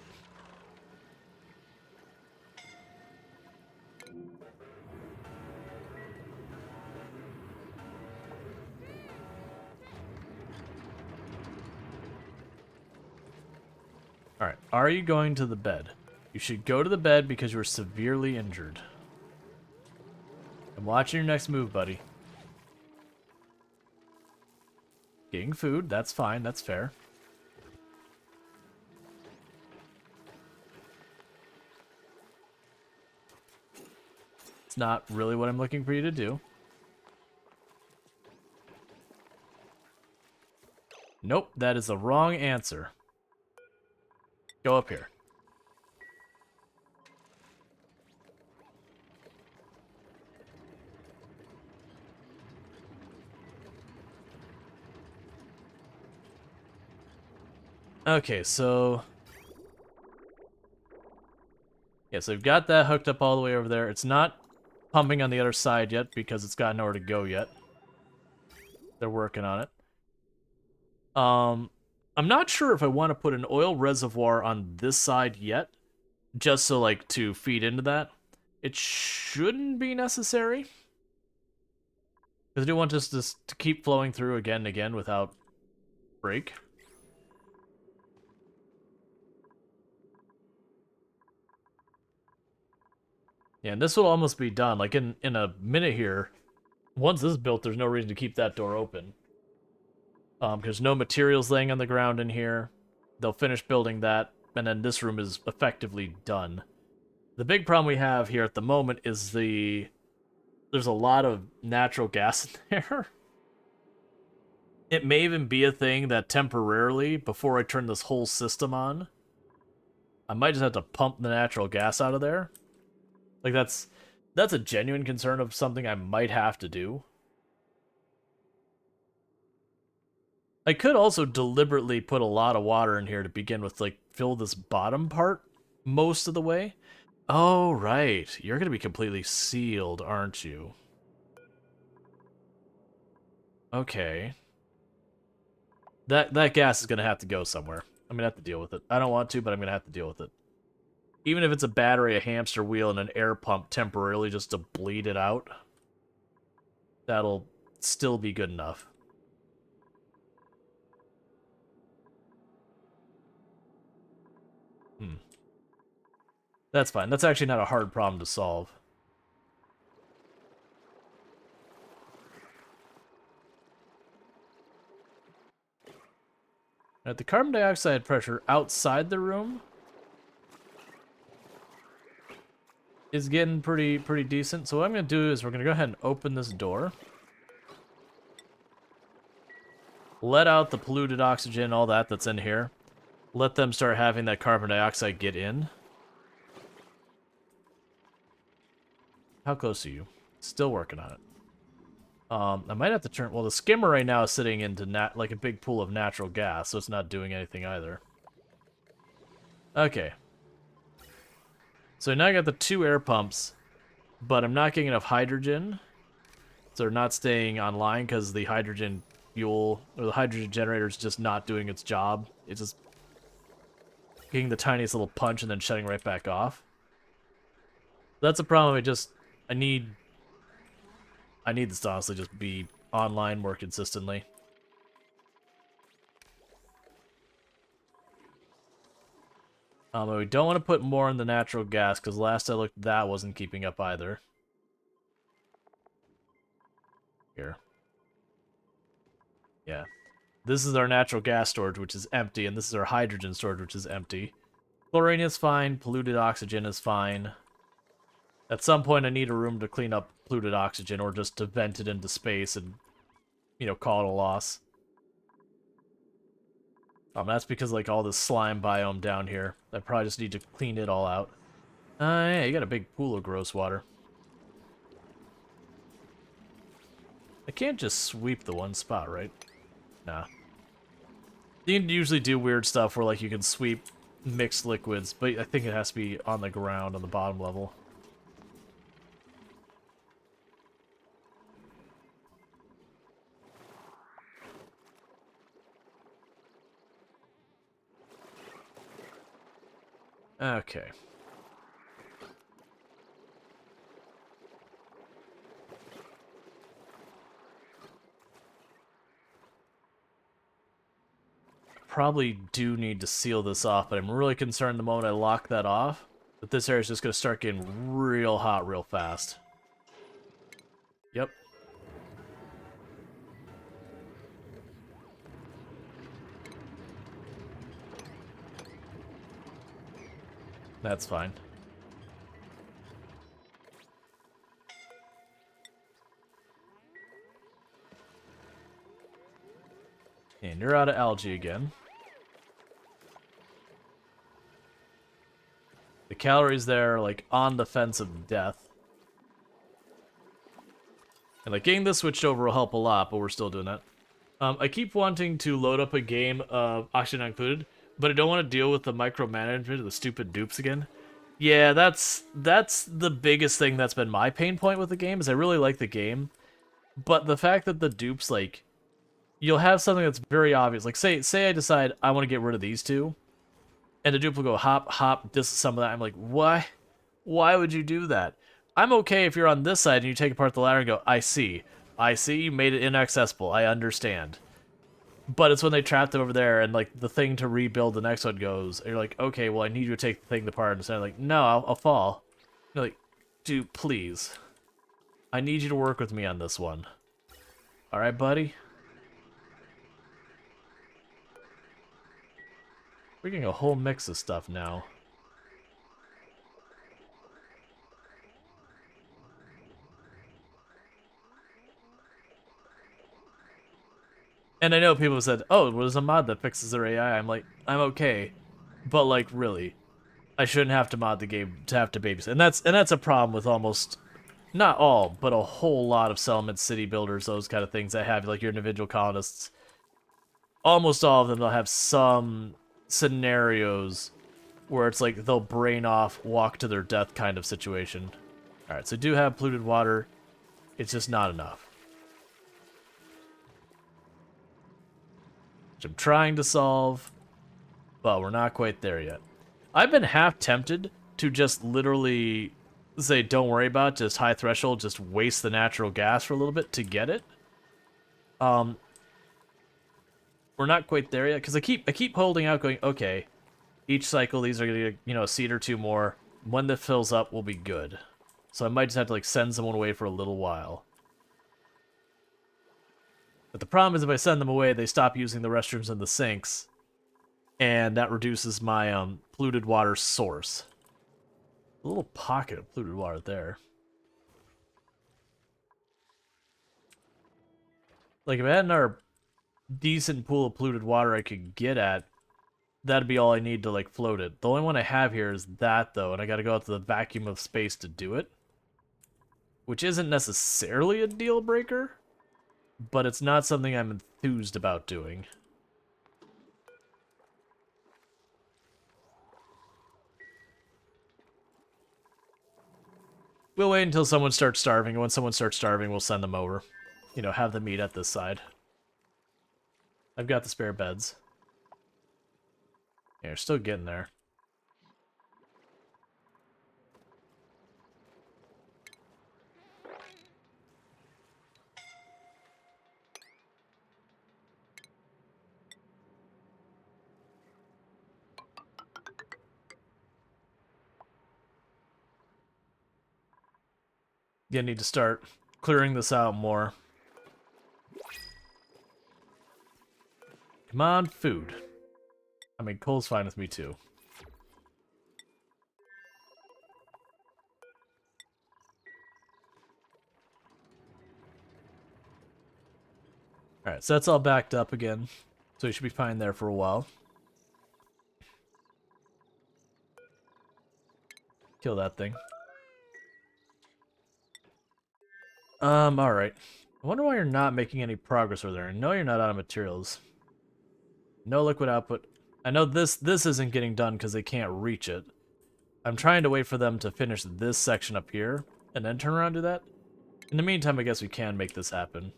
A: Alright, are you going to the bed? You should go to the bed because you were severely injured. I'm watching your next move, buddy. Getting food, that's fine, that's fair. It's not really what I'm looking for you to do. Nope, that is the wrong answer. Go up here. Okay, so... yeah, so we've got that hooked up all the way over there. It's not pumping on the other side yet because it's got nowhere to go yet. They're working on it. I'm not sure if I want to put an oil reservoir on this side yet, just so, like, to feed into that. It shouldn't be necessary. Because I do want this to keep flowing through again and again without break. Yeah, and this will almost be done. Like, in a minute here, once this is built, there's no reason to keep that door open. There's no materials laying on the ground in here. They'll finish building that, and then this room is effectively done. The big problem we have here at the moment is there's a lot of natural gas in there. It may even be a thing that temporarily, before I turn this whole system on, I might just have to pump the natural gas out of there. Like, that's a genuine concern of something I might have to do. I could also deliberately put a lot of water in here to begin with, like, fill this bottom part most of the way. Oh, right. You're going to be completely sealed, aren't you? Okay. That gas is going to have to go somewhere. I'm going to have to deal with it. I don't want to, but I'm going to have to deal with it. Even if it's a battery, a hamster wheel, and an air pump temporarily just to bleed it out, that'll still be good enough. That's fine. That's actually not a hard problem to solve. At the carbon dioxide pressure outside the room is getting pretty decent. So what I'm going to do is we're going to go ahead and open this door. Let out the polluted oxygen, all that's in here. Let them start having that carbon dioxide get in. How close are you? Still working on it. I might have to turn... well, the skimmer right now is sitting into like a big pool of natural gas, so it's not doing anything either. Okay. So now I got the 2 air pumps, but I'm not getting enough hydrogen. So they're not staying online because the hydrogen fuel, or the hydrogen generator is just not doing its job. It's just getting the tiniest little punch and then shutting right back off. That's a problem. I need this to honestly just be online more consistently. We don't want to put more in the natural gas, because last I looked, that wasn't keeping up either. Here. Yeah. This is our natural gas storage, which is empty, and this is our hydrogen storage, which is empty. Chlorine is fine, polluted oxygen is fine. At some point, I need a room to clean up polluted oxygen, or just to vent it into space and, you know, call it a loss. That's because, like, all this slime biome down here. I probably just need to clean it all out. Yeah, you got a big pool of gross water. I can't just sweep the one spot, right? Nah. You can usually do weird stuff where, like, you can sweep mixed liquids, but I think it has to be on the ground, on the bottom level. Okay. probably do need to seal this off, but I'm really concerned the moment I lock that off, that this area is just going to start getting real hot real fast. Yep. That's fine. And you're out of algae again. The calories there are like on the fence of death. And like getting this switched over will help a lot, but we're still doing that. I keep wanting to load up a game of Oxygen Not Included, but I don't want to deal with the micromanagement of the stupid dupes again. Yeah, that's the biggest thing that's been my pain point with the game, is I really like the game, but the fact that the dupes, like, you'll have something that's very obvious. Like, say I decide I want to get rid of these two, and the dupe will go hop, hop, dis some of that. I'm like, why? Why would you do that? I'm okay if you're on this side and you take apart the ladder and go, I see, you made it inaccessible, I understand. But it's when they trap them over there and, like, the thing to rebuild the next one goes, and you're like, okay, well, I need you to take the thing apart. And so I'm like, no, I'll fall. You're like, dude, please. I need you to work with me on this one. Alright, buddy? We're getting a whole mix of stuff now. And I know people have said, oh, there's a mod that fixes their AI. I'm like, I'm okay. But, like, really, I shouldn't have to mod the game to have to babysit. And that's a problem with almost, not all, but a whole lot of settlement city builders, those kind of things that have, like, your individual colonists. Almost all of them, they'll have some scenarios where it's like they'll brain off, walk to their death kind of situation. Alright, so I do have polluted water. It's just not enough. Which I'm trying to solve, but we're not quite there yet. I've been half tempted to just literally say, don't worry about it, just high threshold, just waste the natural gas for a little bit to get it. We're not quite there yet, because I keep holding out going, okay, each cycle these are going to get, you know, a seed or two more. When that fills up, we'll be good. So I might just have to, like, send someone away for a little while. But the problem is if I send them away, they stop using the restrooms and the sinks, and that reduces my polluted water source. A little pocket of polluted water there. Like, if I had another decent pool of polluted water I could get at, that'd be all I need to, like, float it. The only one I have here is that, though, and I gotta go out to the vacuum of space to do it. Which isn't necessarily a deal breaker, but it's not something I'm enthused about doing. We'll wait until someone starts starving, and when someone starts starving, we'll send them over. You know, have them eat at this side. I've got the spare beds. Yeah, we're still getting there. You need to start clearing this out more. Come on, food. I mean, coal's fine with me, too. Alright, so that's all backed up again. So you should be fine there for a while. Kill that thing. Alright. I wonder why you're not making any progress over there. I know you're not out of materials. No liquid output. I know this isn't getting done because they can't reach it. I'm trying to wait for them to finish this section up here, and then turn around and do that. In the meantime, I guess we can make this happen.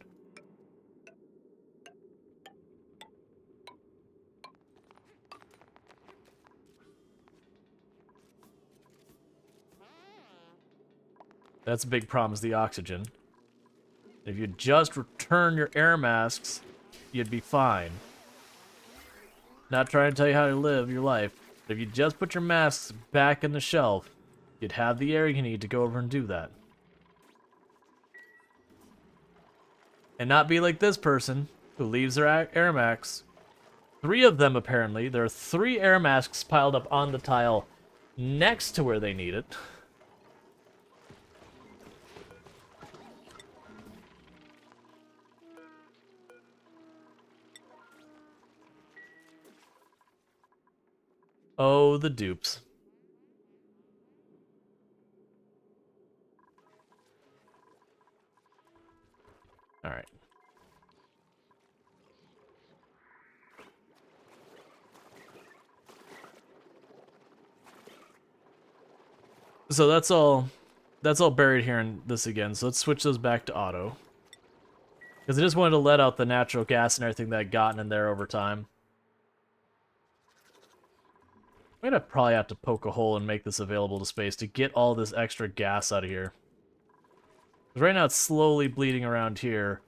A: That's a big problem, is the oxygen. If you just return your air masks, you'd be fine. Not trying to tell you how to live your life. But if you just put your masks back in the shelf, you'd have the air you need to go over and do that. And not be like this person who leaves their air masks. 3 of them, apparently. There are 3 air masks piled up on the tile next to where they need it. Oh, the dupes. Alright. So that's all buried here in this again. So let's switch those back to auto. Because I just wanted to let out the natural gas and everything that I'd gotten in there over time. I'm gonna probably have to poke a hole and make this available to space to get all this extra gas out of here. Because right now it's slowly bleeding around here.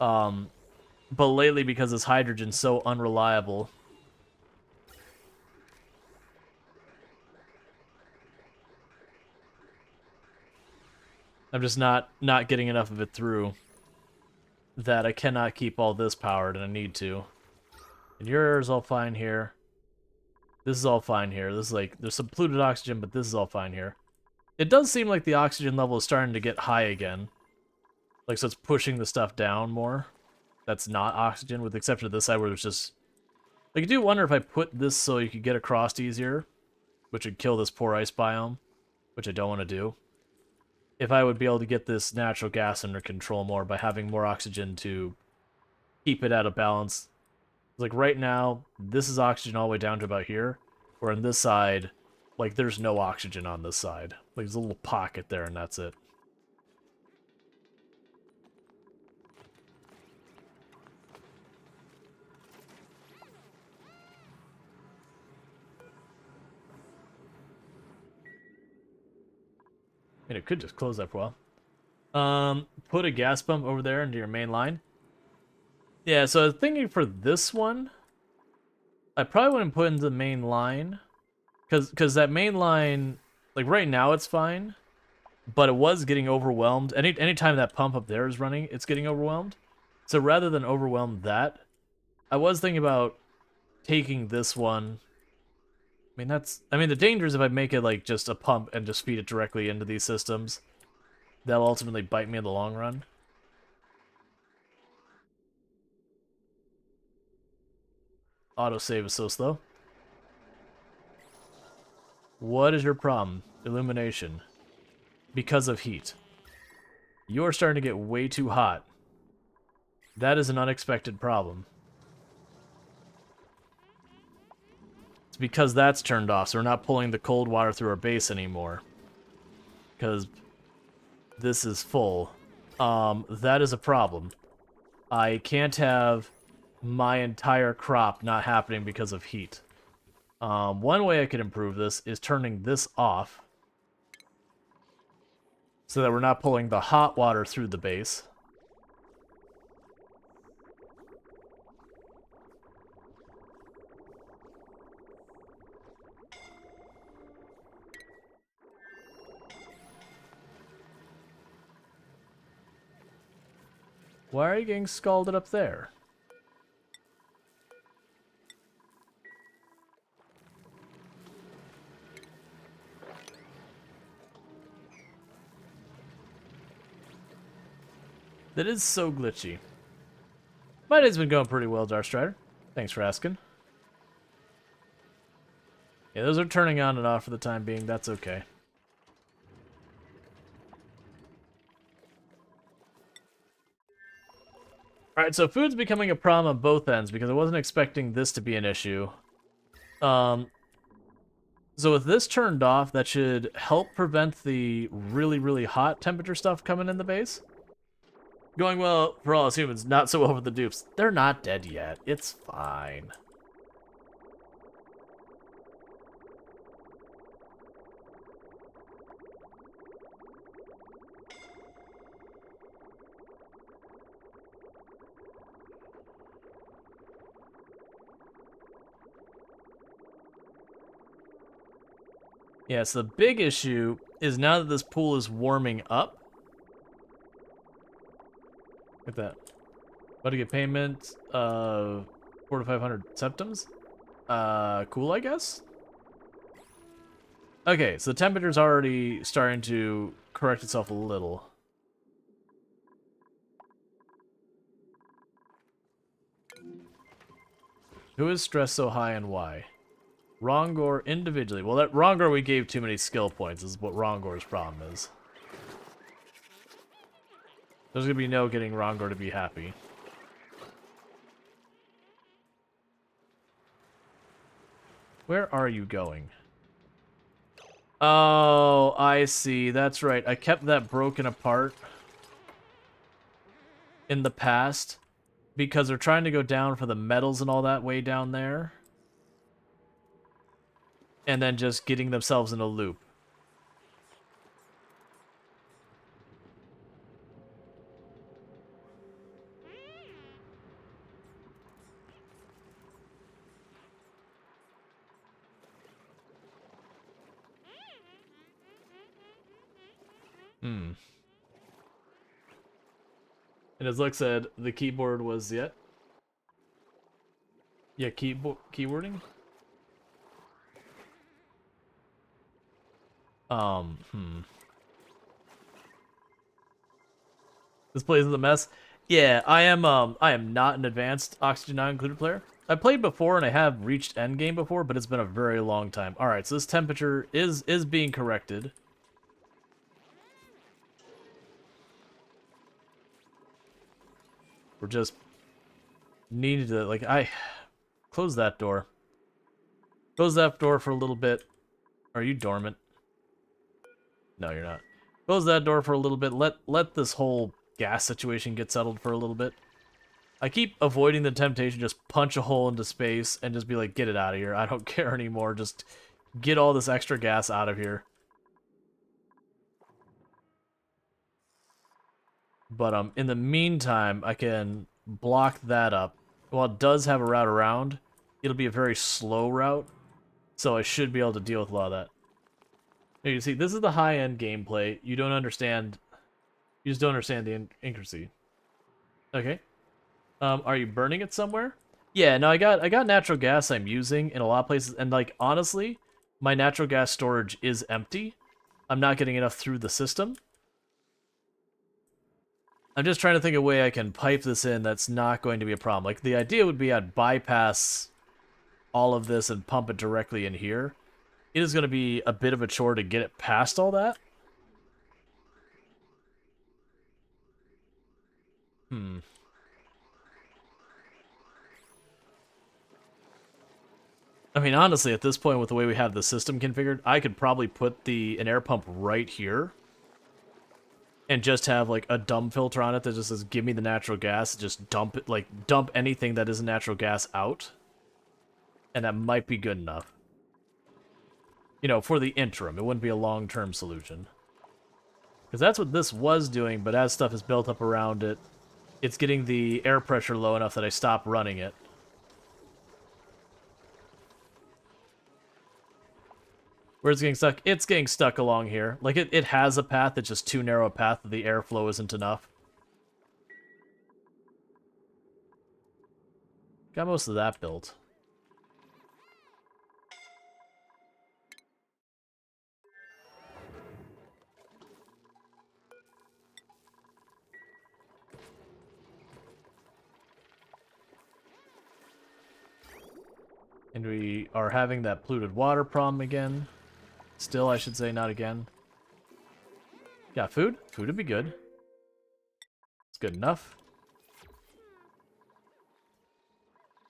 A: But lately, because this hydrogen's so unreliable, I'm just not getting enough of it through that I cannot keep all this powered, and I need to. And yours all fine here. This is all fine here. This is like, there's some polluted oxygen, but this is all fine here. It does seem like the oxygen level is starting to get high again. Like, so it's pushing the stuff down more. That's not oxygen, with the exception of this side where there's just... Like, I do wonder if I put this so you could get across easier, which would kill this poor ice biome, which I don't want to do. If I would be able to get this natural gas under control more by having more oxygen to keep it at a balance. Like, right now, this is oxygen all the way down to about here, where on this side, like, there's no oxygen on this side. Like, there's a little pocket there, and that's it. I mean, it could just close that for a while. Put a gas pump over there into your main line. Yeah, so I was thinking for this one, I probably wouldn't put into the main line, because that main line, like right now it's fine, but it was getting overwhelmed. Anytime that pump up there is running, it's getting overwhelmed. So rather than overwhelm that, I was thinking about taking this one. I mean, the danger is if I make it like just a pump and just feed it directly into these systems, that'll ultimately bite me in the long run. Autosave is so slow. What is your problem? Illumination. Because of heat. You're starting to get way too hot. That is an unexpected problem. It's because that's turned off, so we're not pulling the cold water through our base anymore. Because this is full. That is a problem. I can't have my entire crop not happening because of heat. One way I could improve this is turning this off so that we're not pulling the hot water through the base. Why are you getting scalded up there? That is so glitchy. My day's been going pretty well, Darkstrider. Thanks for asking. Yeah, those are turning on and off for the time being. That's okay. Alright, so food's becoming a problem on both ends because I wasn't expecting this to be an issue. So with this turned off, that should help prevent the really, really hot temperature stuff coming in the base. Going well for all us humans, not so well for the dupes. They're not dead yet. It's fine. Yeah, so the big issue is now that this pool is warming up. Look at that. About to get payment of 400 to 500 septums. Cool, I guess? Okay, so the temperature's already starting to correct itself a little. Who is stress so high and why? Rongor individually. Well, that Rongor we gave too many skill points is what Rongor's problem is. There's gonna be no getting Rongor to be happy. Where are you going? Oh, I see. That's right. I kept that broken apart in the past because they're trying to go down for the metals and all that way down there. And then just getting themselves in a loop. Hmm. And as Luke said, the keyboard was yet. Yeah, keywording? This place is a mess. Yeah, I am not an advanced Oxygen Not Included player. I played before and I have reached endgame before, but it's been a very long time. Alright, so this temperature is being corrected. We're just needed to, like, close that door. Close that door for a little bit. Are you dormant? No, you're not. Close that door for a little bit. Let this whole gas situation get settled for a little bit. I keep avoiding the temptation to just punch a hole into space and just be like, get it out of here. I don't care anymore. Just get all this extra gas out of here. But in the meantime, I can block that up. While it does have a route around, it'll be a very slow route, so I should be able to deal with a lot of that. Now, you see, this is the high-end gameplay. You don't understand. You just don't understand the accuracy. Okay. Are you burning it somewhere? Yeah, no, I got natural gas I'm using in a lot of places, and like honestly, my natural gas storage is empty. I'm not getting enough through the system. I'm just trying to think of a way I can pipe this in that's not going to be a problem. Like, the idea would be I'd bypass all of this and pump it directly in here. It is going to be a bit of a chore to get it past all that. I mean, honestly, at this point, with the way we have the system configured, I could probably put an air pump right here and just have, like, a dump filter on it that just says, give me the natural gas, just dump it, like, dump anything that isn't natural gas out. And that might be good enough. You know, for the interim. It wouldn't be a long-term solution. Because that's what this was doing, but as stuff is built up around it, it's getting the air pressure low enough that I stop running it. Where's it getting stuck? It's getting stuck along here. Like, it has a path, it's just too narrow a path that the airflow isn't enough. Got most of that built. And we are having that polluted water problem again. Still, I should say, not again. Got food? Food would be good. It's good enough.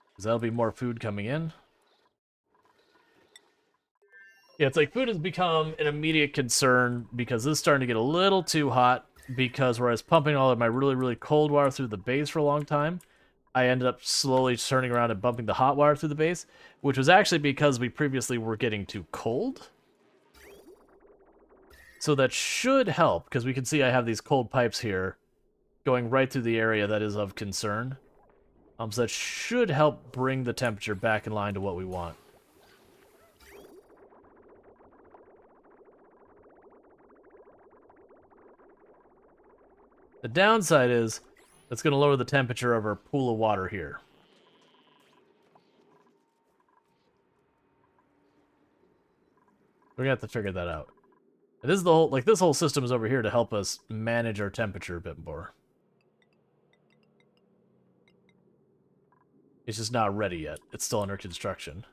A: Because that'll be more food coming in. Yeah, it's like food has become an immediate concern because this is starting to get a little too hot because where I was pumping all of my really, really cold water through the base for a long time, I ended up slowly turning around and bumping the hot water through the base, which was actually because we previously were getting too cold. So that should help, because we can see I have these cold pipes here going right through the area that is of concern. So that should help bring the temperature back in line to what we want. The downside is it's going to lower the temperature of our pool of water here. We're going to have to figure that out. And this is the whole, like, this whole system is over here to help us manage our temperature a bit more. It's just not ready yet. It's still under construction.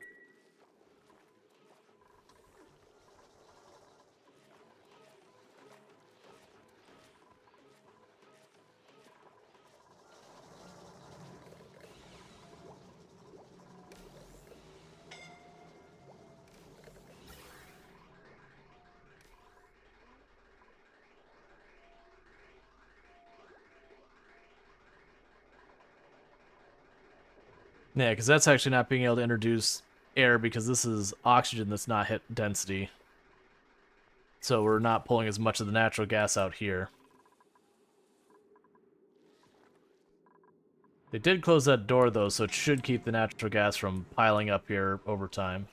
A: Yeah, because that's actually not being able to introduce air because this is oxygen that's not hit density. So we're not pulling as much of the natural gas out here. They did close that door though, so it should keep the natural gas from piling up here over time.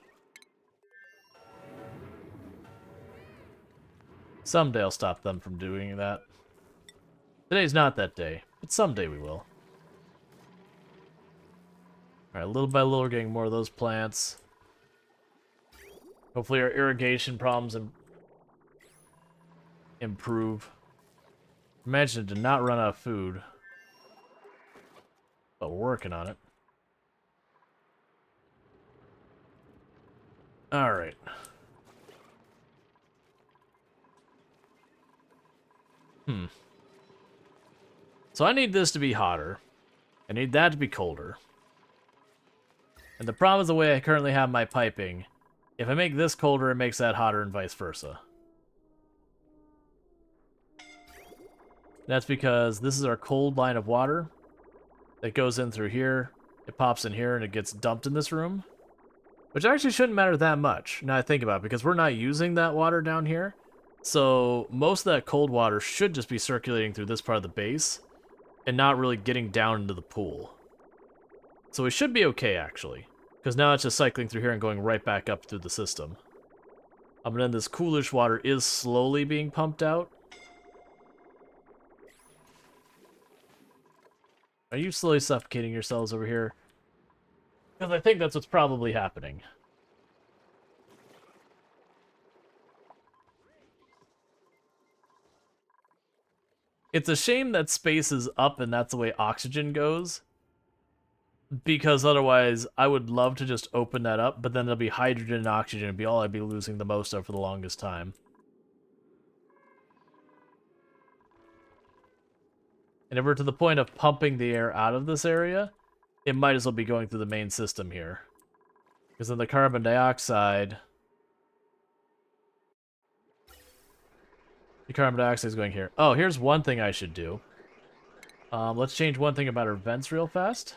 A: Someday I'll stop them from doing that. Today's not that day, but someday we will. Alright, little by little we're getting more of those plants. Hopefully our irrigation problems improve. Imagine to not run out of food. But we're working on it. Alright. So I need this to be hotter. I need that to be colder. And the problem is the way I currently have my piping. If I make this colder, it makes that hotter and vice versa. That's because this is our cold line of water that goes in through here. It pops in here and it gets dumped in this room. Which actually shouldn't matter that much, now I think about it, because we're not using that water down here. So most of that cold water should just be circulating through this part of the base and not really getting down into the pool. So we should be okay, actually. Because now it's just cycling through here and going right back up through the system. And then this coolish water is slowly being pumped out. Are you slowly suffocating yourselves over here? Because I think that's what's probably happening. It's a shame that space is up and that's the way oxygen goes. Because otherwise, I would love to just open that up, but then there'll be hydrogen and oxygen. It'd be all I'd be losing the most of for the longest time. And if we're to the point of pumping the air out of this area, it might as well be going through the main system here. Because then the carbon dioxide... The carbon dioxide is going here. Oh, here's one thing I should do. Let's change one thing about our vents real fast.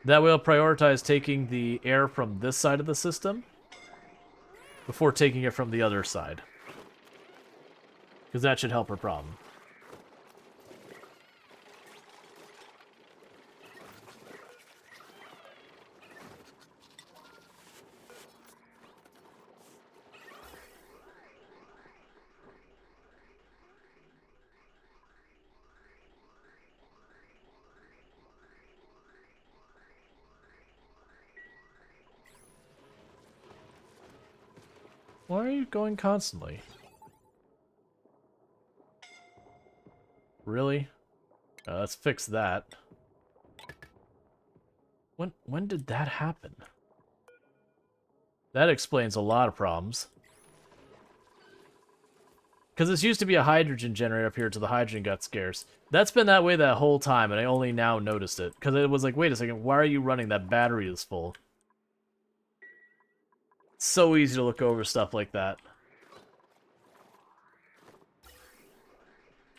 A: That way I'll prioritize taking the air from this side of the system before taking it from the other side. Because that should help our problem. Why are you going constantly? Really? Let's fix that. When did that happen? That explains a lot of problems. Because this used to be a hydrogen generator up here till the hydrogen got scarce. That's been that way that whole time, and I only now noticed it. Because it was like, wait a second, why are you running? That battery is full. So easy to look over stuff like that.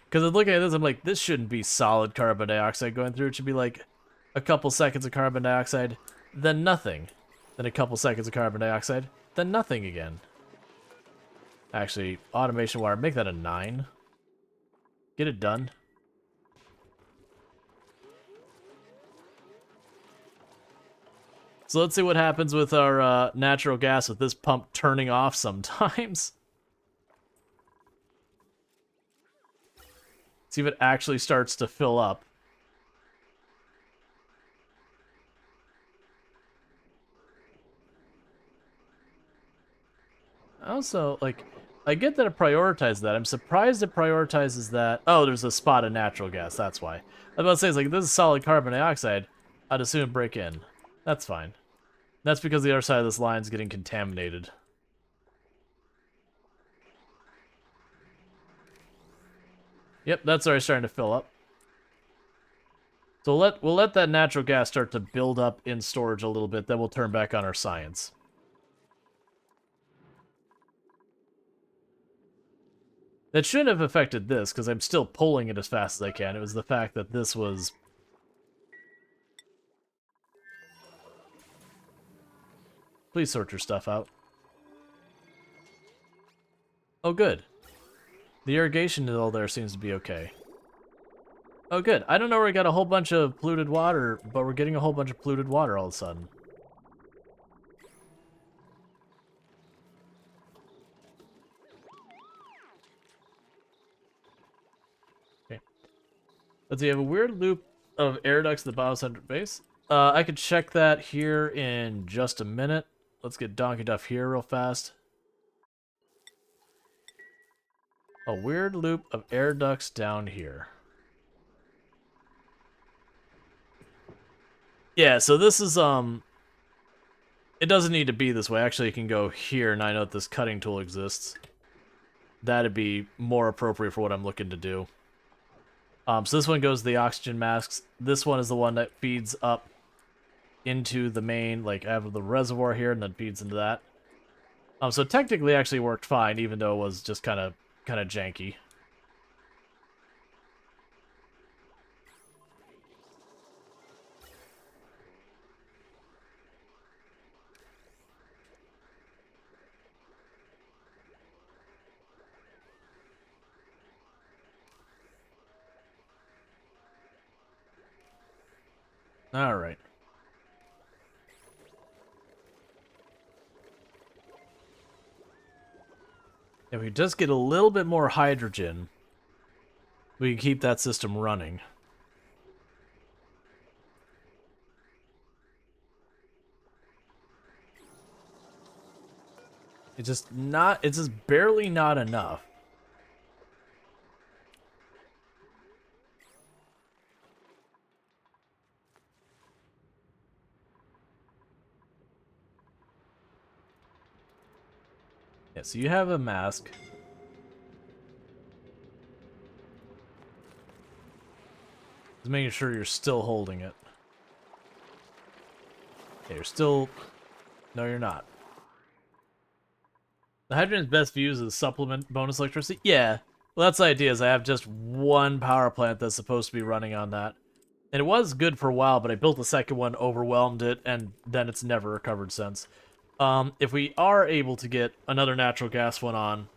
A: Because looking at this, I'm like, this shouldn't be solid carbon dioxide going through. It should be like a couple seconds of carbon dioxide, then nothing. Then a couple seconds of carbon dioxide, then nothing again. Actually, automation wire, make that a 9. Get it done. So let's see what happens with our natural gas with this pump turning off sometimes. See if it actually starts to fill up. Also, like, I get that it prioritizes that. I'm surprised it prioritizes that. Oh, there's a spot of natural gas. That's why. I was about to say, it's like, this is solid carbon dioxide. I'd assume it break in. That's fine. That's because the other side of this line is getting contaminated. Yep, that's already starting to fill up. So we'll let that natural gas start to build up in storage a little bit, then we'll turn back on our science. That shouldn't have affected this, because I'm still pulling it as fast as I can. It was the fact that this was... Please sort your stuff out. Oh, good. The irrigation all there seems to be okay. Oh, good. I don't know where we got a whole bunch of polluted water, but we're getting a whole bunch of polluted water all of a sudden. Okay. Let's see, you have a weird loop of air ducts at the bottom center base. I could check that here in just a minute. Let's get Donkey Duff here real fast. A weird loop of air ducts down here. Yeah, so this is, it doesn't need to be this way. Actually, it can go here, and I know that this cutting tool exists. That'd be more appropriate for what I'm looking to do. So this one goes to the oxygen masks. This one is the one that feeds up into the main, like, I have the reservoir here, and then feeds into that. So technically, it actually worked fine, even though it was just kind of janky. All right. If we just get a little bit more hydrogen, we can keep that system running. It's just barely not enough. Yeah, so you have a mask. Just making sure you're still holding it. Okay, you're still... No, you're not. The hydrogen is best used as a supplement bonus electricity? Yeah. Well, that's the idea, is I have just one power plant that's supposed to be running on that. And it was good for a while, but I built the second one, overwhelmed it, and then it's never recovered since. If we are able to get another natural gas one on,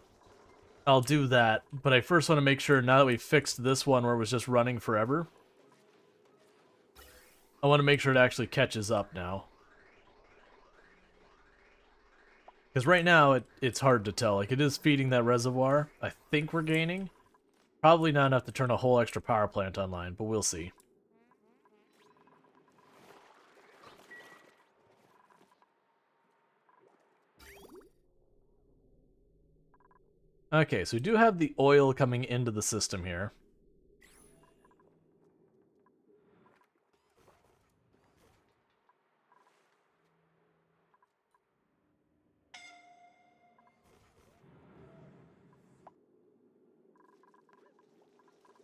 A: I'll do that. But I first want to make sure, now that we've fixed this one where it was just running forever, I want to make sure it actually catches up now. Because right now, it's hard to tell. Like, it is feeding that reservoir. I think we're gaining. Probably not enough to turn a whole extra power plant online, but we'll see. Okay, so we do have the oil coming into the system here.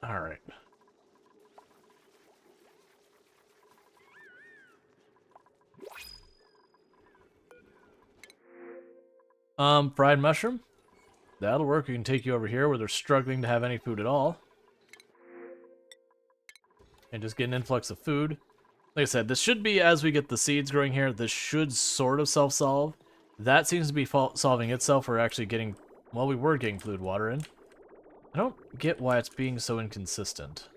A: All right. Fried mushroom? That'll work. We can take you over here where they're struggling to have any food at all. And just get an influx of food. Like I said, this should be, as we get the seeds growing here, this should sort of self-solve. That seems to be solving itself. We're actually getting, well, we were getting fluid water in. I don't get why it's being so inconsistent.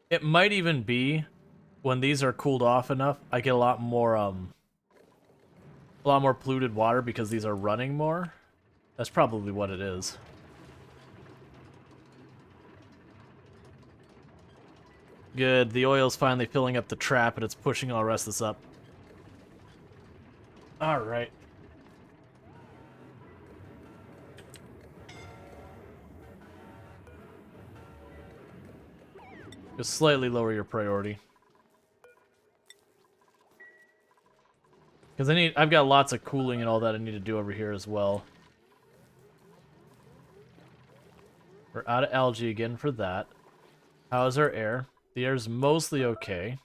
A: It might even be when these are cooled off enough, I get a lot more polluted water because these are running more. That's probably what it is. Good, the oil's finally filling up the trap and it's pushing all the rest of this up. Alright. Just slightly lower your priority. Because I've got lots of cooling and all that I need to do over here as well. We're out of algae again for that. How's our air? The air's mostly okay.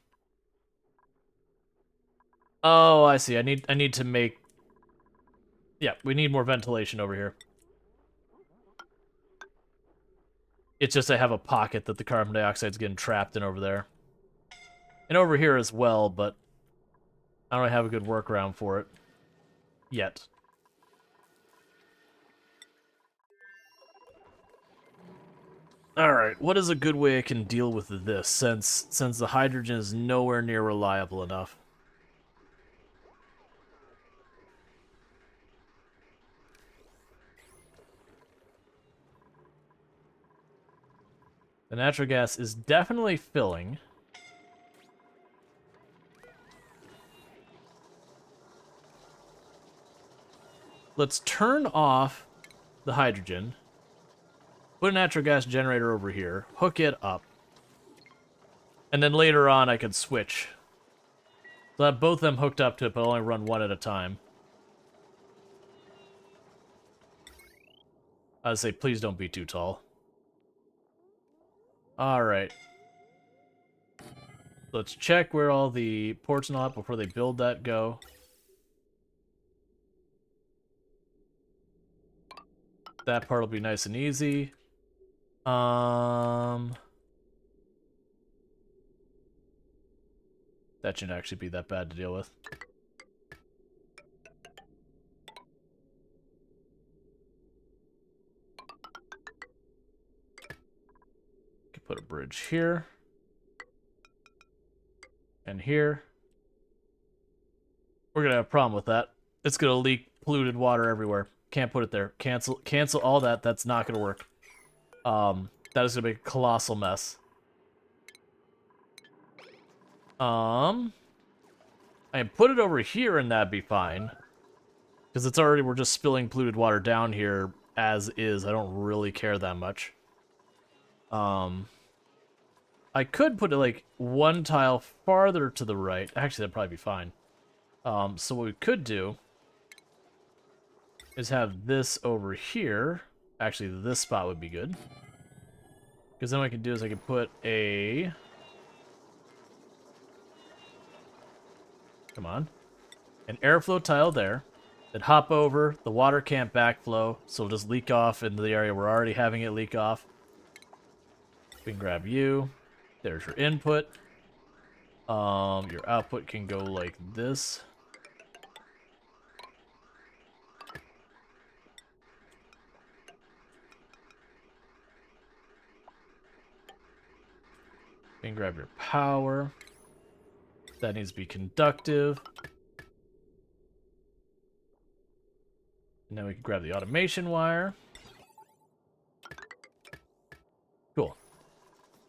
A: Oh, I see. I need to make... Yeah, we need more ventilation over here. It's just I have a pocket that the carbon dioxide's getting trapped in over there. And over here as well, but I don't really have a good workaround for it. Yet. Alright, what is a good way I can deal with this, since the hydrogen is nowhere near reliable enough? The natural gas is definitely filling. Let's turn off the hydrogen. Put a natural gas generator over here. Hook it up. And then later on I could switch. So I have both of them hooked up to it, but I'll only run one at a time. I'd say please don't be too tall. Alright. Let's check where all the ports and all that before they build that go. That part will be nice and easy. That shouldn't actually be that bad to deal with. Put a bridge here. And here. We're gonna have a problem with that. It's gonna leak polluted water everywhere. Can't put it there. Cancel all that. That's not gonna work. That is gonna be a colossal mess. I put it over here and that'd be fine. Because it's already, we're just spilling polluted water down here as is. I don't really care that much. I could put it like one tile farther to the right. Actually, that'd probably be fine. So what we could do is have this over here. Actually, this spot would be good. Because then what I can do is I can put a... Come on. An airflow tile there. Then hop over. The water can't backflow, so it'll just leak off into the area we're already having it leak off. We can grab you. There's your input. Your output can go like this. You can grab your power. That needs to be conductive. Now we can grab the automation wire. Cool.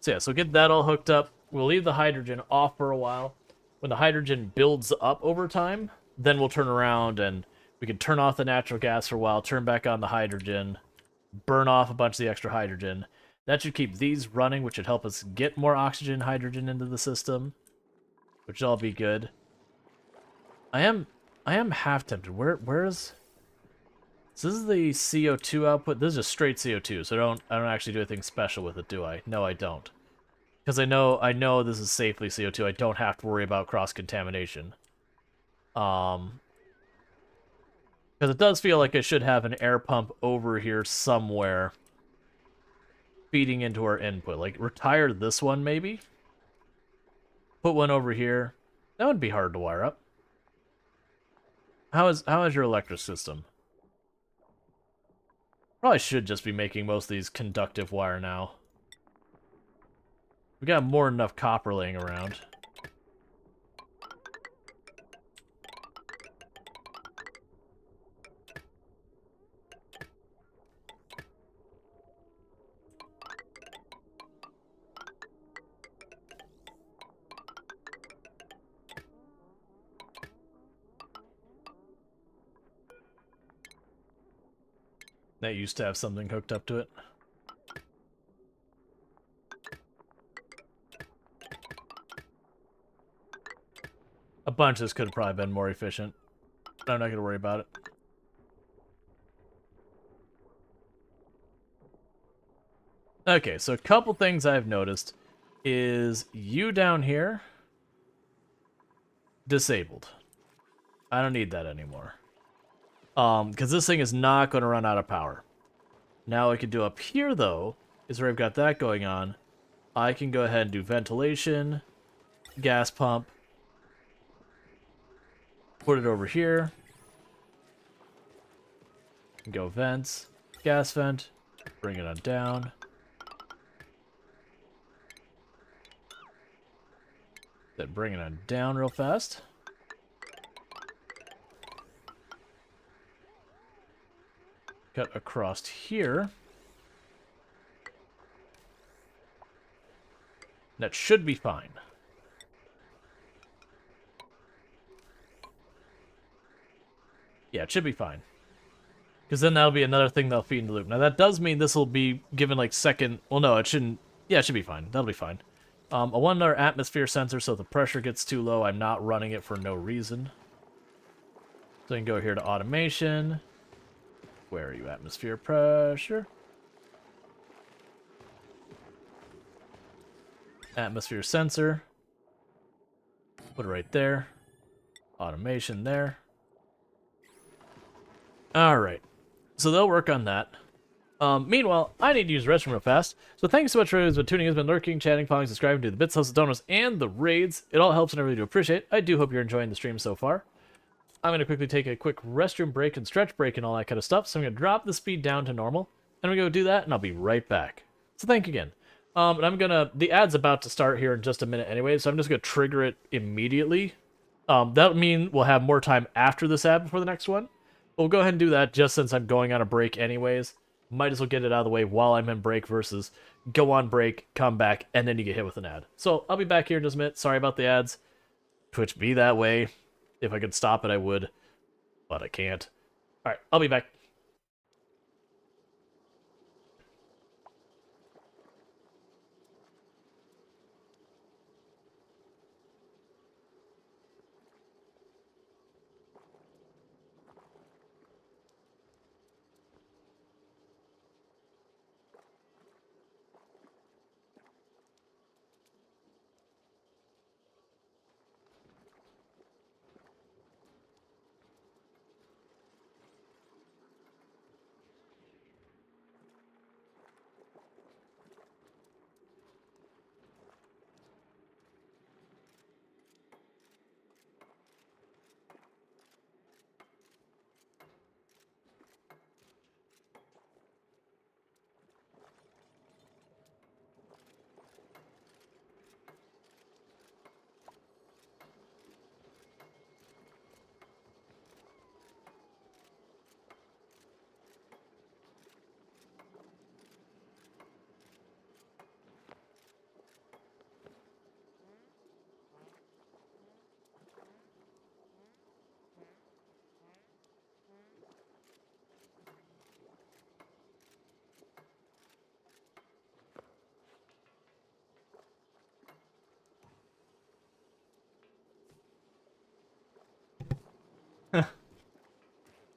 A: So yeah, so get that all hooked up. We'll leave the hydrogen off for a while. When the hydrogen builds up over time, then we'll turn around and we can turn off the natural gas for a while, turn back on the hydrogen, burn off a bunch of the extra hydrogen. That should keep these running, which should help us get more oxygen, hydrogen into the system, which will all be good. I am half tempted. Where's... So this is the CO2 output. This is just straight CO2, so I don't actually do anything special with it, do I? No, I don't. Because I know this is safely CO2. I don't have to worry about cross-contamination. Because it does feel like I should have an air pump over here somewhere feeding into our input. Like, retire this one, maybe? Put one over here. That would be hard to wire up. How is your electric system? Probably should just be making most of these conductive wire now. We got more than enough copper laying around. That used to have something hooked up to it. A bunch of this could have probably been more efficient. But I'm not going to worry about it. Okay, so a couple things I've noticed is you down here, disabled. I don't need that anymore. Because this thing is not going to run out of power. Now what I can do up here, though, is where I've got that going on. I can go ahead and do ventilation, gas pump, put it over here, and go vents, gas vent, bring it on down. Then bring it on down real fast. Cut across here. That should be fine. Yeah, it should be fine. Because then that'll be another thing that'll feed into the loop. Now that does mean this will be given like second... Well, no, it shouldn't... Yeah, it should be fine. That'll be fine. A 1 atmosphere sensor, so if the pressure gets too low, I'm not running it for no reason. So I can go here to automation. Where are you? Atmosphere pressure. Atmosphere sensor. Put it right there. Automation there. Alright. So they'll work on that. Meanwhile, I need to use the restroom real fast. So thank you so much for everyone who's been tuning in, has been lurking, chatting, following, subscribing to the bits, hustles, donos, and the raids. It all helps and I really do appreciate it. I do hope you're enjoying the stream so far. I'm going to quickly take a quick restroom break and stretch break and all that kind of stuff. So I'm going to drop the speed down to normal. And we're going to go do that, and I'll be right back. So thank you again. And I'm going to... The ad's about to start here in just a minute anyway, so I'm just going to trigger it immediately. That'll mean we'll have more time after this ad before the next one. But we'll go ahead and do that just since I'm going on a break anyways. Might as well get it out of the way while I'm in break versus go on break, come back, and then you get hit with an ad. So I'll be back here in just a minute. Sorry about the ads. Twitch be that way. If I could stop it, I would. But I can't. Alright, I'll be back.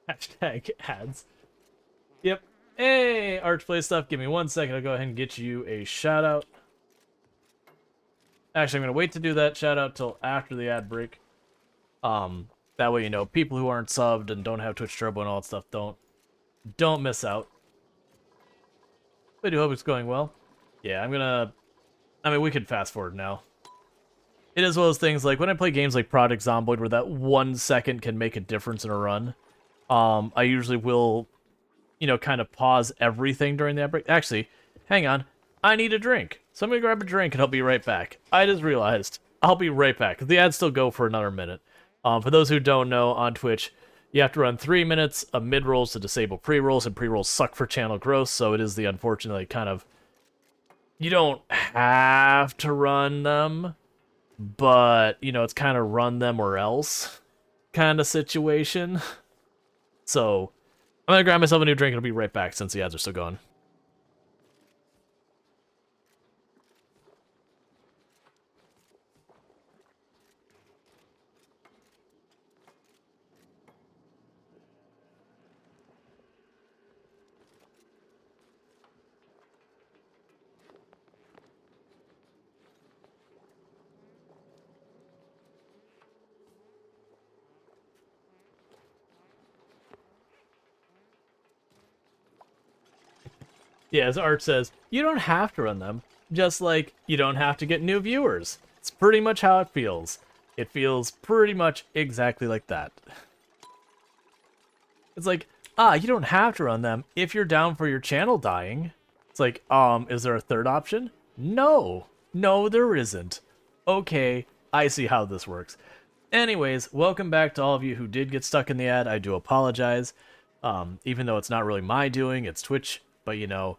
A: Hashtag ads. Yep. Hey, Archplay stuff. Give me 1 second. I'll go ahead and get you a shout out. Actually, I'm going to wait to do that shout out till after the ad break. That way, you know, people who aren't subbed and don't have Twitch Turbo and all that stuff don't miss out. I do hope it's going well. Yeah, I mean, we can fast forward now. It is one of those things, like, when I play games like Project Zomboid, where that 1 second can make a difference in a run, I usually will, you know, kind of pause everything during the ad break. Actually, hang on. I need a drink. So I'm going to grab a drink and I'll be right back. I just realized. I'll be right back. The ads still go for another minute. For those who don't know, on Twitch, you have to run 3 minutes of mid-rolls to disable pre-rolls, and pre-rolls suck for channel growth, so it is the unfortunately kind of... You don't have to run them, but, you know, it's kind of run them or else kind of situation. So, I'm gonna grab myself a new drink and I'll be right back since the ads are still going. Yeah, as Art says, you don't have to run them. Just like you don't have to get new viewers. It's pretty much how it feels. It feels pretty much exactly like that. It's like, you don't have to run them if you're down for your channel dying. It's like, is there a third option? No. No, there isn't. Okay, I see how this works. Anyways, welcome back to all of you who did get stuck in the ad. I do apologize. Even though it's not really my doing, it's Twitch, but you know,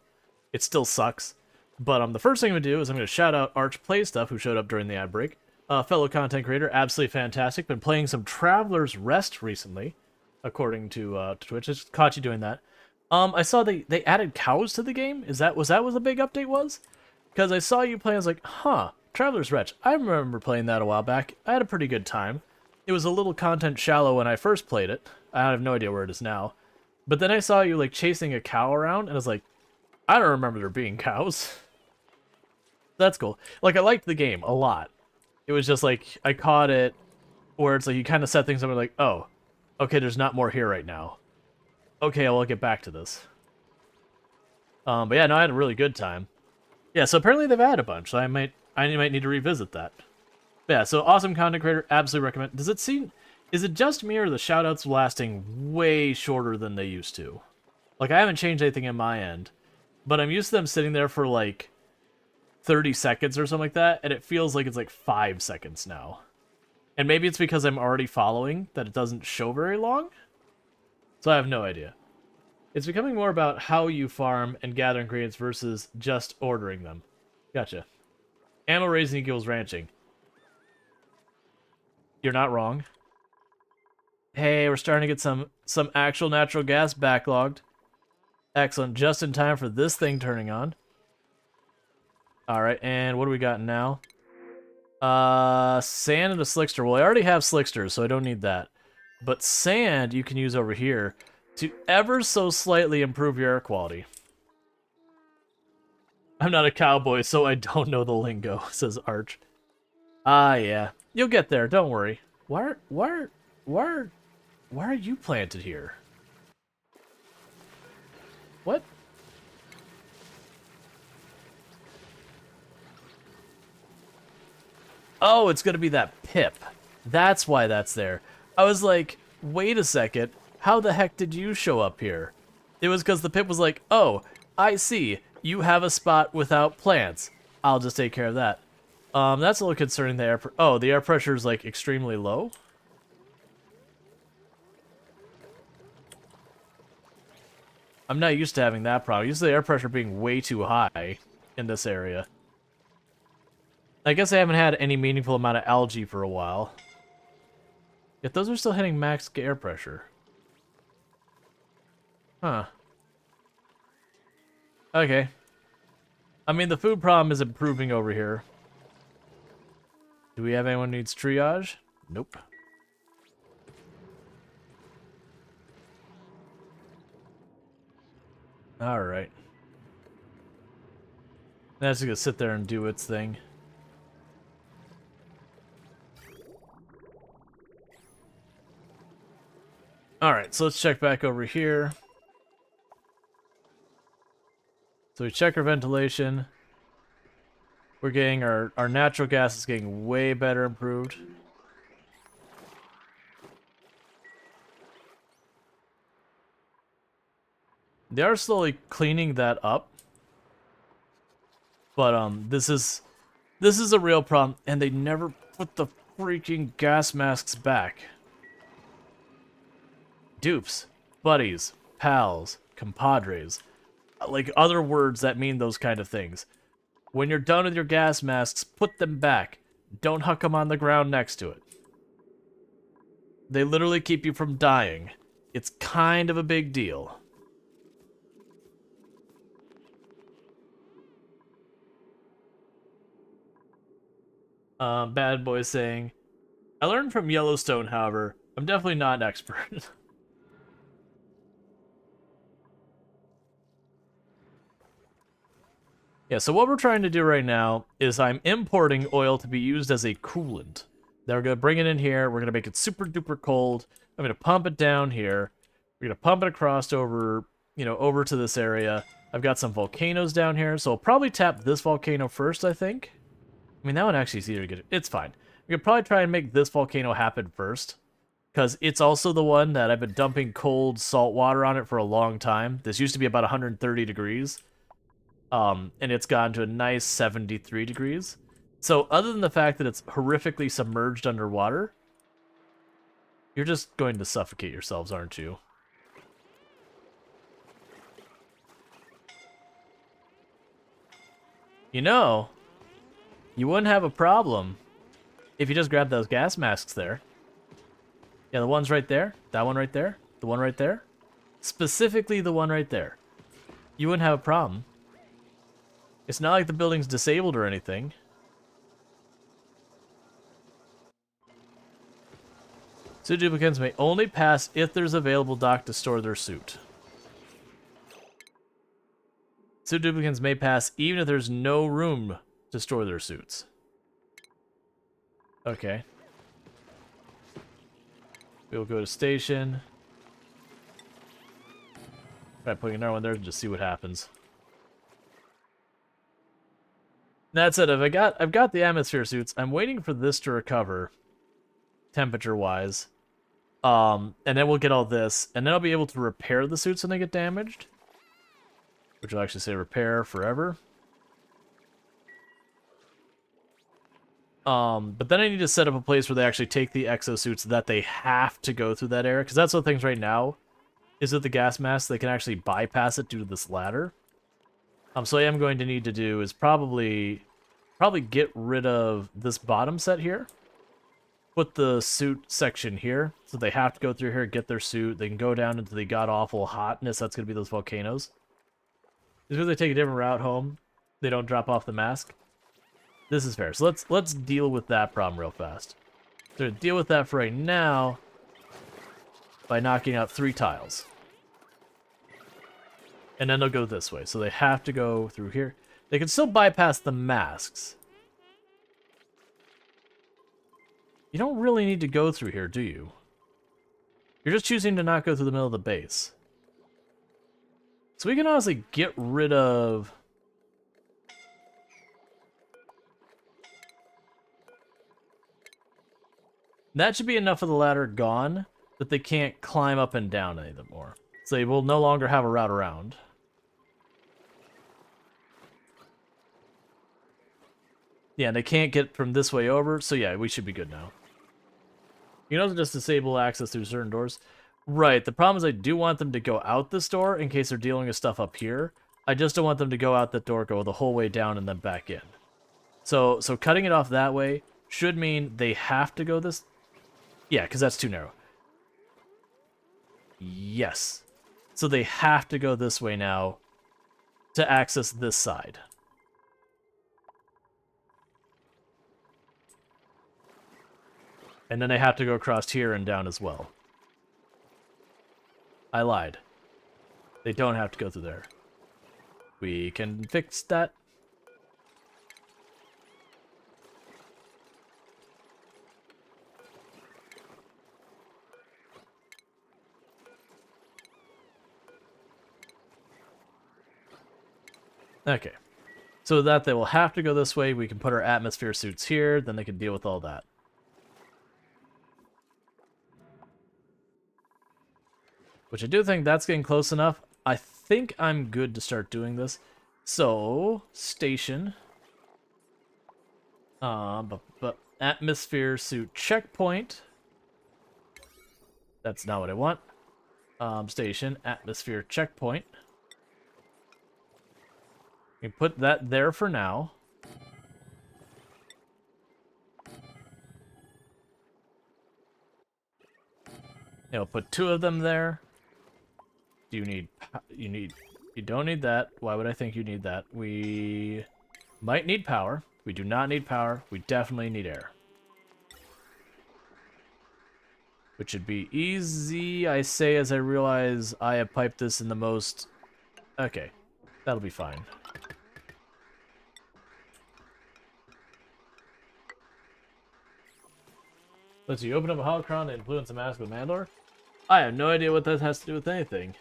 A: it still sucks. But the first thing I'm going to do is I'm going to shout out Arch Play Stuff, who showed up during the ad break. Fellow content creator, absolutely fantastic. Been playing some Traveler's Rest recently, according to Twitch. Just caught you doing that. I saw they added cows to the game. Was that what the big update was? Because I saw you play, I was like, huh, Traveler's Rest. I remember playing that a while back. I had a pretty good time. It was a little content shallow when I first played it. I have no idea where it is now. But then I saw you like chasing a cow around, and I was like, I don't remember there being cows. That's cool. Like, I liked the game a lot. It was just like, I caught it where it's like you kind of set things up and like, oh, okay, there's not more here right now. Okay, I'll get back to this. But yeah, no, I had a really good time. Yeah, so apparently they've added a bunch, so I might need to revisit that. But yeah, so awesome content creator, absolutely recommend. Does it seem, is it just me or are the shoutouts lasting way shorter than they used to? Like, I haven't changed anything in my end, but I'm used to them sitting there for like 30 seconds or something like that, and it feels like it's like 5 seconds now. And maybe it's because I'm already following that it doesn't show very long? So I have no idea. It's becoming more about how you farm and gather ingredients versus just ordering them. Gotcha. Ammo raising equals ranching. You're not wrong. Hey, we're starting to get some actual natural gas backlogged. Excellent. Just in time for this thing turning on. Alright, and what do we got now? Sand and a slickster. Well, I already have slicksters, so I don't need that. But sand you can use over here to ever so slightly improve your air quality. I'm not a cowboy, so I don't know the lingo, says Arch. Yeah. You'll get there, don't worry. Why are you planted here? What? Oh, it's gonna be that pip. That's why that's there. I was like, wait a second. How the heck did you show up here? It was because the pip was like, oh, I see. You have a spot without plants. I'll just take care of that. That's a little concerning. The air pressure is like extremely low. I'm not used to having that problem. I'm used to the air pressure being way too high in this area. I guess I haven't had any meaningful amount of algae for a while. Yet those are still hitting max air pressure. Huh. Okay. I mean, the food problem is improving over here. Do we have anyone who needs triage? Nope. Alright. That's just gonna sit there and do its thing. Alright, so let's check back over here. So we check our ventilation. We're getting our natural gas is getting way better improved. They are slowly cleaning that up. But this is a real problem, and they never put the freaking gas masks back. Dupes, buddies, pals, compadres, like other words that mean those kind of things. When you're done with your gas masks, put them back. Don't huck them on the ground next to it. They literally keep you from dying. it's kind of a big deal. Bad Boy saying, I learned from Yellowstone, however, I'm definitely not an expert. Yeah, so what we're trying to do right now is I'm importing oil to be used as a coolant. Then we're going to bring it in here. We're going to make it super duper cold. I'm going to pump it down here. We're going to pump it across over, over to this area. I've got some volcanoes down here, so I'll probably tap this volcano first, I think. I mean, that one actually is easier to get. It's fine. We could probably try and make this volcano happen first, because it's also the one that I've been dumping cold salt water on it for a long time. This used to be about 130 degrees. And it's gone to a nice 73 degrees. So other than the fact that it's horrifically submerged underwater, you're just going to suffocate yourselves, aren't you? You know, you wouldn't have a problem if you just grabbed those gas masks there. Yeah, the one's right there, that one right there, the one right there. Specifically the one right there. You wouldn't have a problem. It's not like the building's disabled or anything. Suit duplicants may only pass if there's available dock to store their suit. Suit duplicants may pass even if there's no room to store their suits. Okay. We'll go to station. Try putting another one there and just see what happens. That's it. I've got the atmosphere suits. I'm waiting for this to recover, temperature-wise. And then we'll get all this, and then I'll be able to repair the suits when they get damaged. Which will actually say repair forever. But then I need to set up a place where they actually take the exosuits that they have to go through that area. Because that's what things right now is with the gas mask. They can actually bypass it due to this ladder. So I am going to need to do is probably get rid of this bottom set here. Put the suit section here. So they have to go through here, get their suit. They can go down into the god-awful hotness. That's going to be those volcanoes. Just because they take a different route home, they don't drop off the mask. This is fair. So let's deal with that problem real fast. So to deal with that for right now by knocking out 3 tiles. And then they'll go this way. So they have to go through here. They can still bypass the masks. You don't really need to go through here, do you? You're just choosing to not go through the middle of the base. So we can honestly get rid of... That should be enough of the ladder gone that they can't climb up and down any more. So they will no longer have a route around. Yeah, and they can't get from this way over, so yeah, we should be good now. You can also just disable access through certain doors. Right, the problem is I do want them to go out this door in case they're dealing with stuff up here. I just don't want them to go out that door, go the whole way down, and then back in. So cutting it off that way should mean they have to go this... Yeah, because that's too narrow. Yes. So they have to go this way now to access this side. And then they have to go across here and down as well. I lied. They don't have to go through there. We can fix that. Okay. So that they will have to go this way, we can put our atmosphere suits here, then they can deal with all that. Which I do think that's getting close enough. I think I'm good to start doing this. So, station. But atmosphere suit checkpoint. That's not what I want. Station, atmosphere checkpoint. We put that there for now. I'll put 2 of them there. Do you need... You don't need that. Why would I think you need that? We might need power. We do not need power. We definitely need air. Which should be easy, I say, as I realize I have piped this in the most... Okay, that'll be fine. Let's see, you open up a holocron to influence the mask with Mandor? I have no idea what that has to do with anything.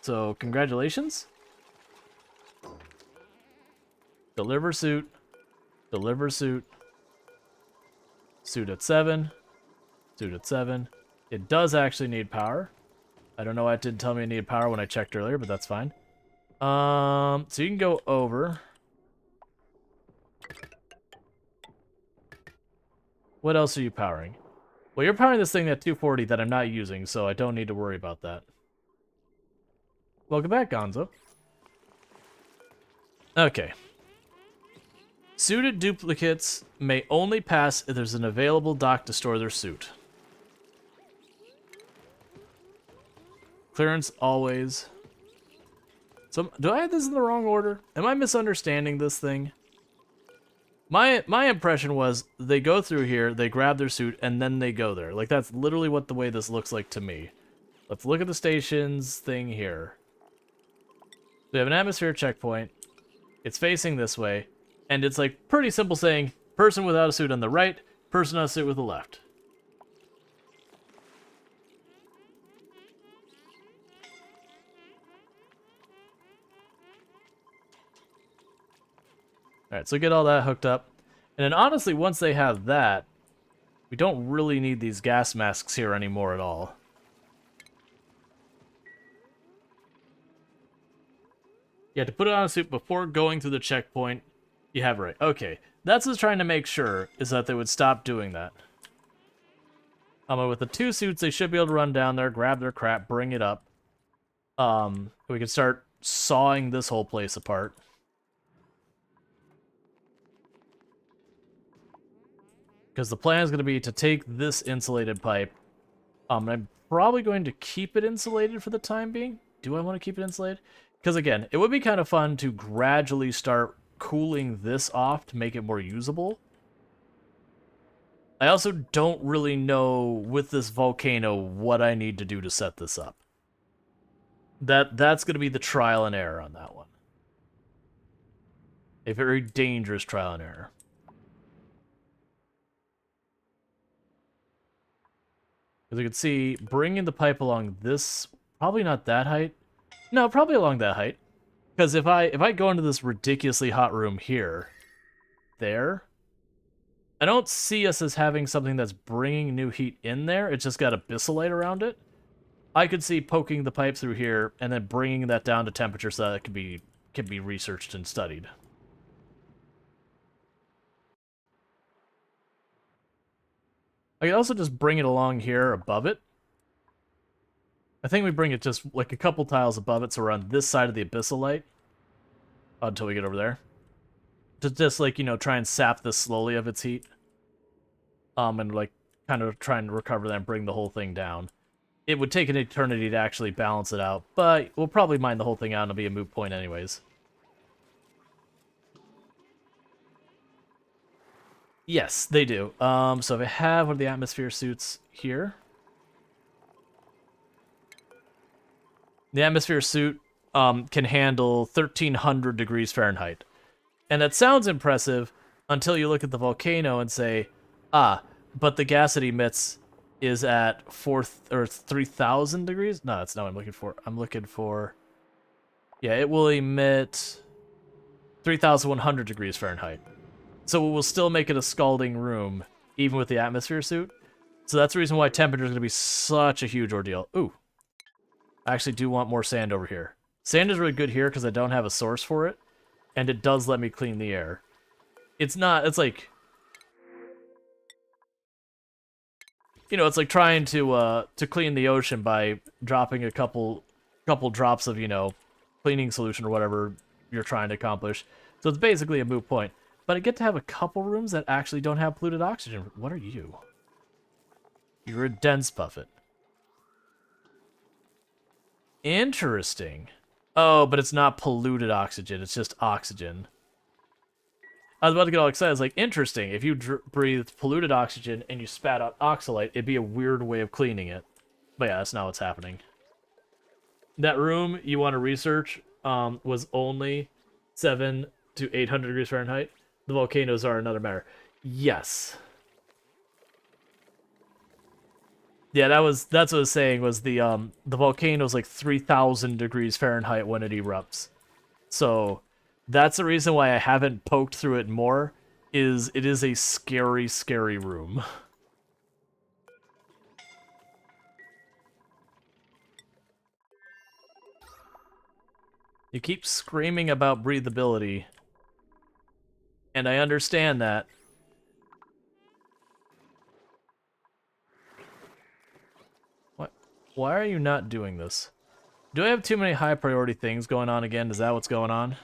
A: So, congratulations. Deliver suit. Deliver suit. Suit at 7. Suit at 7. It does actually need power. I don't know why it didn't tell me it needed power when I checked earlier, but that's fine. So you can go over. What else are you powering? Well, you're powering this thing at 240 that I'm not using, so I don't need to worry about that. Welcome back, Gonzo. Okay. Suited duplicates may only pass if there's an available dock to store their suit. Clearance always. So, do I have this in the wrong order? Am I misunderstanding this thing? My impression was they go through here, they grab their suit, and then they go there. Like, that's literally what the way this looks like to me. Let's look at the stations thing here. We have an atmosphere checkpoint. It's facing this way. And it's like pretty simple saying, person without a suit on the right, person without a suit with the left. Alright, so get all that hooked up. And then honestly, once they have that, we don't really need these gas masks here anymore at all. Yeah, to put it on a suit before going through the checkpoint, you have it right. Okay, that's what I was trying to make sure, is that they would stop doing that. With the 2 suits, they should be able to run down there, grab their crap, bring it up. We can start sawing this whole place apart. Because the plan is going to be to take this insulated pipe. And I'm probably going to keep it insulated for the time being. Do I want to keep it insulated? Because again, it would be kind of fun to gradually start cooling this off to make it more usable. I also don't really know with this volcano what I need to do to set this up. That's going to be the trial and error on that one. A very dangerous trial and error. As you can see, bringing the pipe along this, probably not that height. No, probably along that height. Because if I go into this ridiculously hot room here, there, I don't see us as having something that's bringing new heat in there. It's just got abyssalite around it. I could see poking the pipe through here and then bringing that down to temperature so that it can be researched and studied. I could also just bring it along here above it. I think we bring it just like a couple tiles above it, so we're on this side of the abyssalite until we get over there. To just like, you know, try and sap this slowly of its heat. And like kind of try and recover that and bring the whole thing down. It would take an eternity to actually balance it out, but we'll probably mine the whole thing out and it'll be a moot point anyways. Yes, they do. So if I have one of the atmosphere suits here. The atmosphere suit can handle 1300 degrees Fahrenheit. And that sounds impressive until you look at the volcano and say, ah, but the gas it emits is at 3000 degrees? No, that's not what I'm looking for. I'm looking for... Yeah, it will emit 3100 degrees Fahrenheit. So it will still make it a scalding room, even with the atmosphere suit. So that's the reason why temperature is going to be such a huge ordeal. Ooh. I actually do want more sand over here. Sand is really good here because I don't have a source for it. And it does let me clean the air. It's not, it's like... You know, it's like trying to clean the ocean by dropping a couple drops of, you know, cleaning solution or whatever you're trying to accomplish. So it's basically a moot point. But I get to have a couple rooms that actually don't have polluted oxygen. What are you? You're a dense puffet. Interesting. Oh, but it's not polluted oxygen. It's just oxygen. I was about to get all excited. I was like, interesting. If you breathed polluted oxygen and you spat out oxalate, it'd be a weird way of cleaning it. But yeah, that's not what's happening. That room you want to research was only 7 to 800 degrees Fahrenheit. The volcanoes are another matter. Yes. Yeah, that's what I was saying, was the volcano's like 3,000 degrees Fahrenheit when it erupts. So that's the reason why I haven't poked through it more, is it is a scary, scary room. You keep screaming about breathability, and I understand that. What? Why are you not doing this? Do I have too many high priority things going on again? Is that what's going on?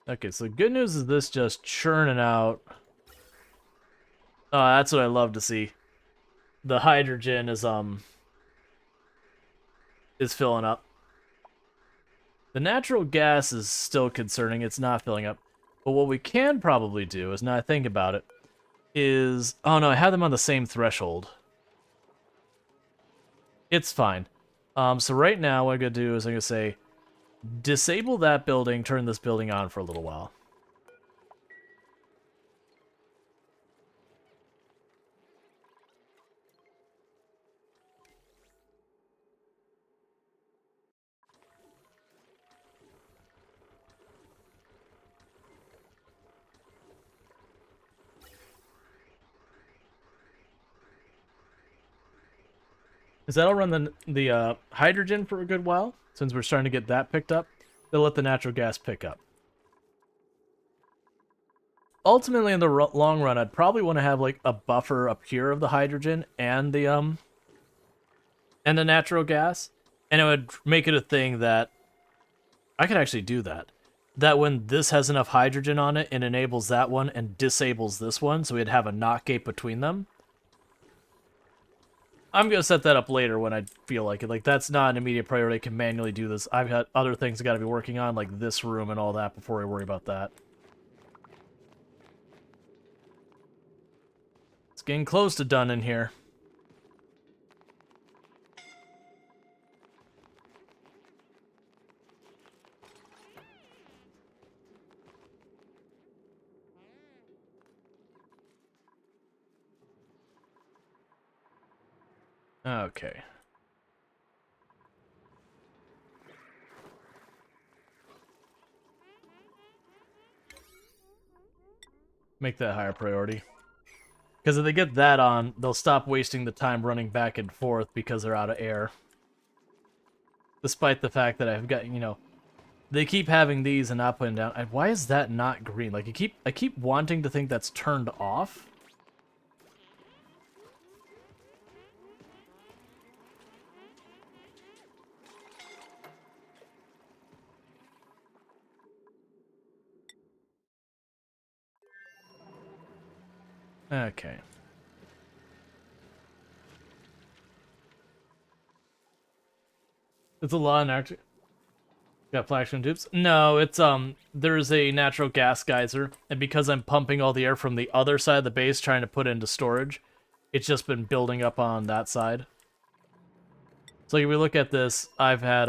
A: Okay, so the good news is this just churning out. Oh, that's what I love to see. The hydrogen is filling up. The natural gas is still concerning. It's not filling up. But what we can probably do, is now I think about it, is... Oh no, I have them on the same threshold. It's fine. So right now what I'm going to do is I'm going to say, disable that building, turn this building on for a little while. Because that'll run the hydrogen for a good while, since we're starting to get that picked up. They'll let the natural gas pick up. Ultimately, in the long run, I'd probably want to have like a buffer up here of the hydrogen and the natural gas, and it would make it a thing that I could actually do that. That when this has enough hydrogen on it, it enables that one and disables this one, so we'd have a not gate between them. I'm going to set that up later when I feel like it. Like, that's not an immediate priority. I can manually do this. I've got other things I got to be working on, like this room and all that, before I worry about that. It's getting close to done in here. Okay. Make that higher priority. Because if they get that on, they'll stop wasting the time running back and forth because they're out of air. Despite the fact that I've got, you know, they keep having these and not putting down. Why is that not green? Like, I keep wanting to think that's turned off. Okay. It's a lot of natural... Got flash tubes? No, it's, there's a natural gas geyser, and because I'm pumping all the air from the other side of the base trying to put into storage, it's just been building up on that side. So if we look at this, I've had,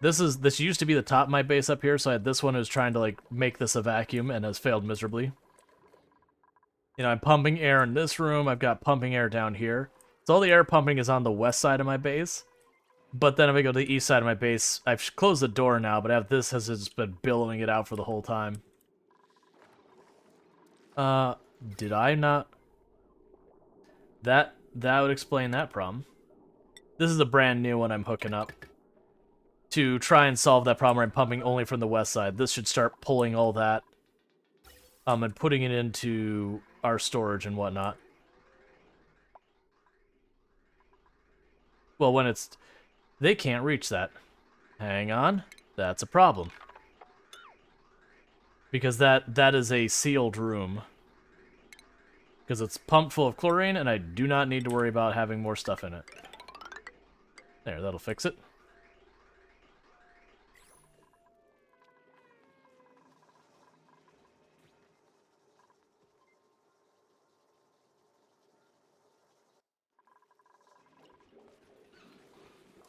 A: this used to be the top of my base up here, so I had this one who's trying to, like, make this a vacuum and has failed miserably. You know, I'm pumping air in this room, I've got pumping air down here. So all the air pumping is on the west side of my base. But then if I go to the east side of my base, I've closed the door now, but this has just been billowing it out for the whole time. Did I not? That would explain that problem. This is a brand new one I'm hooking up. To try and solve that problem where I'm pumping only from the west side. This should start pulling all that. And putting it into our storage and whatnot. Well, when it's... They can't reach that. Hang on. That's a problem. Because that is a sealed room. Because it's pumped full of chlorine, and I do not need to worry about having more stuff in it. There, that'll fix it.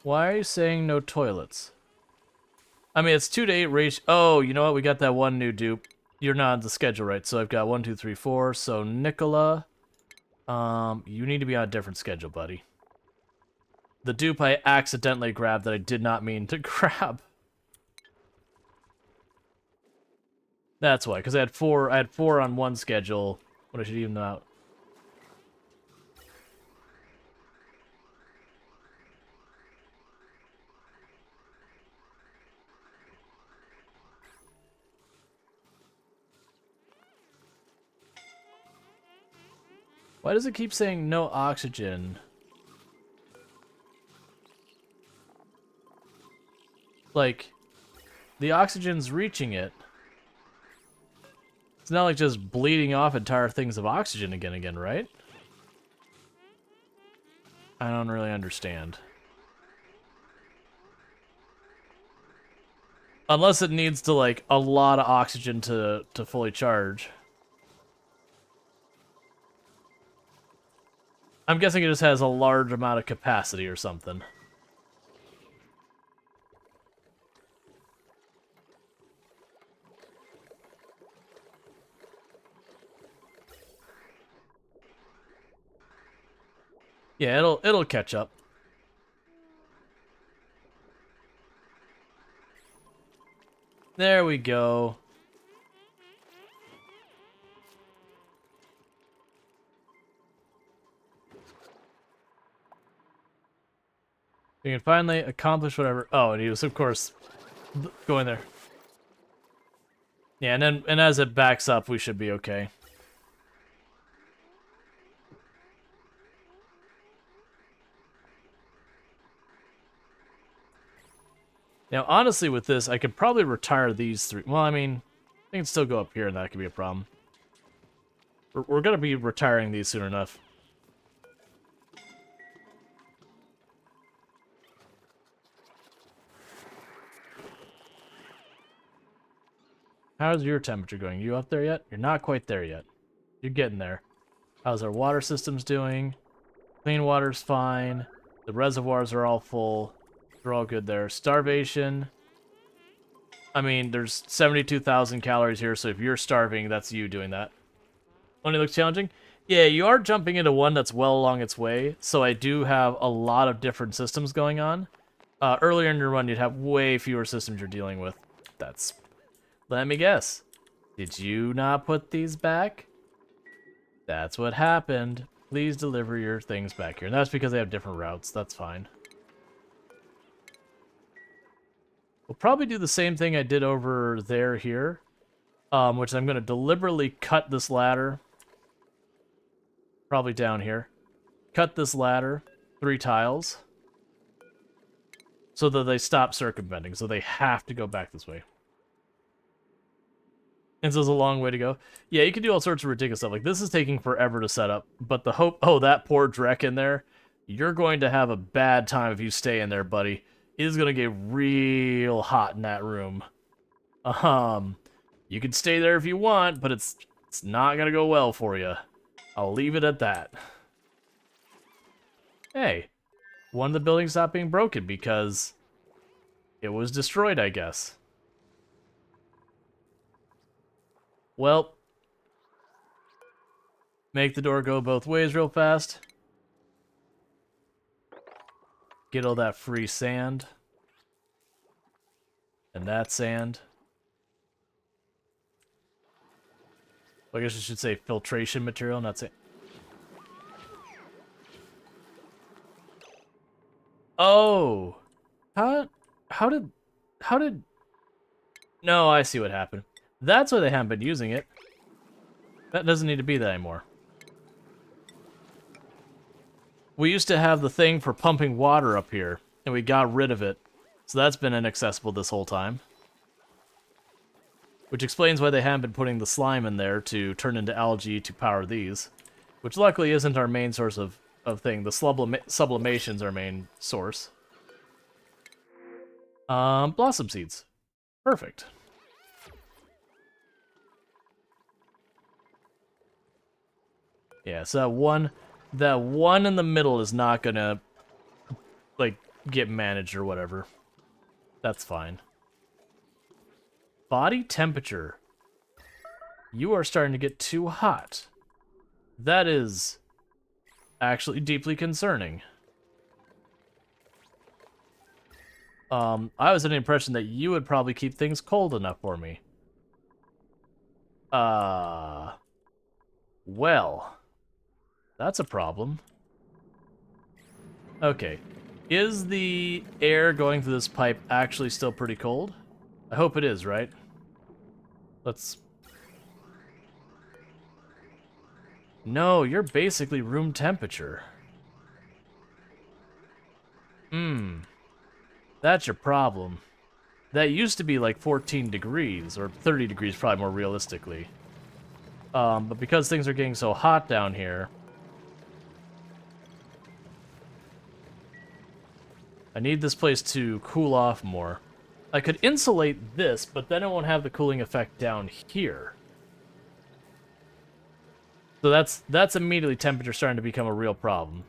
A: Why are you saying no toilets? I mean, it's 2 to 8 ratio. Oh, you know what? We got that one new dupe. You're not on the schedule, right? So I've got 1, 2, 3, 4. So Nicola, you need to be on a different schedule, buddy. The dupe I accidentally grabbed that I did not mean to grab. That's why, because I had four on one schedule. What I should even out. Why does it keep saying no oxygen? Like, the oxygen's reaching it. It's not like just bleeding off entire things of oxygen again, right? I don't really understand. Unless it needs to, like, a lot of oxygen to fully charge. I'm guessing it just has a large amount of capacity or something. Yeah, it'll catch up. There we go. You can finally accomplish whatever. Oh, and he was, of course, going there. Yeah, and as it backs up, we should be okay. Now, honestly, with this, I could probably retire these 3. Well, I mean, I can still go up here, and that could be a problem. We're going to be retiring these soon enough. How's your temperature going? You up there yet? You're not quite there yet. You're getting there. How's our water systems doing? Clean water's fine. The reservoirs are all full. They're all good there. Starvation. I mean, there's 72,000 calories here, so if you're starving, that's you doing that. Only looks challenging? Yeah, you are jumping into one that's well along its way, so I do have a lot of different systems going on. Earlier in your run, you'd have way fewer systems you're dealing with. That's... Let me guess. Did you not put these back? That's what happened. Please deliver your things back here. And that's because they have different routes. That's fine. We'll probably do the same thing I did over there here. Which I'm going to deliberately cut this ladder. Probably down here. Cut this ladder 3 tiles. So that they stop circumventing. So they have to go back this way. And so it's a long way to go. Yeah, you can do all sorts of ridiculous stuff. Like, this is taking forever to set up. But the hope... Oh, that poor Drek in there. You're going to have a bad time if you stay in there, buddy. It is going to get real hot in that room. You can stay there if you want, but it's not going to go well for you. I'll leave it at that. Hey. One of the buildings stopped being broken because... it was destroyed, I guess. Well, make the door go both ways real fast. Get all that free sand. And that sand. I guess I should say filtration material, not say... Oh! How did... No, I see what happened. That's why they haven't been using it. That doesn't need to be that anymore. We used to have the thing for pumping water up here, and we got rid of it. So that's been inaccessible this whole time. Which explains why they haven't been putting the slime in there to turn into algae to power these. which luckily isn't our main source of thing. The sublimation's our main source. Blossom seeds. Perfect. Yeah, so that one in the middle is not gonna, like, get managed or whatever. That's fine. Body temperature. You are starting to get too hot. That is actually deeply concerning. I was under the impression that you would probably keep things cold enough for me. Well, that's a problem. Okay. Is the air going through this pipe actually still pretty cold? I hope it is, right? Let's... No, you're basically room temperature. That's your problem. That used to be like 14 degrees, or 30 degrees probably more realistically. But because things are getting so hot down here, I need this place to cool off more. I could insulate this, but then it won't have the cooling effect down here. So that's immediately temperature starting to become a real problem.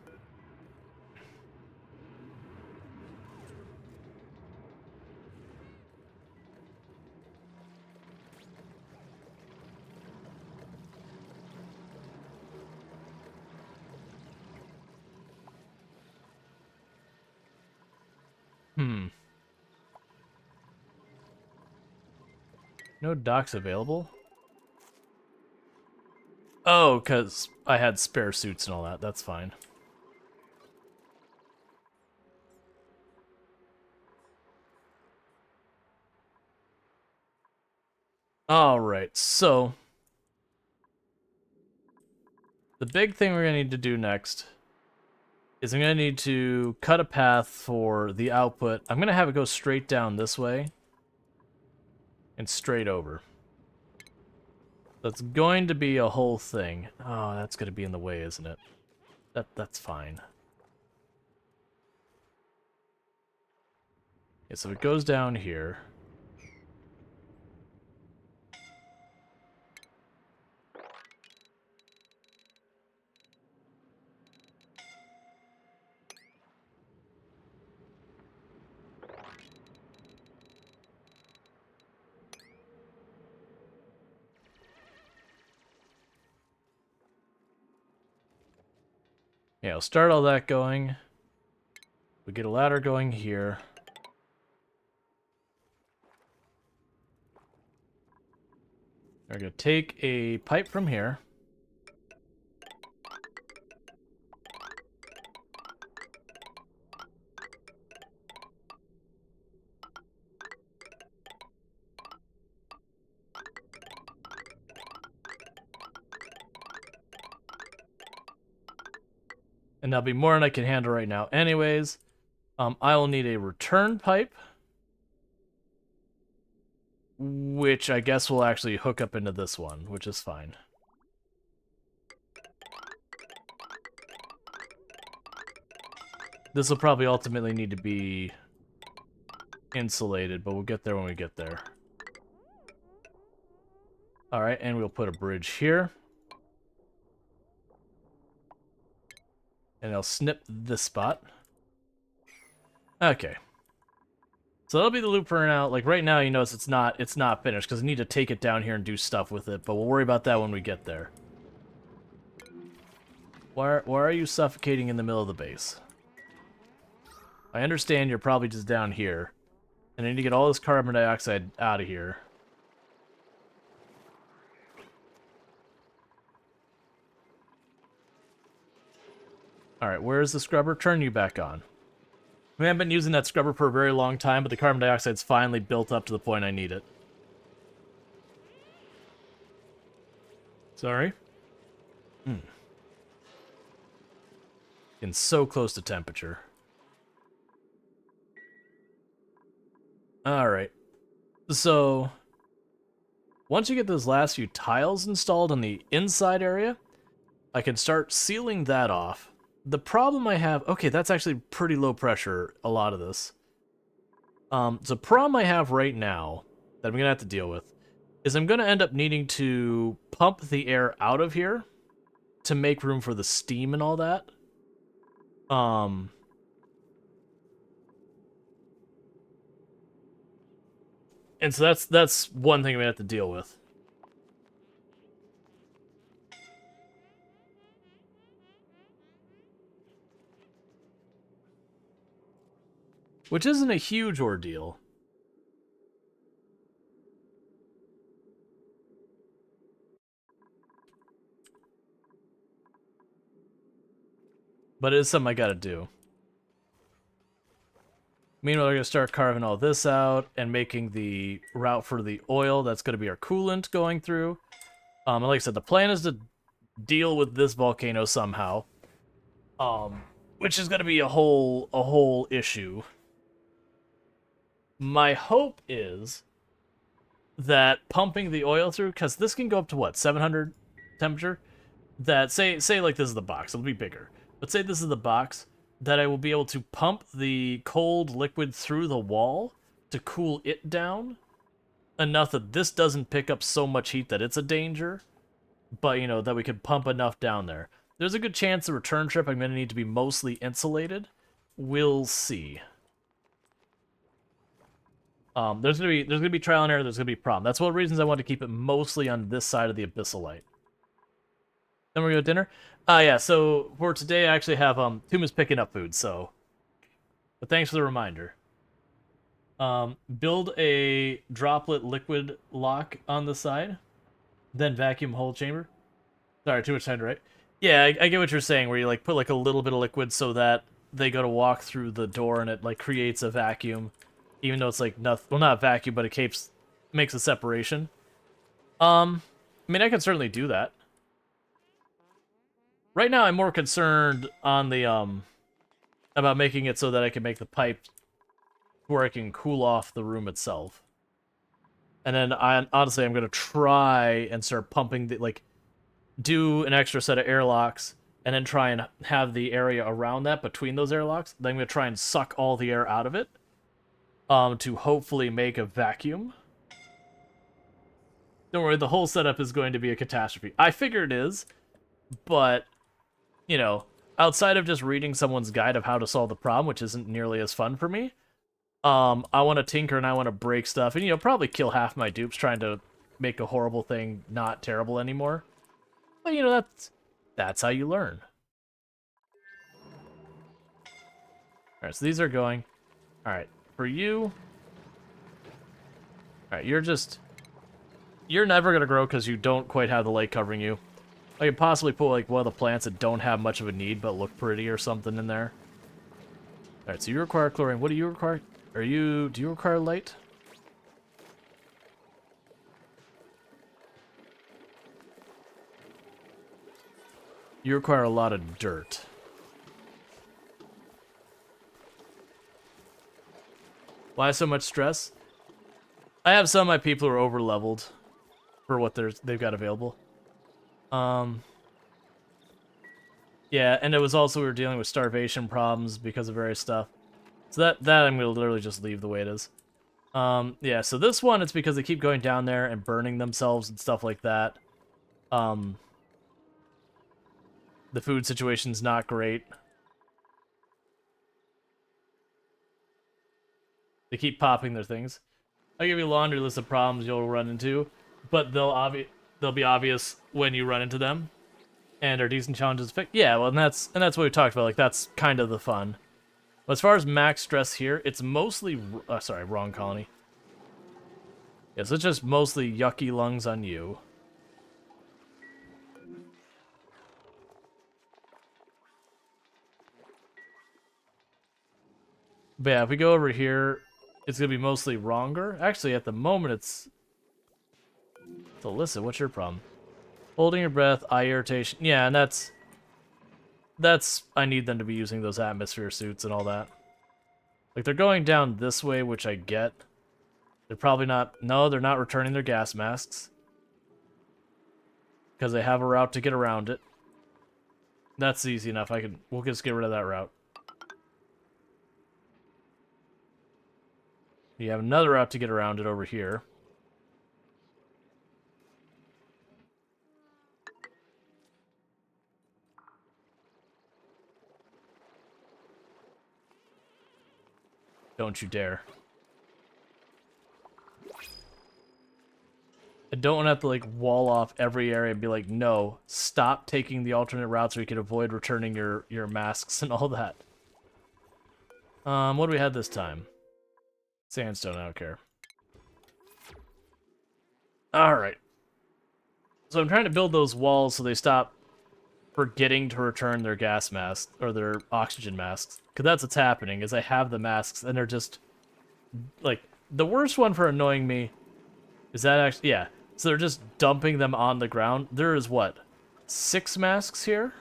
A: No docks available? Oh, because I had spare suits and all that. That's fine. Alright, so... the big thing we're going to need to do next is I'm going to need to cut a path for the output. I'm going to have it go straight down this way and straight over. That's going to be a whole thing. Oh, that's going to be in the way, isn't it? That's fine. Okay, so it goes down here. Yeah, I'll start all that going. We get a ladder going here. We're going to take a pipe from here. And that'll be more than I can handle right now anyways. I will need a return pipe, which I guess will actually hook up into this one, which is fine. This will probably ultimately need to be insulated, but we'll get there when we get there. Alright, and we'll put a bridge here. And I'll snip this spot. Okay. So that'll be the loop for now. Like right now, you notice it's not finished because I need to take it down here and do stuff with it, but we'll worry about that when we get there. Why are you suffocating in the middle of the base? I understand you're probably just down here. And I need to get all this carbon dioxide out of here. Alright, where's the scrubber? Turn you back on. We haven't been using that scrubber for a very long time, but the carbon dioxide's finally built up to the point I need it. Sorry? Getting so close to temperature. Alright. So, once you get those last few tiles installed in the inside area, I can start sealing that off. The problem I have... Okay, that's actually pretty low pressure, a lot of this. The problem I have right now that I'm going to have to deal with is I'm going to end up needing to pump the air out of here to make room for the steam and all that. And so that's one thing I'm going to have to deal with. Which isn't a huge ordeal. But it is something I gotta do. Meanwhile, we're gonna start carving all this out and making the route for the oil. That's gonna be our coolant going through. And like I said, the plan is to deal with this volcano somehow. Which is gonna be a whole issue. My hope is that pumping the oil through, because this can go up to what, 700 temperature? That say like this is the box, it'll be bigger. But say this is the box, that I will be able to pump the cold liquid through the wall to cool it down enough that this doesn't pick up so much heat that it's a danger, but, you know, that we can pump enough down there. There's a good chance the return trip I'm going to need to be mostly insulated. We'll see. There's gonna be trial and error, there's gonna be problem. That's one of the reasons I want to keep it mostly on this side of the abyssalite. Then we're gonna go to dinner. Yeah, so for today I actually have Tuma's picking up food, so but thanks for the reminder. Build a droplet liquid lock on the side, then vacuum whole chamber. Sorry, too much time to write. Yeah, I get what you're saying, where you like put like a little bit of liquid so that they go to walk through the door and it like creates a vacuum. Even though it's like nothing, well, not vacuum, but it makes a separation. I mean, I can certainly do that. Right now, I'm more concerned on the about making it so that I can make the pipe where I can cool off the room itself. And then honestly, I'm gonna try and start pumping the do an extra set of airlocks, and then try and have the area around that between those airlocks. Then I'm gonna try and suck all the air out of it. To hopefully make a vacuum. Don't worry, the whole setup is going to be a catastrophe. I figure it is, but, you know, outside of just reading someone's guide of how to solve the problem, which isn't nearly as fun for me, I want to tinker and I want to break stuff, and, you know, probably kill half my dupes trying to make a horrible thing not terrible anymore. But, you know, that's how you learn. Alright, so these are going. Alright. For you, alright, you're never gonna grow because you don't quite have the light covering you. I could possibly put like one of the plants that don't have much of a need but look pretty or something in there. Alright, so you require chlorine. What do you require? Do you require light? You require a lot of dirt. Why so much stress? I have some of my people who are over-leveled for what they've got available. Yeah, and it was also we were dealing with starvation problems because of various stuff. So that I'm gonna literally just leave the way it is. Yeah, so this one, it's because they keep going down there and burning themselves and stuff like that. The food situation's not great. They keep popping their things. I'll give you a laundry list of problems you'll run into, but they'll be obvious when you run into them, and are decent challenges to fix. Yeah, well, and that's what we talked about. Like, that's kind of the fun. But as far as max stress here, it's mostly sorry, wrong colony. Yeah, so it's just mostly yucky lungs on you. But yeah, if we go over here, it's gonna be mostly wronger. Actually, at the moment, it's Alyssa, what's your problem? Holding your breath, eye irritation. Yeah, and that's I need them to be using those atmosphere suits and all that. Like, they're going down this way, which I get. They're probably not. No, they're not returning their gas masks because they have a route to get around it. That's easy enough. We'll just get rid of that route. You have another route to get around it over here. Don't you dare. I don't want to have to, like, wall off every area and be like, no, stop taking the alternate routes so you can avoid returning your masks and all that. What do we have this time? Sandstone, I don't care. Alright. So I'm trying to build those walls so they stop forgetting to return their gas masks, or their oxygen masks. Because that's what's happening, is I have the masks, and they're just... Like, the worst one for annoying me is that actually... Yeah. So they're just dumping them on the ground. There is, what, 6 masks here?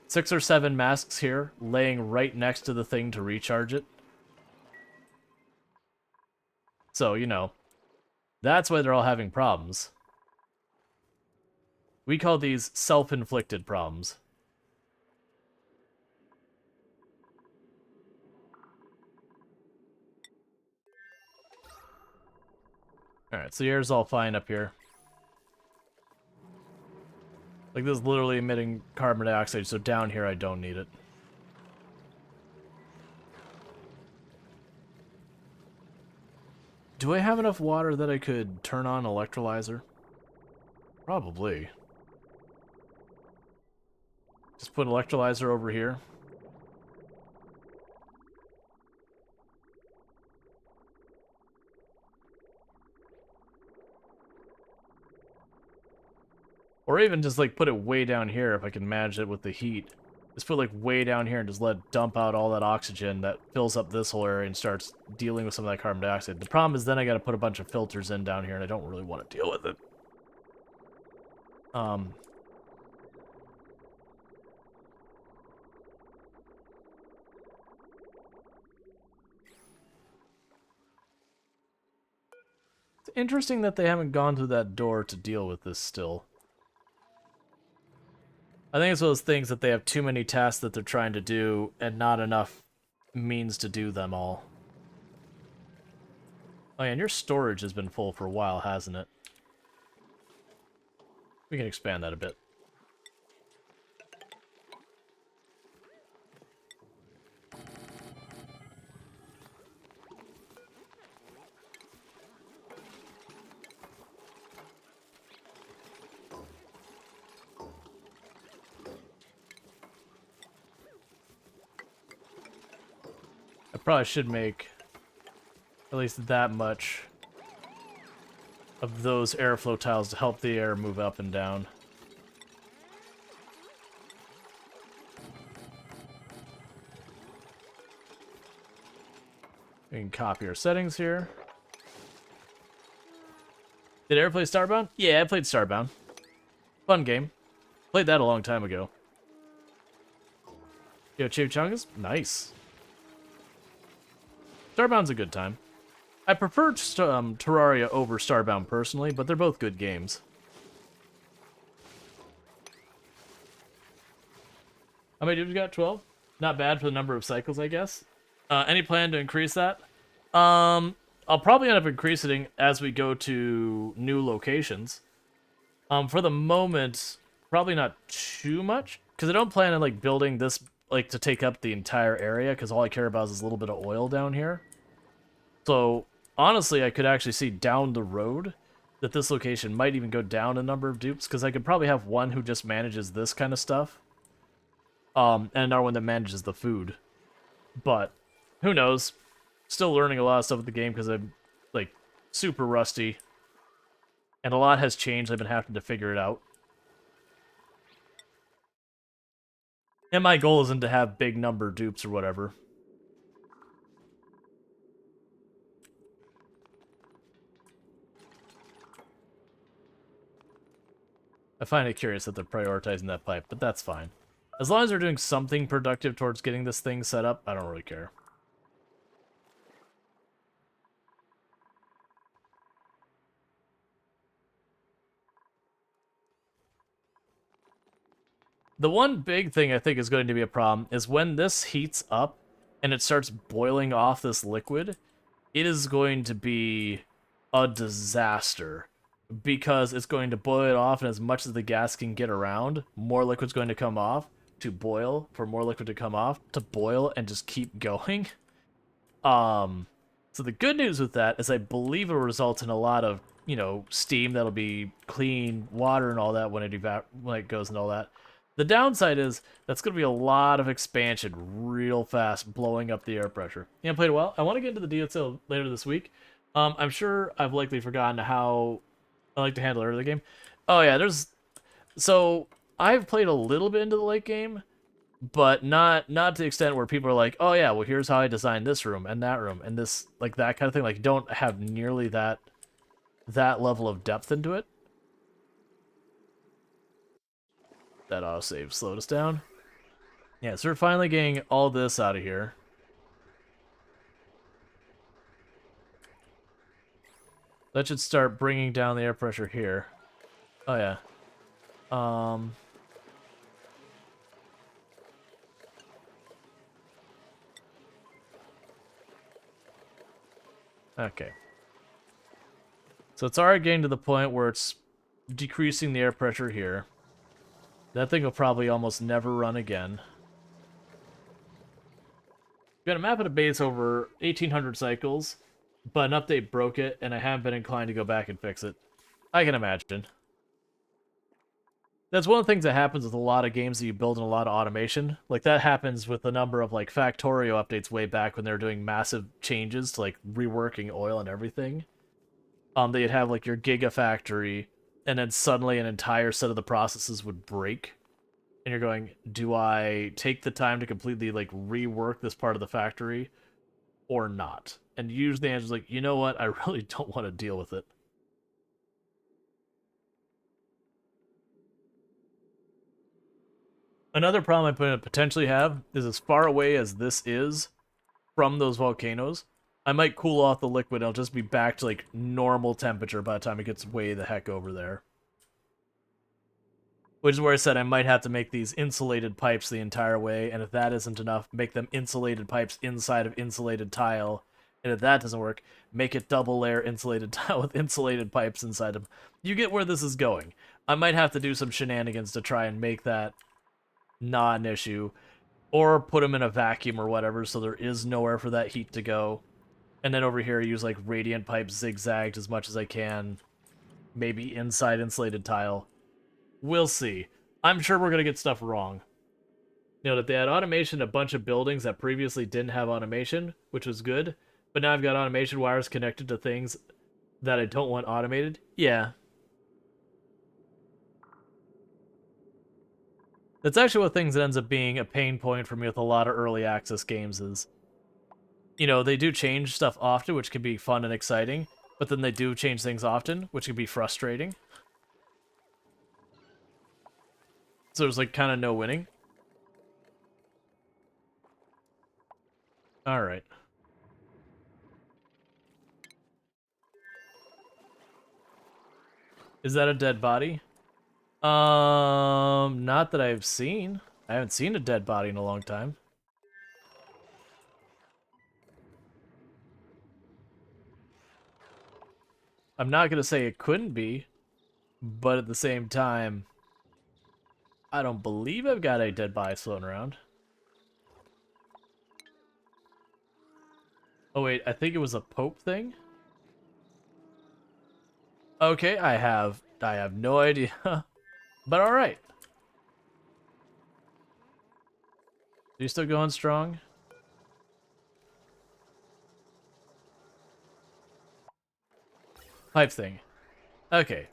A: 6 or 7 masks here, laying right next to the thing to recharge it. So, you know, that's why they're all having problems. We call these self-inflicted problems. Alright, so the air's all fine up here. Like, this is literally emitting carbon dioxide, so down here I don't need it. Do I have enough water that I could turn on electrolyzer? Probably. Just put electrolyzer over here. Or even just, like, put it way down here if I can manage it with the heat. Just put, like, way down here and just let it dump out all that oxygen that fills up this whole area and starts dealing with some of that carbon dioxide. The problem is then I gotta put a bunch of filters in down here and I don't really want to deal with it. It's interesting that they haven't gone through that door to deal with this still. I think it's one of those things that they have too many tasks that they're trying to do and not enough means to do them all. Oh yeah, and your storage has been full for a while, hasn't it? We can expand that a bit. I probably should make at least that much of those airflow tiles to help the air move up and down. We can copy our settings here. Did I ever play Starbound? Yeah, I played Starbound. Fun game. Played that a long time ago. Yo, Chimichangas? Nice. Starbound's a good time. I prefer Terraria over Starbound personally, but they're both good games. How many dudes we got? 12? Not bad for the number of cycles, I guess. Any plan to increase that? I'll probably end up increasing as we go to new locations. For the moment, probably not too much, because I don't plan on, like, building this, like, to take up the entire area, because all I care about is this little bit of oil down here. So, honestly, I could actually see down the road that this location might even go down a number of dupes, because I could probably have one who just manages this kind of stuff, and another one that manages the food. But, who knows? Still learning a lot of stuff with the game, because I'm, like, super rusty. And a lot has changed, I've been having to figure it out. And my goal isn't to have big number dupes or whatever. I find it curious that they're prioritizing that pipe, but that's fine. As long as they're doing something productive towards getting this thing set up, I don't really care. The one big thing I think is going to be a problem is when this heats up and it starts boiling off this liquid, it is going to be a disaster because it's going to boil it off, and as much as the gas can get around, more liquid's going to come off to boil, for more liquid to come off to boil, and just keep going. So the good news with that is I believe it will result in a lot of, steam that'll be clean water and all that when it goes and all that. The downside is that's going to be a lot of expansion real fast, blowing up the air pressure. Yeah, I played it well. I want to get into the DLC later this week. I'm sure I've likely forgotten how I like to handle early game. Oh yeah, so I've played a little bit into the late game, but not to the extent where people are like, oh yeah, well here's how I designed this room and this, like, that kind of thing. Like, don't have nearly that level of depth into it. That autosave slowed us down. Yeah, so we're finally getting all this out of here. That should start bringing down the air pressure here. Oh yeah. Okay. So it's already getting to the point where it's decreasing the air pressure here. That thing will probably almost never run again. Got a map of the base over 1,800 cycles, but an update broke it, and I haven't been inclined to go back and fix it. I can imagine. That's one of the things that happens with a lot of games that you build in a lot of automation. Like, that happens with a number of, like, Factorio updates way back when they were doing massive changes to, like, reworking oil and everything. They'd have, like, your gigafactory, and then suddenly an entire set of the processes would break. And you're going, do I take the time to completely, like, rework this part of the factory or not? And usually the answer's like, you know what? I really don't want to deal with it. Another problem I'm going to potentially have is, as far away as this is from those volcanoes, I might cool off the liquid and it'll just be back to, like, normal temperature by the time it gets way the heck over there. Which is where I said I might have to make these insulated pipes the entire way, and if that isn't enough, make them insulated pipes inside of insulated tile. And if that doesn't work, make it double layer insulated tile with insulated pipes inside them. You get where this is going. I might have to do some shenanigans to try and make that not an issue, or put them in a vacuum or whatever so there is nowhere for that heat to go. And then over here use, like, radiant pipes zigzagged as much as I can, maybe inside insulated tile. We'll see. I'm sure we're going to get stuff wrong. That they had automation in a bunch of buildings that previously didn't have automation, which was good, but now I've got automation wires connected to things that I don't want automated. Yeah. That's actually one of the things that ends up being a pain point for me with a lot of early access games is, they do change stuff often, which can be fun and exciting, but then they do change things often, which can be frustrating. So there's, like, kind of no winning. Alright. Is that a dead body? Not that I've seen. I haven't seen a dead body in a long time. I'm not gonna say it couldn't be, but at the same time, I don't believe I've got a dead body floating around. Oh wait, I think it was a Pope thing? Okay, I have no idea. But alright. Are you still going strong? Pipe thing. Okay.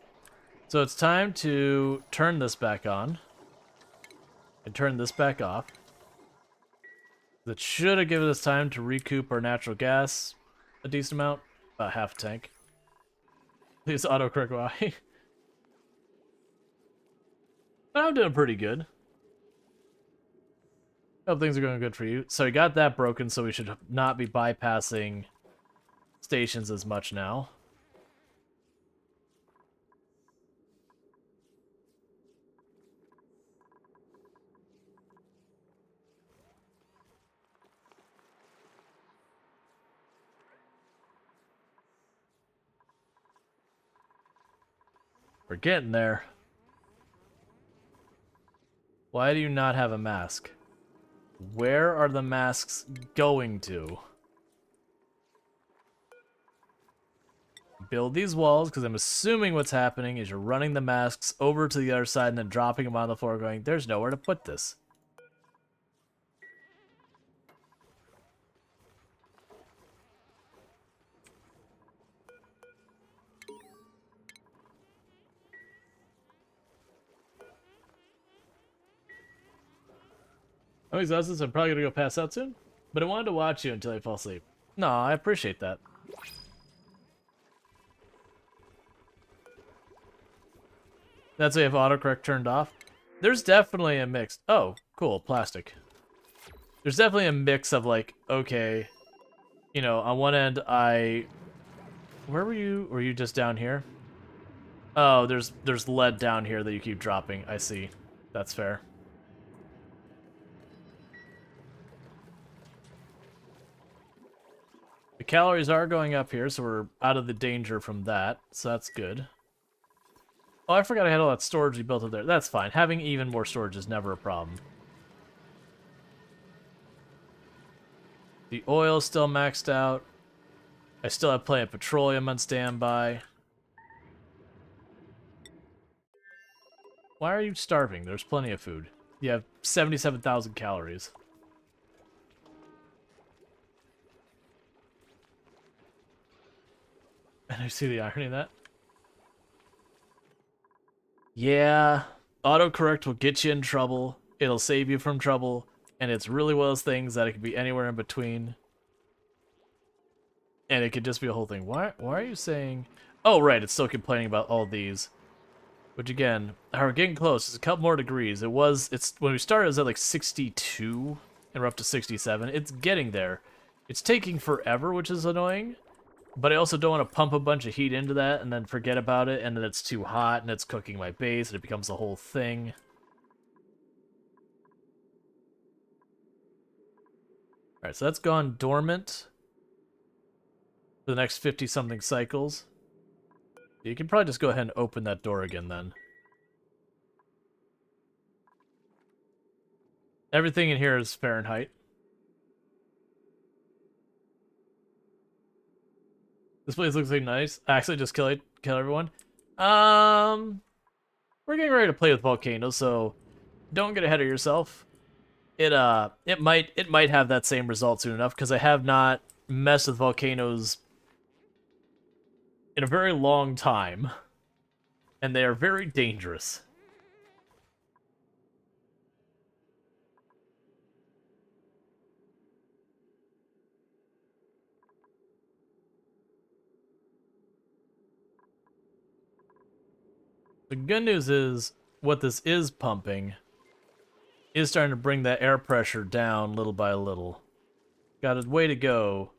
A: So it's time to turn this back on. And turn this back off. That should have given us time to recoup our natural gas a decent amount. About half a tank. Please autocorrect Y. But I'm doing pretty good. Hope things are going good for you. So we got that broken, so we should not be bypassing stations as much now. We're getting there. Why do you not have a mask? Where are the masks going to? Build these walls, because I'm assuming what's happening is you're running the masks over to the other side and then dropping them on the floor going, there's nowhere to put this. I'm exhausted, so I'm probably gonna go pass out soon. But I wanted to watch you until I fall asleep. No, I appreciate that. That's why you have autocorrect turned off. There's definitely a mix. Oh, cool, plastic. There's definitely a mix of like, okay, you know, on one end where were you? Were you just down here? Oh, there's lead down here that you keep dropping. I see. That's fair. The calories are going up here, so we're out of the danger from that. So that's good. Oh, I forgot I had all that storage we built up there. That's fine. Having even more storage is never a problem. The oil's still maxed out. I still have plenty of petroleum on standby. Why are you starving? There's plenty of food. You have 77,000 calories. And I see the irony of that. Yeah, autocorrect will get you in trouble. It'll save you from trouble. And it's really one of those things that it could be anywhere in between. And it could just be a whole thing. Why are you saying... Oh, right, it's still complaining about all these. Which, again, we're getting close. It's a couple more degrees. When we started, it was at like 62, and we're up to 67. It's getting there. It's taking forever, which is annoying. But I also don't want to pump a bunch of heat into that and then forget about it, and then it's too hot, and it's cooking my base, and it becomes the whole thing. Alright, so that's gone dormant for the next 50-something cycles. You can probably just go ahead and open that door again, then. Everything in here is Fahrenheit. This place looks like nice. Actually, just kill everyone. We're getting ready to play with volcanoes, so don't get ahead of yourself. It might have that same result soon enough, because I have not messed with volcanoes in a very long time, and they are very dangerous. The good news is, what this is pumping is starting to bring that air pressure down little by little. Got a way to go.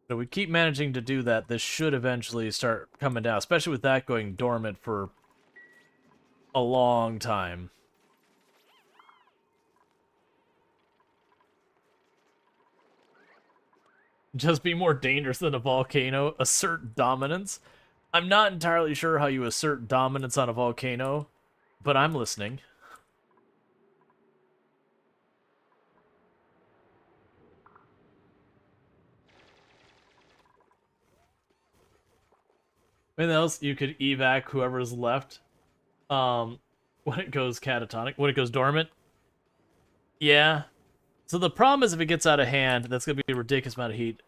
A: But if we keep managing to do that, this should eventually start coming down, especially with that going dormant for a long time. Just be more dangerous than a volcano. Assert dominance. I'm not entirely sure how you assert dominance on a volcano, but I'm listening. Anything else? You could evac whoever's left. When it goes catatonic, when it goes dormant. Yeah. So the problem is if it gets out of hand, that's going to be a ridiculous amount of heat.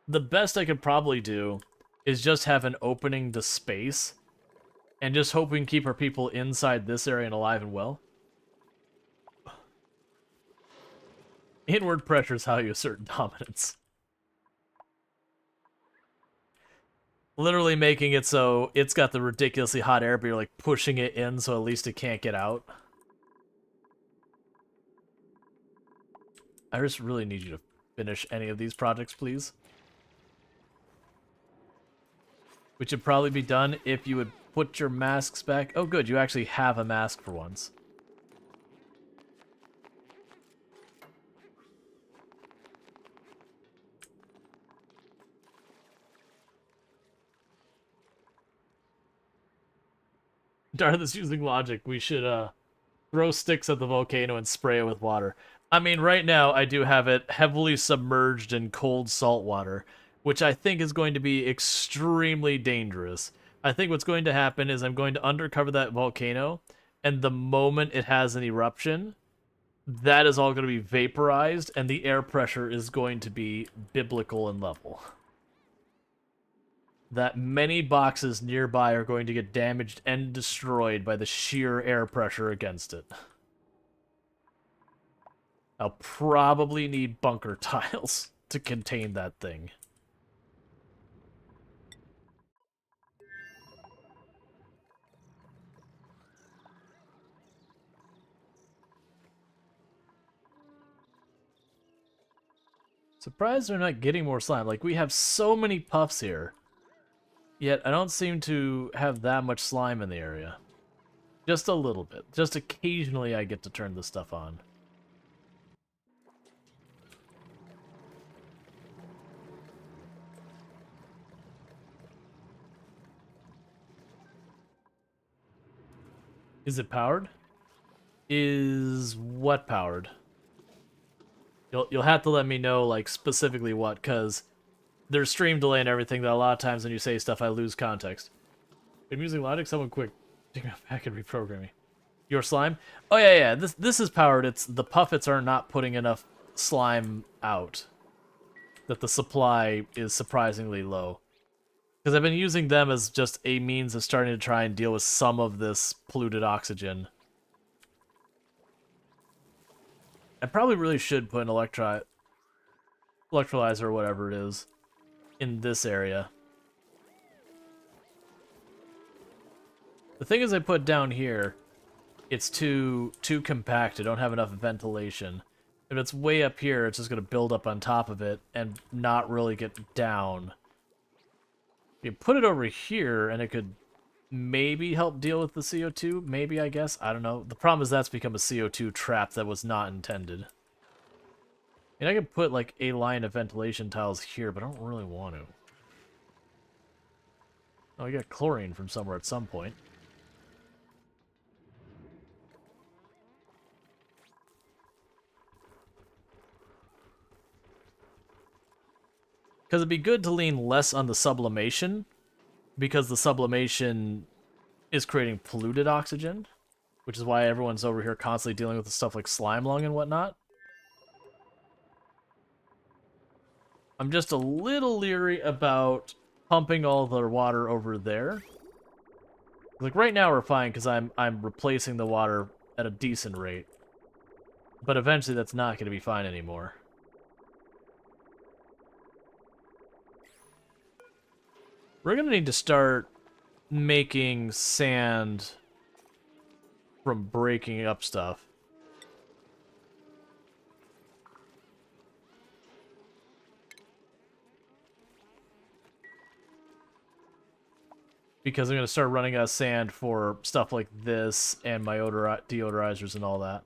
A: The best I could probably do is just have an opening to space and just hope we can keep our people inside this area and alive and well. Inward pressure is how you assert dominance. Literally making it so it's got the ridiculously hot air, but you're like pushing it in so at least it can't get out. I just really need you to finish any of these projects, please. Which would probably be done if you would put your masks back. Oh good, you actually have a mask for once. Darth using logic. We should throw sticks at the volcano and spray it with water. I mean, right now I do have it heavily submerged in cold salt water, which I think is going to be extremely dangerous. I think what's going to happen is I'm going to undercover that volcano, and the moment it has an eruption, that is all going to be vaporized, and the air pressure is going to be biblical in level. That many boxes nearby are going to get damaged and destroyed by the sheer air pressure against it. I'll probably need bunker tiles to contain that thing. Surprised they're not getting more slime. Like, we have so many puffs here, yet I don't seem to have that much slime in the area. Just a little bit. Just occasionally I get to turn this stuff on. Is it powered? Is what powered? You'll have to let me know, like, specifically what, because there's stream delay and everything that a lot of times when you say stuff I lose context. I'm using logic, someone quick. Take me back and reprogram me. Your slime? Oh yeah, this is powered. It's the puffets are not putting enough slime out. That the supply is surprisingly low. Because I've been using them as just a means of starting to try and deal with some of this polluted oxygen. I probably really should put an electrolyzer or whatever it is in this area. The thing is I put down here, it's too compact. I don't have enough ventilation. If it's way up here, it's just going to build up on top of it and not really get down. You put it over here, and it could maybe help deal with the CO2. Maybe, I guess. I don't know. The problem is that's become a CO2 trap that was not intended. And I could put, like, a line of ventilation tiles here, but I don't really want to. Oh, I got chlorine from somewhere at some point. Because it'd be good to lean less on the sublimation, because the sublimation is creating polluted oxygen, which is why everyone's over here constantly dealing with the stuff like slime lung and whatnot. I'm just a little leery about pumping all the water over there. Like right now we're fine because I'm replacing the water at a decent rate. But eventually that's not going to be fine anymore. We're going to need to start making sand from breaking up stuff. Because I'm going to start running out of sand for stuff like this and my deodorizers and all that.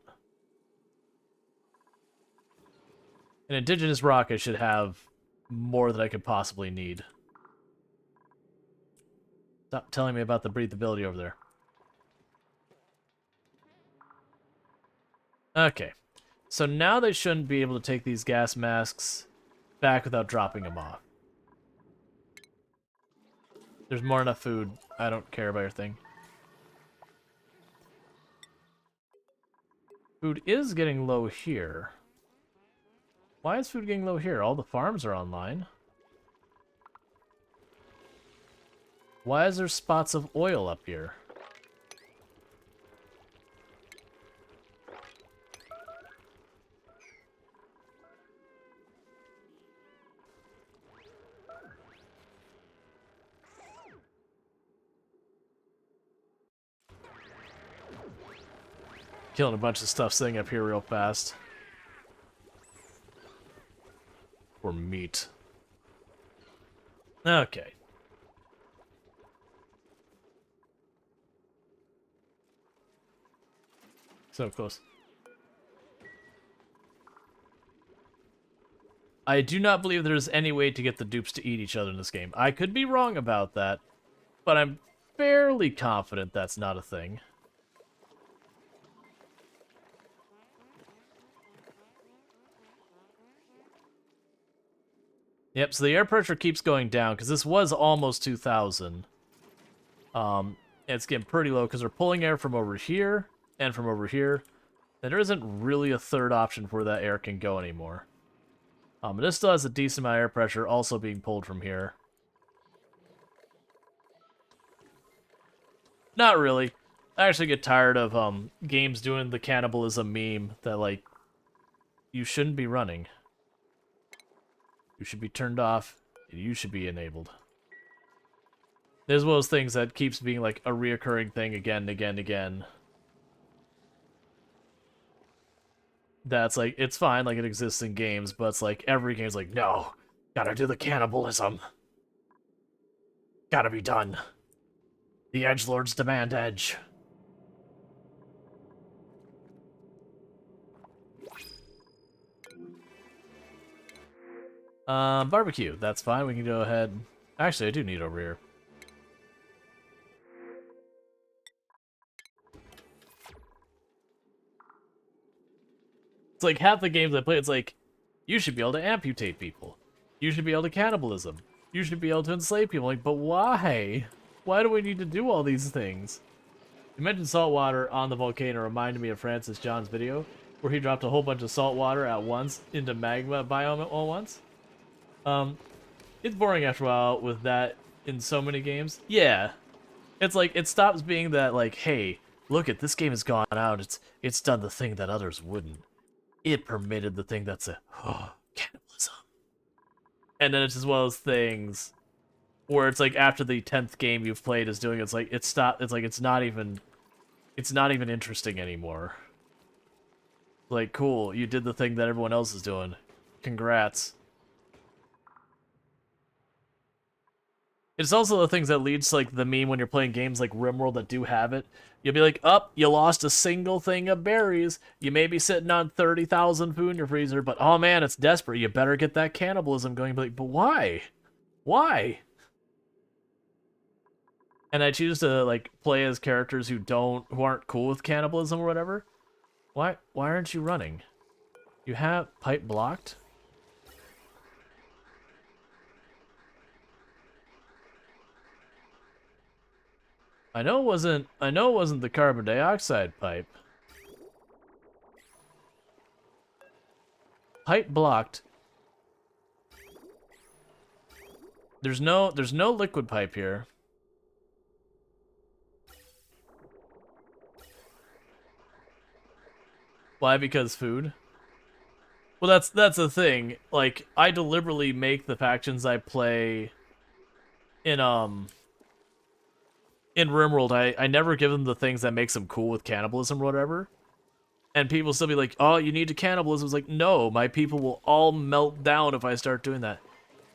A: An indigenous rock I should have more than I could possibly need. Stop telling me about the breathability over there. Okay. So now they shouldn't be able to take these gas masks back without dropping them off. There's more enough food. I don't care about your thing. Food is getting low here. Why is food getting low here? All the farms are online. Why is there spots of oil up here? Killing a bunch of stuff sitting up here real fast. Or meat. Okay. So close. I do not believe there's any way to get the dupes to eat each other in this game. I could be wrong about that, but I'm fairly confident that's not a thing. Yep, so the air pressure keeps going down, because this was almost 2,000. It's getting pretty low, because we're pulling air from over here, and from over here. And there isn't really a third option where that air can go anymore. This still has a decent amount of air pressure also being pulled from here. Not really. I actually get tired of games doing the cannibalism meme that, like, you shouldn't be running. You should be turned off, and you should be enabled. There's one of those things that keeps being, like, a reoccurring thing again and again and again. That's, like, it's fine, like, it exists in games, but it's like, every game's like, no, gotta do the cannibalism. Gotta be done. The edgelords demand edge. Barbecue. That's fine. We can go ahead. Actually, I do need it over here. It's like half the games I play, it's like, you should be able to amputate people. You should be able to cannibalism. You should be able to enslave people. Like, but why? Why do we need to do all these things? You mentioned salt water on the volcano reminded me of Francis John's video, where he dropped a whole bunch of salt water at once into magma biome all once. It's boring after a while with that in so many games. Yeah. It's like, it stops being that, like, hey, look at this game has gone out, it's done the thing that others wouldn't. It permitted the thing that's cannibalism. And then it's just one of those things where it's like after the 10th game you've played is doing it's like it's not even interesting anymore. Like, cool, you did the thing that everyone else is doing. Congrats. It's also the things that leads to, like, the meme when you're playing games like RimWorld that do have it. You'll be like, oh, you lost a single thing of berries. You may be sitting on 30,000 food in your freezer, but oh man, it's desperate. You better get that cannibalism going. You'll be like, but why? Why? And I choose to, like, play as characters who aren't cool with cannibalism or whatever. Why aren't you running? You have pipe blocked? I know it wasn't the carbon dioxide pipe. Pipe blocked. There's no liquid pipe here. Why? Because food? Well, that's the thing. Like, I deliberately make the factions I play in RimWorld, I never give them the things that makes them cool with cannibalism or whatever. And people still be like, oh, you need to cannibalism. It's like, no, my people will all melt down if I start doing that.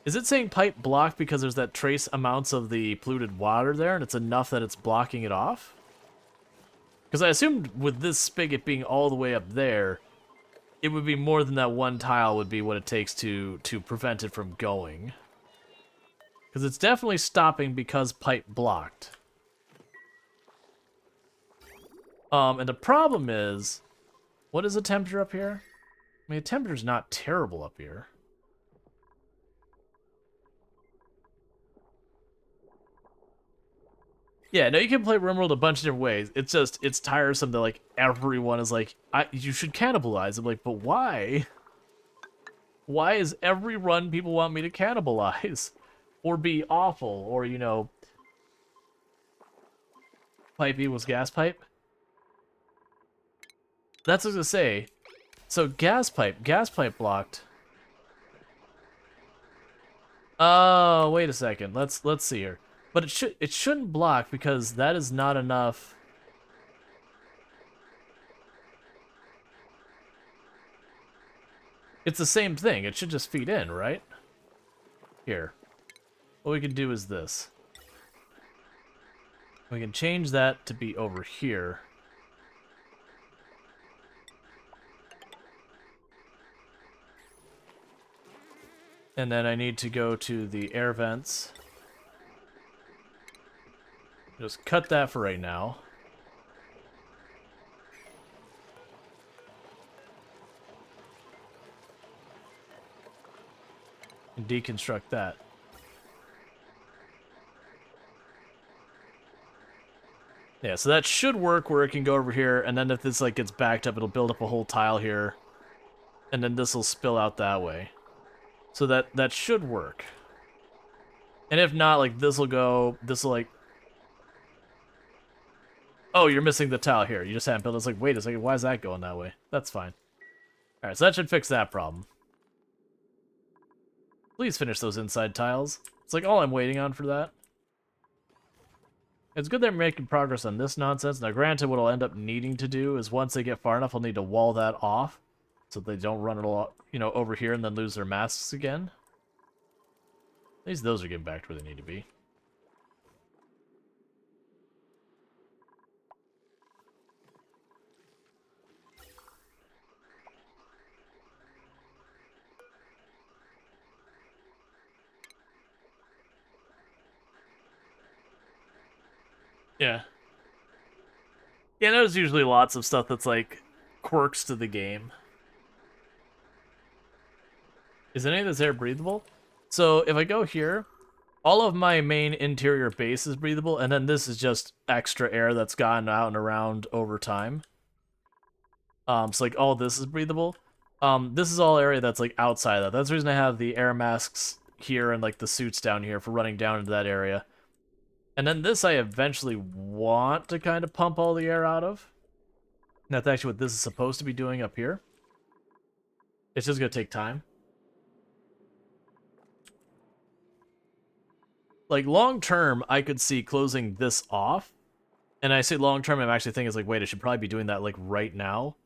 A: Is it saying pipe blocked because there's that trace amounts of the polluted water there and it's enough that it's blocking it off? Because I assumed with this spigot being all the way up there, it would be more than that one tile would be what it takes to prevent it from going. Because it's definitely stopping because pipe blocked. And the problem is, what is the temperature up here? I mean, the temperature's not terrible up here. Yeah, no, you can play RimWorld a bunch of different ways. It's just, it's tiresome that, like, everyone is like, you should cannibalize. I'm like, but why? Why is every run people want me to cannibalize? Or be awful, or, you know, pipe equals gas pipe? That's what I was gonna say. So, gas pipe blocked. Oh, wait a second. Let's see here. But it shouldn't block because that is not enough. It's the same thing. It should just feed in, right? Here. What we can do is this. We can change that to be over here. And then I need to go to the air vents. Just cut that for right now. And deconstruct that. Yeah, so that should work where it can go over here, and then if this like gets backed up, it'll build up a whole tile here, and then this will spill out that way. So that should work. And if not, like this will like, oh, you're missing the tile here. You just haven't built it. It's like, wait a second, why is that going that way? That's fine. All right, so that should fix that problem. Please finish those inside tiles. It's like all I'm waiting on for that. It's good they're making progress on this nonsense. Now, granted, what I'll end up needing to do is once they get far enough, I'll need to wall that off so they don't run it all, you know, over here and then lose their masks again. At least those are getting back to where they need to be. Yeah. Yeah, there's usually lots of stuff that's like quirks to the game. Is any of this air breathable? So if I go here, all of my main interior base is breathable, and then this is just extra air that's gotten out and around over time. So like all this is breathable. This is all area that's like outside of that. That's the reason I have the air masks here and like the suits down here for running down into that area. And then this I eventually want to kind of pump all the air out of. And that's actually what this is supposed to be doing up here. It's just going to take time. Like, long term, I could see closing this off. And I say long term, I'm actually thinking, like, wait, I should probably be doing that, like, right now.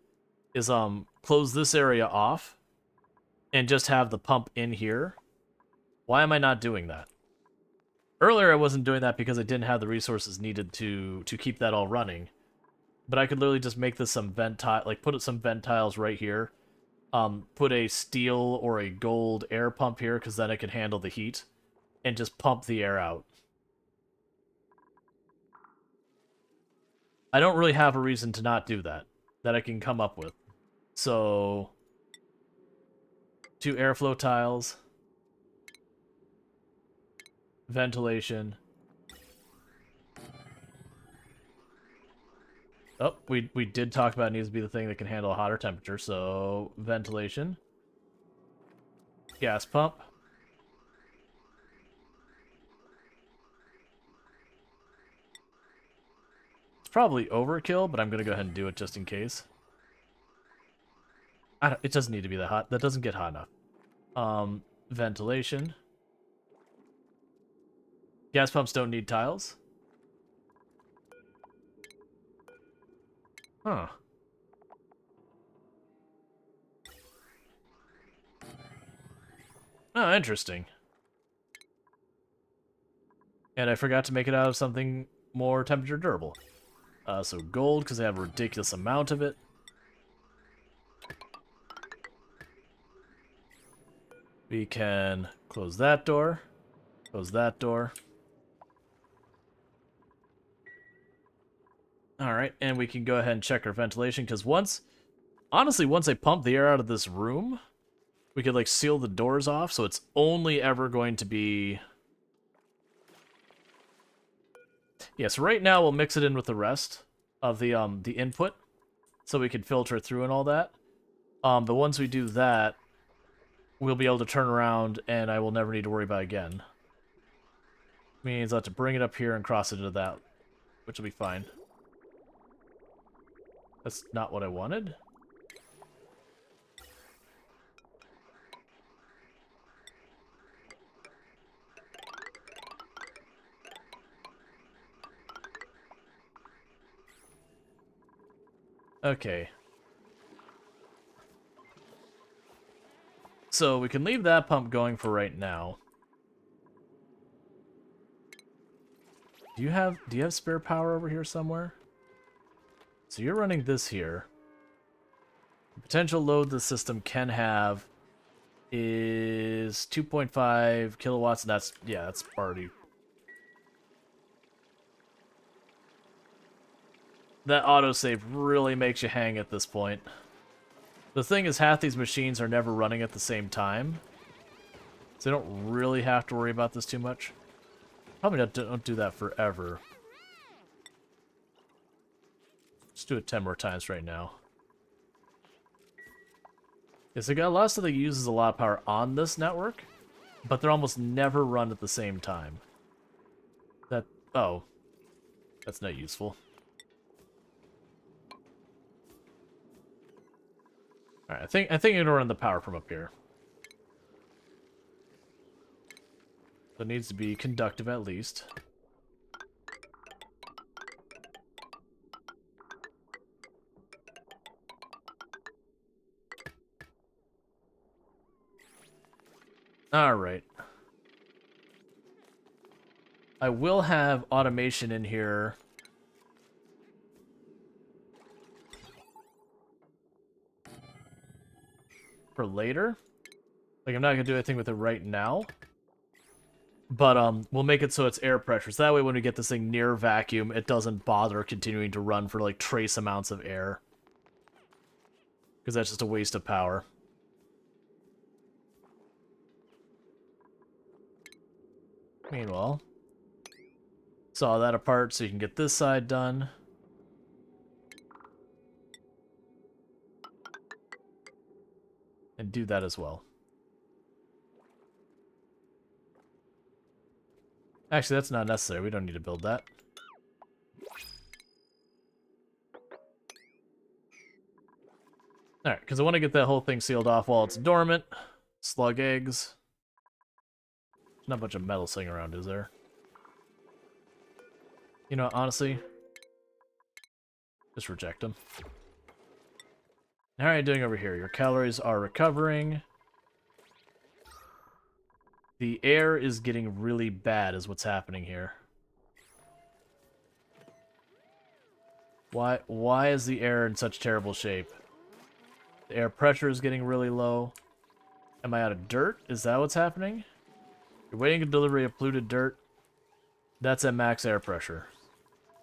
A: Is, close this area off. And just have the pump in here. Why am I not doing that? Earlier, I wasn't doing that because I didn't have the resources needed to keep that all running. But I could literally just make this some vent tile, like put some vent tiles right here. Put a steel or a gold air pump here because then it can handle the heat, and just pump the air out. I don't really have a reason to not do that I can come up with. So 2 airflow tiles. Ventilation. Oh, we did talk about it needs to be the thing that can handle a hotter temperature, so ventilation. Gas pump. It's probably overkill, but I'm going to go ahead and do it just in case. It doesn't need to be that hot. That doesn't get hot enough. Ventilation. Gas pumps don't need tiles. Huh. Oh, interesting. And I forgot to make it out of something more temperature durable. So gold, because I have a ridiculous amount of it. We can close that door. Close that door. Alright, and we can go ahead and check our ventilation, because honestly, once I pump the air out of this room, we could, like, seal the doors off, so it's only ever going to be... Yeah, so right now we'll mix it in with the rest of the input, so we can filter through and all that. But once we do that, we'll be able to turn around, and I will never need to worry about it again. Means I'll have to bring it up here and cross it into that, which will be fine. That's not what I wanted. Okay. So we can leave that pump going for right now. Do you have spare power over here somewhere? So you're running this here. The potential load the system can have is 2.5 kilowatts, and that's already... That autosave really makes you hang at this point. The thing is, half these machines are never running at the same time. So you don't really have to worry about this too much. Probably don't do that forever. Let's do it 10 more times right now. Yeah, so got a lot of stuff that uses a lot of power on this network, but they're almost never run at the same time. Oh. That's not useful. Alright, I think I'm gonna run the power from up here. So it needs to be conductive at least. Alright. I will have automation in here. For later. Like, I'm not gonna do anything with it right now. But, we'll make it so it's air pressure. So that way when we get this thing near vacuum, it doesn't bother continuing to run for, like, trace amounts of air. Because that's just a waste of power. Meanwhile, saw that apart so you can get this side done. And do that as well. Actually, that's not necessary. We don't need to build that. Alright, because I want to get that whole thing sealed off while it's dormant. Slug eggs. There's not a bunch of metal sitting around, is there? You know, honestly, just reject them. How are you doing over here? Your calories are recovering. The air is getting really bad is what's happening here. Why is the air in such terrible shape? The air pressure is getting really low. Am I out of dirt? Is that what's happening? You're waiting for delivery of polluted dirt. That's at max air pressure.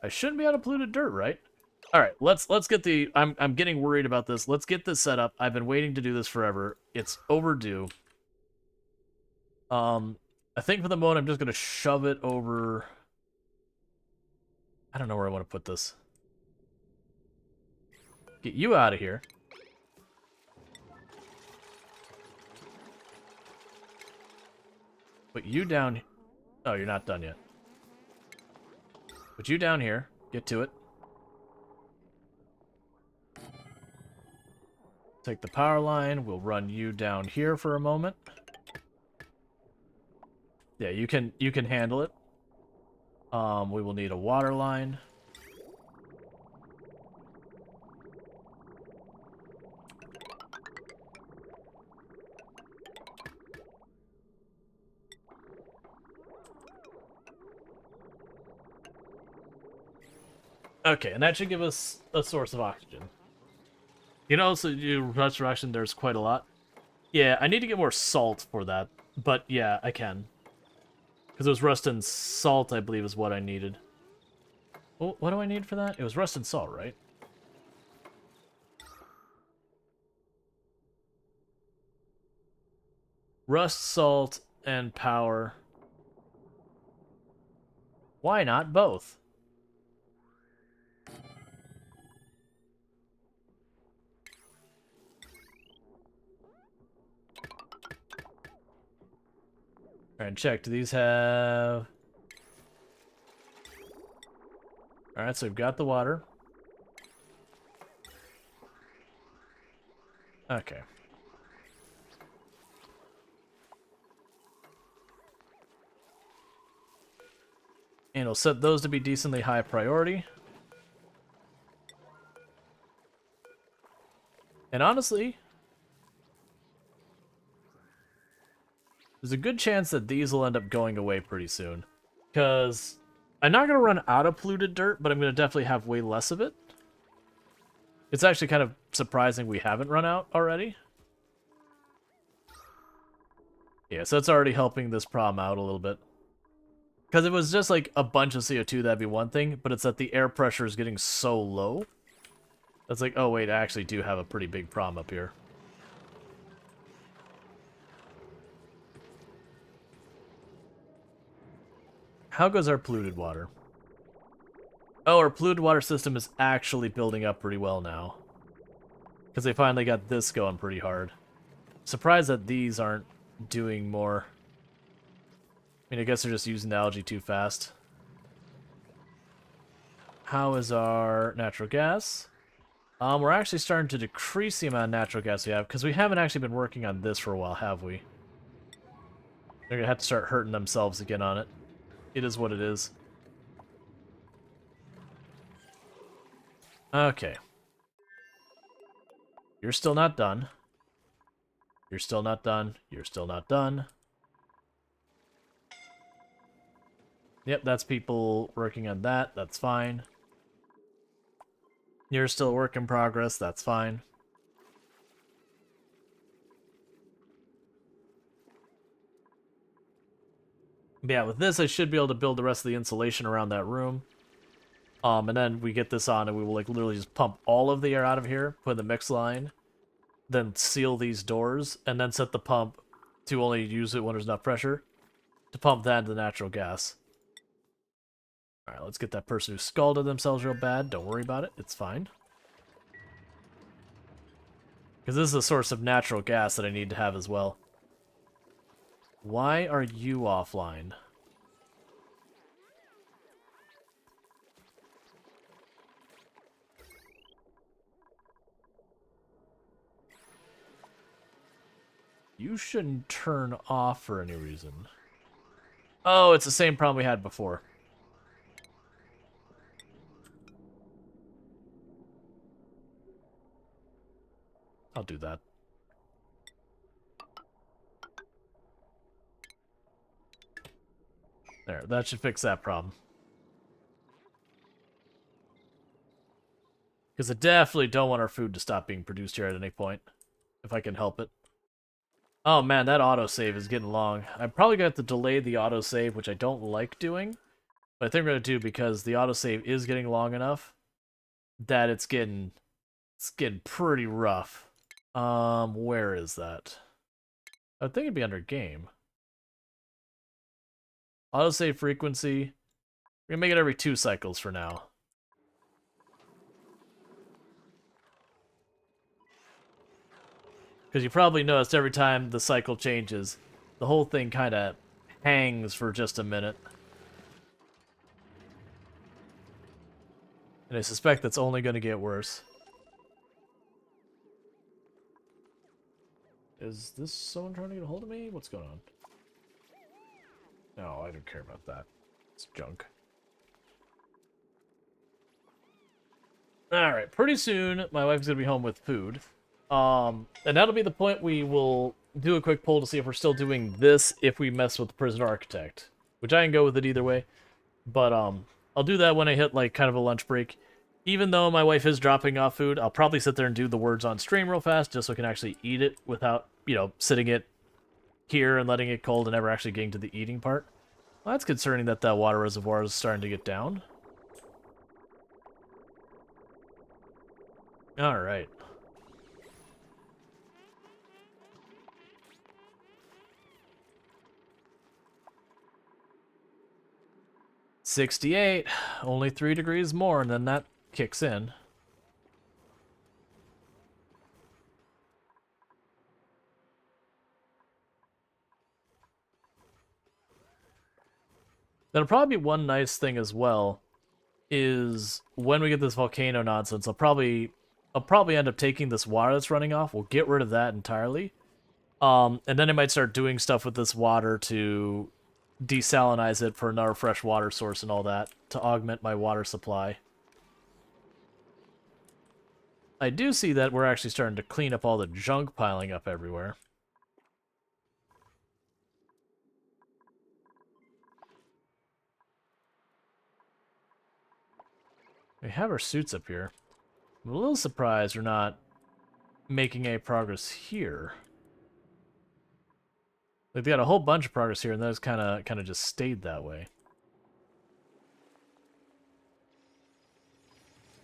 A: I shouldn't be out of polluted dirt, right? Alright, let's get the... I'm getting worried about this. Let's get this set up. I've been waiting to do this forever. It's overdue. I think for the moment I'm just going to shove it over... I don't know where I want to put this. Get you out of here. Put you down... Oh, you're not done yet. Put you down here. Get to it. Take the power line. We'll run you down here for a moment. Yeah, you can handle it. We will need a water line. Okay, and that should give us a source of oxygen. You know, so resurrection, there's quite a lot. Yeah, I need to get more salt for that. But yeah, I can. Because it was rust and salt, I believe, is what I needed. Well, what do I need for that? It was rust and salt, right? Rust, salt, and power. Why not both? Alright, check. Do these have... Alright, so we've got the water. Okay. And we'll set those to be decently high priority. And honestly, there's a good chance that these will end up going away pretty soon. Because I'm not going to run out of polluted dirt, but I'm going to definitely have way less of it. It's actually kind of surprising we haven't run out already. Yeah, so it's already helping this problem out a little bit. Because it was just like a bunch of CO2, that'd be one thing, but it's that the air pressure is getting so low. That's like, oh wait, I actually do have a pretty big problem up here. How goes our polluted water? Oh, our polluted water system is actually building up pretty well now. Because they finally got this going pretty hard. Surprised that these aren't doing more. I mean, I guess they're just using the algae too fast. How is our natural gas? We're actually starting to decrease the amount of natural gas we have, because we haven't actually been working on this for a while, have we? They're gonna have to start hurting themselves again on it. It is what it is. Okay. You're still not done. You're still not done. You're still not done. Yep, that's people working on that. That's fine. You're still a work in progress. That's fine. But yeah, with this, I should be able to build the rest of the insulation around that room. And then we get this on, and we will like literally just pump all of the air out of here, put in the mix line, then seal these doors, and then set the pump to only use it when there's enough pressure to pump that into the natural gas. All right, let's get that person who scalded themselves real bad. Don't worry about it. It's fine. Because this is a source of natural gas that I need to have as well. Why are you offline? You shouldn't turn off for any reason. Oh, it's the same problem we had before. I'll do that. There, that should fix that problem. Because I definitely don't want our food to stop being produced here at any point, if I can help it. Oh man, that autosave is getting long. I'm probably going to have to delay the autosave, which I don't like doing. But I think I'm going to do because the autosave is getting long enough that it's getting pretty rough. Where is that? I think it'd be under game. Autosave frequency. We're going to make it every 2 cycles for now. Because you probably noticed every time the cycle changes, the whole thing kind of hangs for just a minute. And I suspect that's only going to get worse. Is this someone trying to get a hold of me? What's going on? No, I don't care about that. It's junk. Alright, pretty soon my wife's going to be home with food. And that'll be the point we will do a quick poll to see if we're still doing this if we mess with the Prisoner Architect. Which I can go with it either way. But I'll do that when I hit like kind of a lunch break. Even though my wife is dropping off food, I'll probably sit there and do the words on stream real fast just so I can actually eat it without, you know, sitting it here and letting it cold and never actually getting to the eating part. Well, that's concerning that that water reservoir is starting to get down. Alright. $68. Only 3 degrees more, and then that kicks in. That'll probably be one nice thing as well, is when we get this volcano nonsense, I'll probably end up taking this water that's running off. We'll get rid of that entirely. And then I might start doing stuff with this water to desalinize it for another fresh water source and all that to augment my water supply. I do see that we're actually starting to clean up all the junk piling up everywhere. We have our suits up here. I'm a little surprised we're not making any progress here. Like, they got a whole bunch of progress here, and those kind of just stayed that way.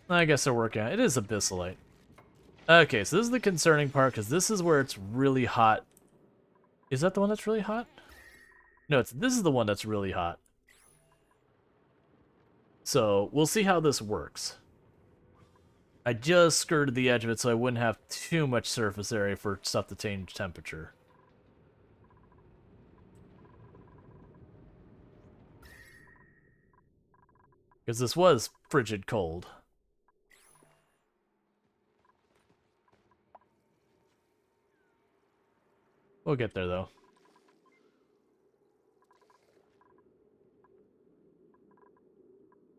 A: I guess they're working on it. It is abyssalite. Okay, so this is the concerning part, because this is where it's really hot. Is that the one that's really hot? No, this is the one that's really hot. So, we'll see how this works. I just skirted the edge of it so I wouldn't have too much surface area for stuff to change temperature. Because this was frigid cold. We'll get there, though.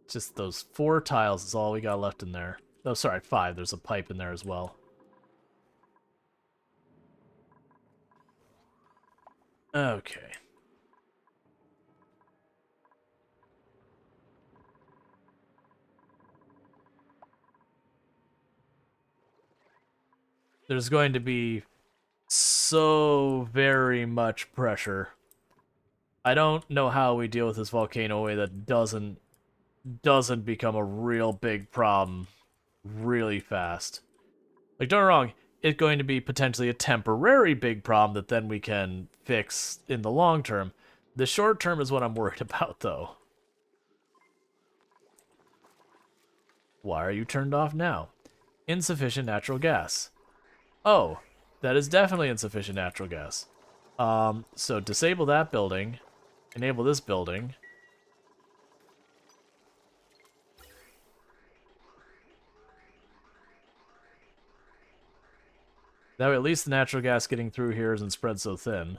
A: Just those 4 tiles is all we got left in there. Oh, sorry, 5. There's a pipe in there as well. Okay. There's going to be so very much pressure. I don't know how we deal with this volcano in a way that doesn't become a real big problem really fast. Like, don't get me wrong, it's going to be potentially a temporary big problem that then we can fix in the long term. The short term is what I'm worried about, though. Why are you turned off now? Insufficient natural gas. Oh, that is definitely insufficient natural gas. So disable that building, enable this building. That way at least the natural gas getting through here isn't spread so thin.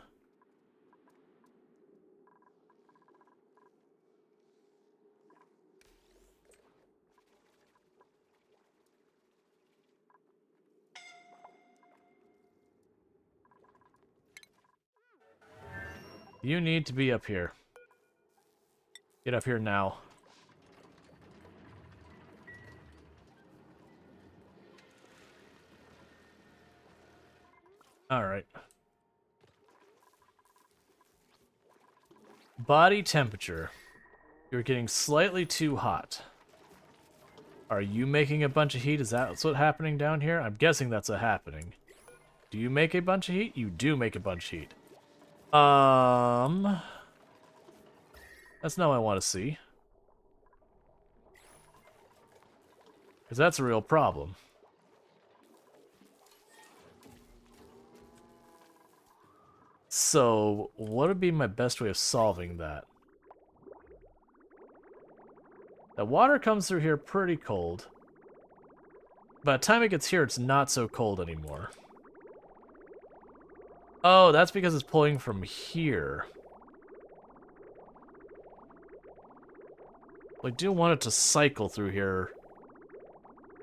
A: You need to be up here. Get up here now. Alright. Body temperature. You're getting slightly too hot. Are you making a bunch of heat? Is that what's happening down here? I'm guessing that's a happening. Do you make a bunch of heat? You do make a bunch of heat. That's not what I want to see. Because that's a real problem. So, what would be my best way of solving that? The water comes through here pretty cold. By the time it gets here, it's not so cold anymore. Oh, that's because it's pulling from here. I do want it to cycle through here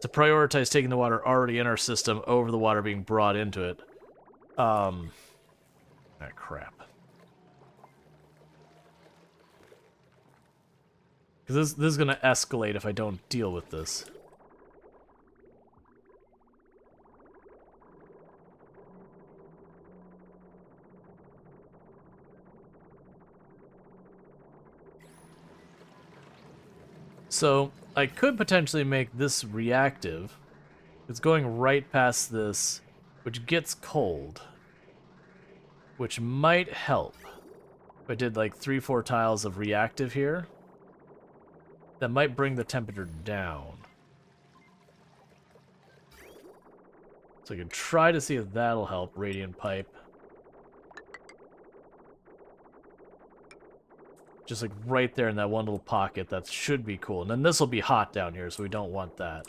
A: to prioritize taking the water already in our system over the water being brought into it. Ah, crap. Because this is going to escalate if I don't deal with this. So, I could potentially make this reactive. It's going right past this, which gets cold. Which might help. If I did like 3-4 tiles of reactive here, that might bring the temperature down. So I can try to see if that'll help. Radiant pipe. Just like right there in that one little pocket, that should be cool. And then this will be hot down here, so we don't want that.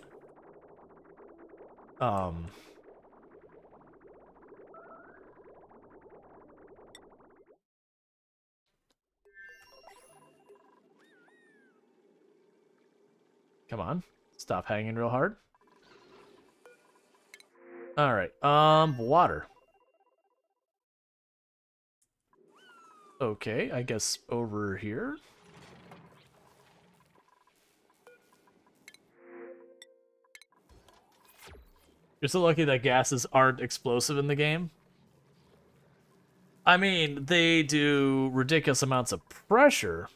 A: Come on. Stop hanging real hard. Alright, water. Okay, I guess over here. You're so lucky that gases aren't explosive in the game. I mean, they do ridiculous amounts of pressure.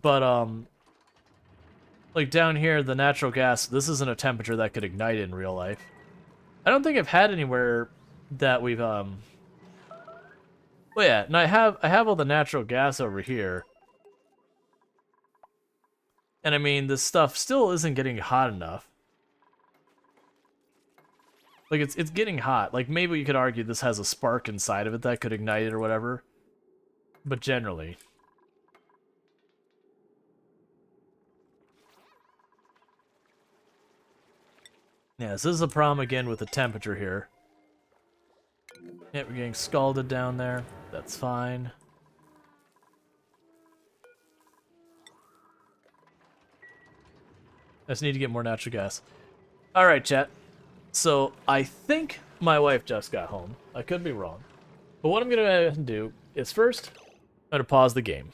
A: But, like down here, the natural gas, this isn't a temperature that could ignite in real life. I don't think I've had anywhere that we've, well, yeah, and I have all the natural gas over here. And I mean, this stuff still isn't getting hot enough. Like, it's getting hot. Like, maybe you could argue this has a spark inside of it that could ignite it or whatever. But generally. Yeah, this is a problem again with the temperature here. Yeah, we're getting scalded down there. That's fine. I just need to get more natural gas. Alright, chat. So, I think my wife just got home. I could be wrong. But what I'm going to do is first, I'm going to pause the game.